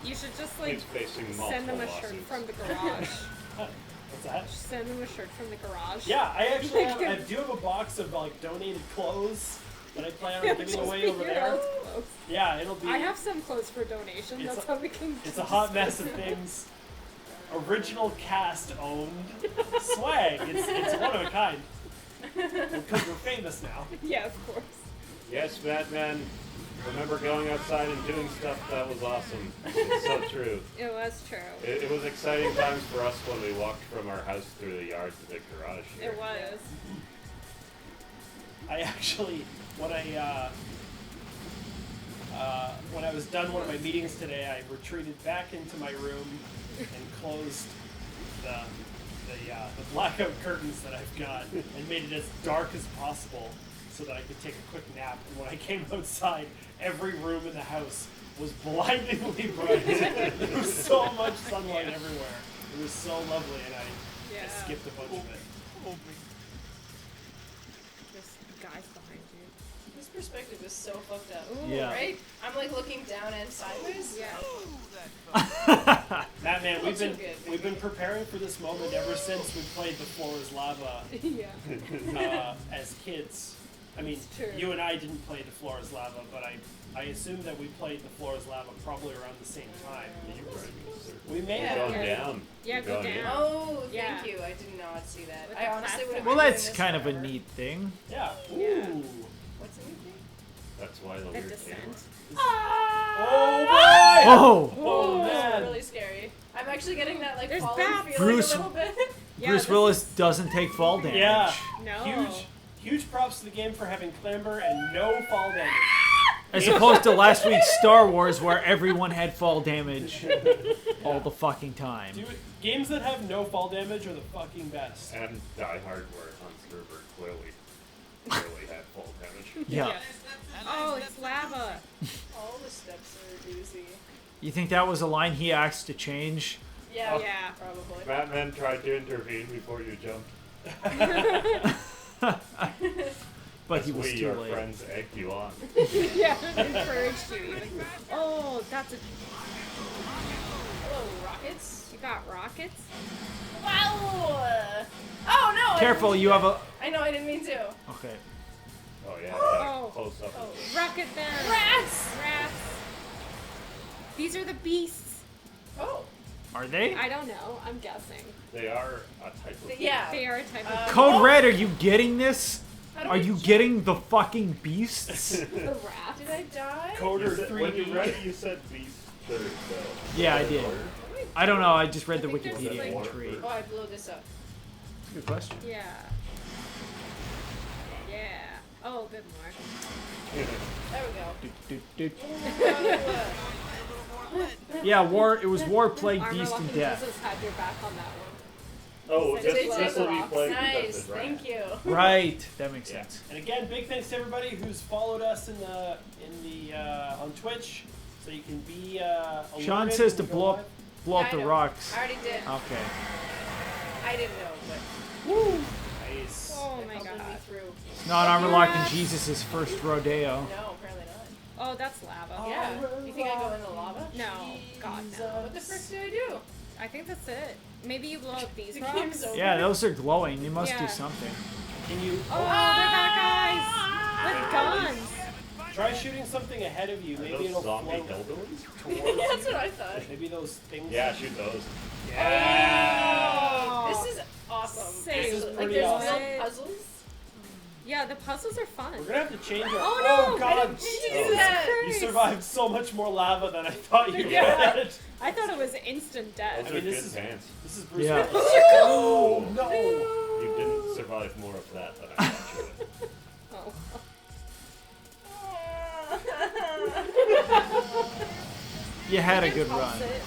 You should just like He's facing send them a multiple shirt lawsuits. from the garage. What's that? Send them a shirt from the garage. Yeah, I actually I do have a box of like donated clothes that I plan on giving Just away be over your there. old clothes. Yeah, it'll be. I have some clothes for donation. It's That's a- how we can. It's a hot mess of things. Original cast owned swag. It's one of a kind. Because we're famous now. Yeah, of course. Yes, Batman. Remember going outside and doing stuff that was awesome. It's so true. It was true. It was exciting times for us when we walked from our house through the yard to the garage here. It was. I actually, when I when I was done one of my meetings today, I retreated back into my room and closed the blackout curtains that I've got and made it as dark as possible so that I could take a quick nap. And when I came outside, every room in the house was blindingly bright. There was so much sunlight everywhere. It was so lovely, and I skipped a bunch of it. There's guys behind you. This perspective is so fucked up. Yeah. Right? I'm like looking down and sideways. Yeah. Man, Not so good. we've been preparing for this moment ever since we played The Floor is Lava Yeah. as kids. I mean, It's true. you and I didn't play The Floor is Lava, but I assume that we played The Floor is Lava probably around the same time. We may Yeah. have. Going down. Yeah, go Going in. down. Oh, Yeah. thank you. I did not see that. With I the honestly would have platform. Well, been that's doing this kind of a forever. neat thing. Yeah. Ooh. Yeah. What's anything? That's why the The weird descent. camera. Oh boy! Oh! Oh This is man! really scary. I'm actually getting that like There's falling bats. feeling Bruce- a little bit. Yeah, Bruce this Willis is- doesn't take fall damage. Yeah. No. Huge props to the game for having clamber and no fall damage. As opposed to last week's Star Wars where everyone had fall damage all the fucking time. Dude, games that have no fall damage are the fucking best. And Die Hard, where Hans Gruber clearly had fall damage. Yeah. Oh, it's lava. All the steps are oozy. You think that was a line he asked to change? Yeah. Yeah. Probably. Batman tried to intervene before you jumped. But he As was we, too your late. friends, egged you on. Yeah, encouraged you even. Oh, that's a. Hello, rockets. You got rockets? Wow. Oh no! I Careful, didn't you do have that. a... I know, I didn't mean to. Okay. Oh yeah, Oh. close up. Oh. Rocket them. Rats! Rats. These are the beasts. Oh. Are they? I don't know. I'm guessing. They are a type of. Yeah. They are a type of Code Red, are you getting this? How do Are I you jump? getting the fucking beasts? the rats. Did I die? Coder When you 3D. read it, you said beast. Yeah, I did. I don't know, I just read the I think there's, Wikipedia like- entry. Oh, I blew this up. Good question. Yeah. Yeah. Oh, a bit more. There we go. Do, do, do. Whoa. Yeah, it was War, Plague, Armor Beast, Lock and and Death. Jesus had your back on that one. Oh, Said it's this will be rocks. played. Nice, thank you. Right, that makes Yeah. sense. And again, big thanks to everybody who's followed us in the on Twitch, so you can be alerted Sean says to when we go blow live. up Yeah, I the know. rocks. I already did. Okay. I didn't know, Nice. Oh but my helping me god. through. Not Armor Lock and Yes. Jesus' first rodeo. No, apparently not. Oh, that's lava. Yeah. You think I go in the lava? No. God, no. What the frick did I do? I think that's it. Maybe you blow up these The rocks. game's over. Yeah, those are glowing. They must do Yeah. something. Can you Oh, they're bad guys! With guns! try shooting something ahead of you? Are Maybe those it'll zombie float hillbillies? towards That's you. what I thought. Maybe those things. Yeah, shoot those. Yeah. This is awesome. Say This is Like pretty there's awesome. real puzzles. Yeah, the puzzles are fun. We're gonna have to change our. Oh, no! God! I didn't do that. You survived so much more lava than I thought you Yeah. would. I thought it was instant death. Those I are mean, this good is- pants. This is Bruce Yeah. Willis. Oh No. You didn't survive more of that than I thought you would. Oh. You had a good run. Pulse it.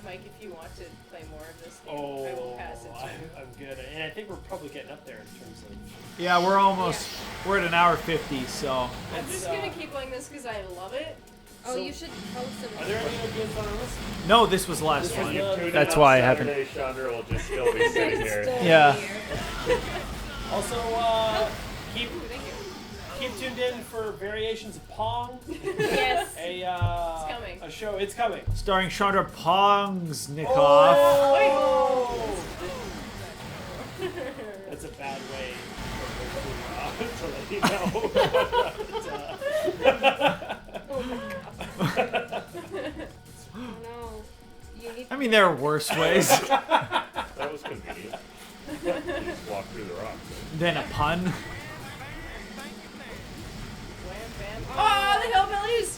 Mike, if you want to play more of this game, I Oh, will pass it to you. I'm good. And I think we're probably getting up there in terms of. Yeah, we're at an hour 50, so. I'm It's, just gonna keep playing this because I love it. Oh, So- you should post them. Are there any other games on our list? No, this was the last This When one. you Yeah. tune in That's on why I haven't- Saturday, Chandra will just still be sitting here. Yeah. Also, keep Thank you. keep tuned in for variations of Pong. Yes. It's coming. A show. It's coming. Starring Chandra Pongsnikoff. Oh! That's a bad way to let you know. Oh no. You need I mean, there are worse ways That was convenient. Just walk through the rocks. than a pun. Wham bam. Oh, the hillbillies!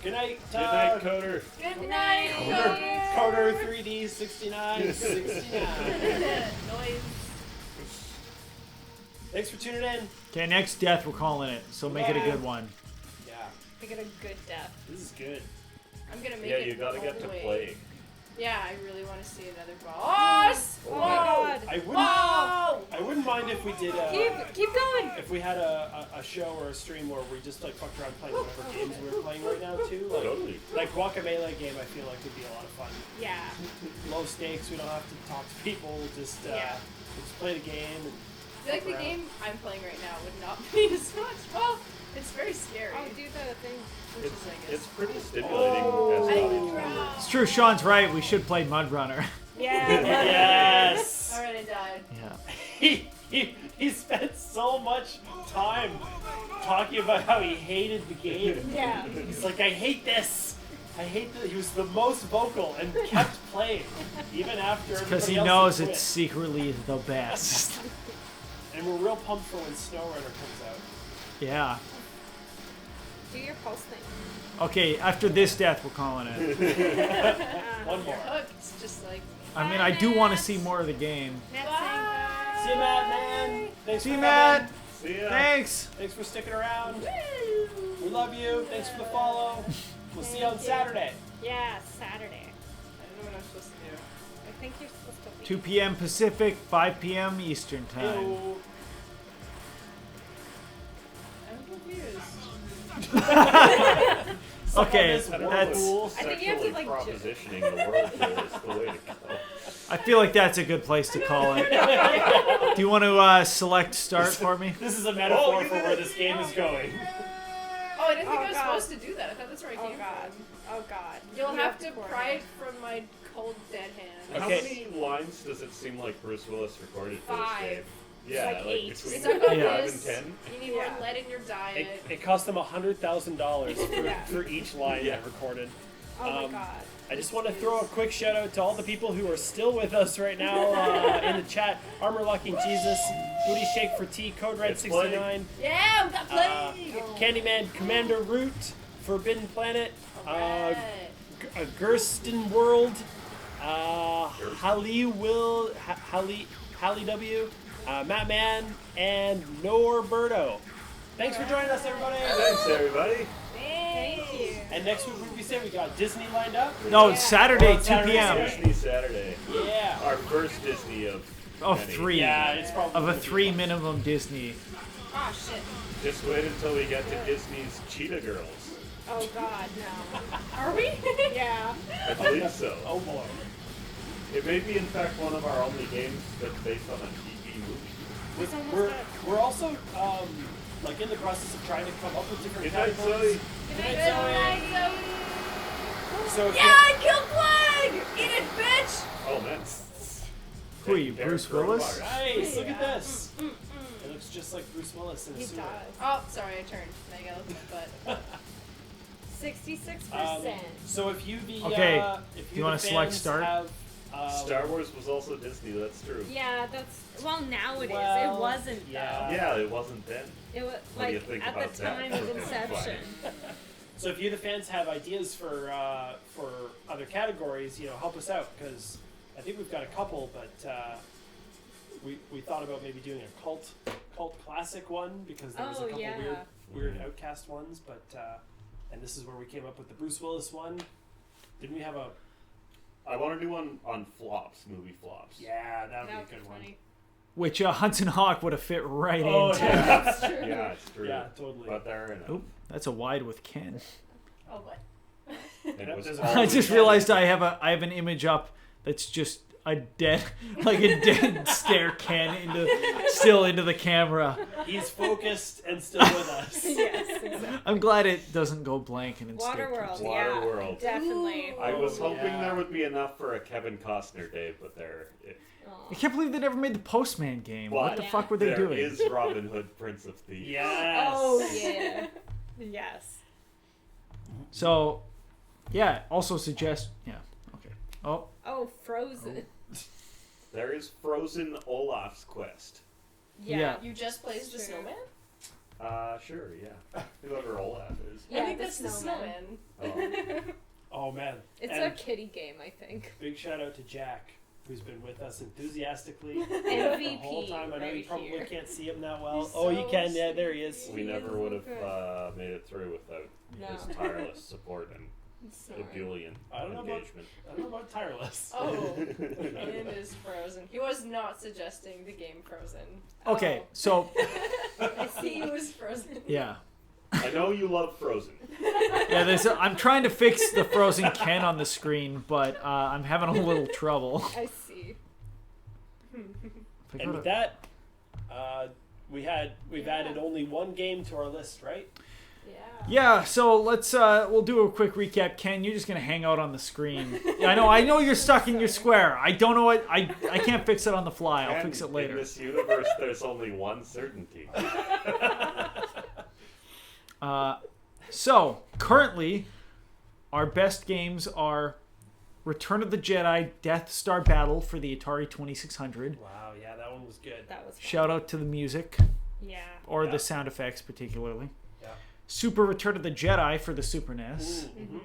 Good night, Good night, Coder. Good night, Coder. Coder 3D 69. Noise. Thanks for tuning in. Okay, next death we're calling it, so make it a good one. Yeah, I get a good death. this is good. I'm gonna make Yeah, it you gotta all get the to way. Plague. Yeah, I really want to see another boss. Oh my god. I wouldn't mind if we did Keep going. if we had a show or a stream where we just like fucked around playing whatever games we were playing right now too. Totally. Like Guacamelee game, I feel like would be a lot of fun. Yeah. Low stakes, we don't have to talk to people. Just just play the game. And I feel like the game I'm playing right now would not be as much. Well, it's very scary. Oh, do the thing. Which is, I guess. It's pretty stimulating. as It's true, Sean's right. We should play Mud Runner. Yeah. yes. Alright, I died. Yeah. He spent so much time talking about how he hated the game. Yeah. He's like, I hate this. I hate that. He was the most vocal and kept playing even after Because everybody he else knows had it's quit. secretly the best. And we're real pumped for when SnowRunner comes out. Yeah. Do your pulse thing. Okay, after this death we're calling it. One more. Hooked, just like. I mean, I do want to see more of the game. Matt Bye. See you, Matt, man. Thanks See for you, coming. Matt. See ya. Thanks. Thanks for sticking around. We love you. Thanks for the follow. We'll see you on Saturday. Yeah, Saturday. I don't know what I'm supposed to do. I think you're supposed to. 2 p.m. Pacific, 5 p.m. Eastern time. Ew. I'm confused. Okay, This I don't know that's. if I think you have to, sexually like, propositioning the world here is the way to go. I feel like that's a good place to call it. Do you want to select start for me? This is a metaphor Oh, you for did where it. this game is going. Oh, I didn't think Oh, I was God. supposed to do that. I thought that's where I Oh came god. from. Oh god. You'll You have to pour pry it. it from my cold dead hand. How Okay. many lines does it seem like Bruce Willis recorded for this 5. game? Yeah, like like 8. between It's like 5 this. and 10. You need more lead in your diet. It cost them $100,000 Yeah. for each line Yeah. they recorded. Oh my Um, god. I just want to throw a quick shout out to all the people who are still with us right now in the chat. Armor Locking Jesus, Booty Shake for T, Code Red It's 69, Yeah, we got uh, plague. Candyman Commander Root, Forbidden Planet, Alright. Gersten World, Hallie W, Matt Man, and Norberto. Thanks for joining us, everybody. Thanks, everybody. Thank you. And next week, what did we say? We got Disney lined up. No, it's Saturday, Oh, 2 Saturday, p.m. Disney Saturday. Yeah. Our first Disney of Of many. 3. Yeah, it's probably Of a gonna be 3 fun. minimum Disney. Oh shit. Just wait until we get to Disney's Cheetah Girls. Oh god, no. Are we? Yeah. I believe so. Oh boy. It may be, in fact, one of our only games that's based on a TV movie. It's almost We're, dead. we're also like in the process of trying to come up with different Good night, categories. Zoe. Good night, Zoe. So if Yeah, you- I killed Plague! Eat it, bitch! Oh, man. Who are you, Derek Bruce Willis? Coronavirus. Nice, look at this. It looks just like Bruce Willis in a He suit. died. Oh, sorry, I turned. Now you gotta look at my butt. 66%. So if you the Okay, if do you wanna the select fans start? have, Star Wars was also Disney, that's true. Yeah, that's well now it is. Well, It wasn't yeah. Yeah, it wasn't then. though. It was What do you like think at about the that? time of inception. So if you the fans have ideas for other categories, help us out because I think we've got a couple, but we thought about maybe doing a cult classic one because there was a Oh, couple yeah. weird outcast ones, but and this is where we came up with the Bruce Willis one. Didn't we have a? I want to do one on flops, movie flops. Yeah, that would That be a would good be funny. Which Hudson Hawk would have fit right Oh, into. yeah. That's true. Yeah, it's true. Yeah, totally. But they're in it. Oop, that's a wide with Ken. Oh, what? And it was There's a- all I just realized I have an image up that's just a dead stare Ken still into the camera. He's focused and still with us. Yes, exactly. I'm glad it doesn't go blank and instead Waterworld, keeps- yeah. Waterworld. Definitely. I was Oh, hoping yeah. there would be enough for a Kevin Costner day, but I can't believe they never made the Postman game. What the But fuck were they there doing? is Robin Hood, Prince of Thieves. Yes. Oh yeah. Yes. So, yeah. Also suggest. Yeah. Okay. Oh, Oh, Frozen. There is Frozen Olaf's Quest. Yeah. You just placed the Sure. snowman? Sure, yeah. Whoever Olaf is. Yeah, I think the that's the snowman. snowman. Oh. Oh man. It's And a kiddie game, I think. big shout out to Jack who's been with us enthusiastically the MVP whole time. I know you right probably here. can't see him that well. He's Oh, you so can. Yeah, there he is. We He never is would have good. made it through without No. his tireless support and Sorry. ebullient I don't know about- engagement. I don't know about tireless. Oh, Ian is frozen. He was not suggesting the game Frozen. Okay, so I see he was frozen. yeah. I know you love Frozen. Yeah, I'm trying to fix the frozen Ken on the screen, but I'm having a little trouble. I see. If I And go with to- that, we've added only one game to our list, right? Yeah. Yeah, so we'll do a quick recap. Ken, you're just gonna hang out on the screen. Yeah, I know you're stuck in your square. I don't know what I can't fix it on the fly. I'll And fix it in later. this universe, there's only one certainty. So currently, our best games are Return of the Jedi Death Star Battle for the Atari 2600. Wow, yeah, that one was good. That was fun. Shout out to the music Yeah. or Yeah. the sound effects particularly. Yeah. Super Return of the Jedi for the Super NES. Ooh, mhm.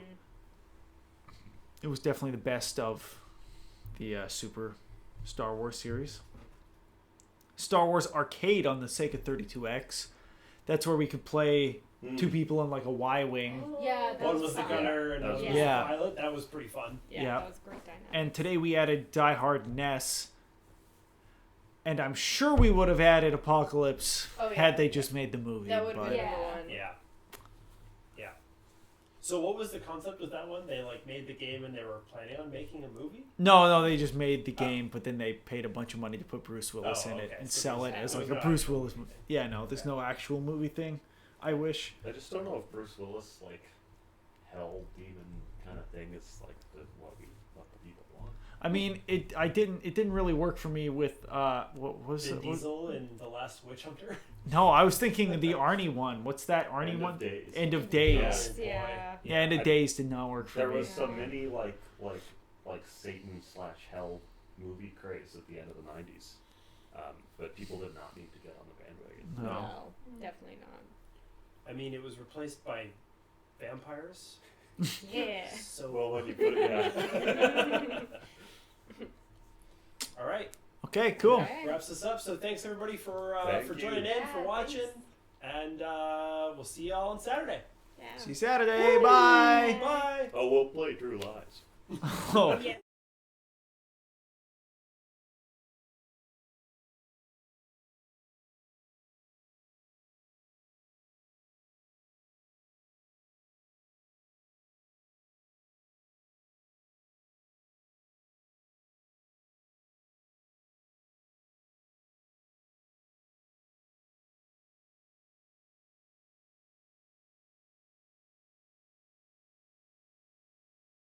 It was definitely the best of the Super Star Wars series. Star Wars Arcade on the Sega 32X. That's where we could play two people in like a Y-wing. Yeah, that One was was the fun. gunner and one was the Yeah. pilot. That was pretty fun. Yeah, Yeah. that was great dynamic. And today we added Die Hard NES. And I'm sure we would have added Apocalypse Oh, yeah. had they just made the movie. That would but be Yeah. number one. Yeah. Yeah. So what was the concept with that one? They like made the game and they were planning on making a movie? No, they just made the game, but then they paid a bunch of money to put Bruce Willis Oh, in it okay. and So sell there's- it as there's like a no Bruce actual Willis movie movie. thing. Yeah, no, there's no actual movie thing. I wish. I just don't know if Bruce Willis, like, hell demon kind of thing is like what the people want. I mean, it didn't really work for me with what was Vin it? What- Diesel in The Last Witch Hunter? No, I was thinking the Arnie one. What's that Arnie End of one? Days. End of Days. Oh, boy. Yeah. Yeah, End of Days did not work for There me. was some mini like Satan / hell movie craze at the end of the '90s, but people did not need to get on the bandwagon. No. No, definitely not. I mean, it was replaced by vampires. Yeah. So Well, when you put it, yeah. all right, Okay, cool. Okay. wraps us up. So thanks everybody for Thank joining you. in, for Yeah, watching, thanks. and we'll see y'all on Saturday. Yeah. See you Saturday. Bye. Bye. Oh, we'll play True Lies. Oh. Yeah.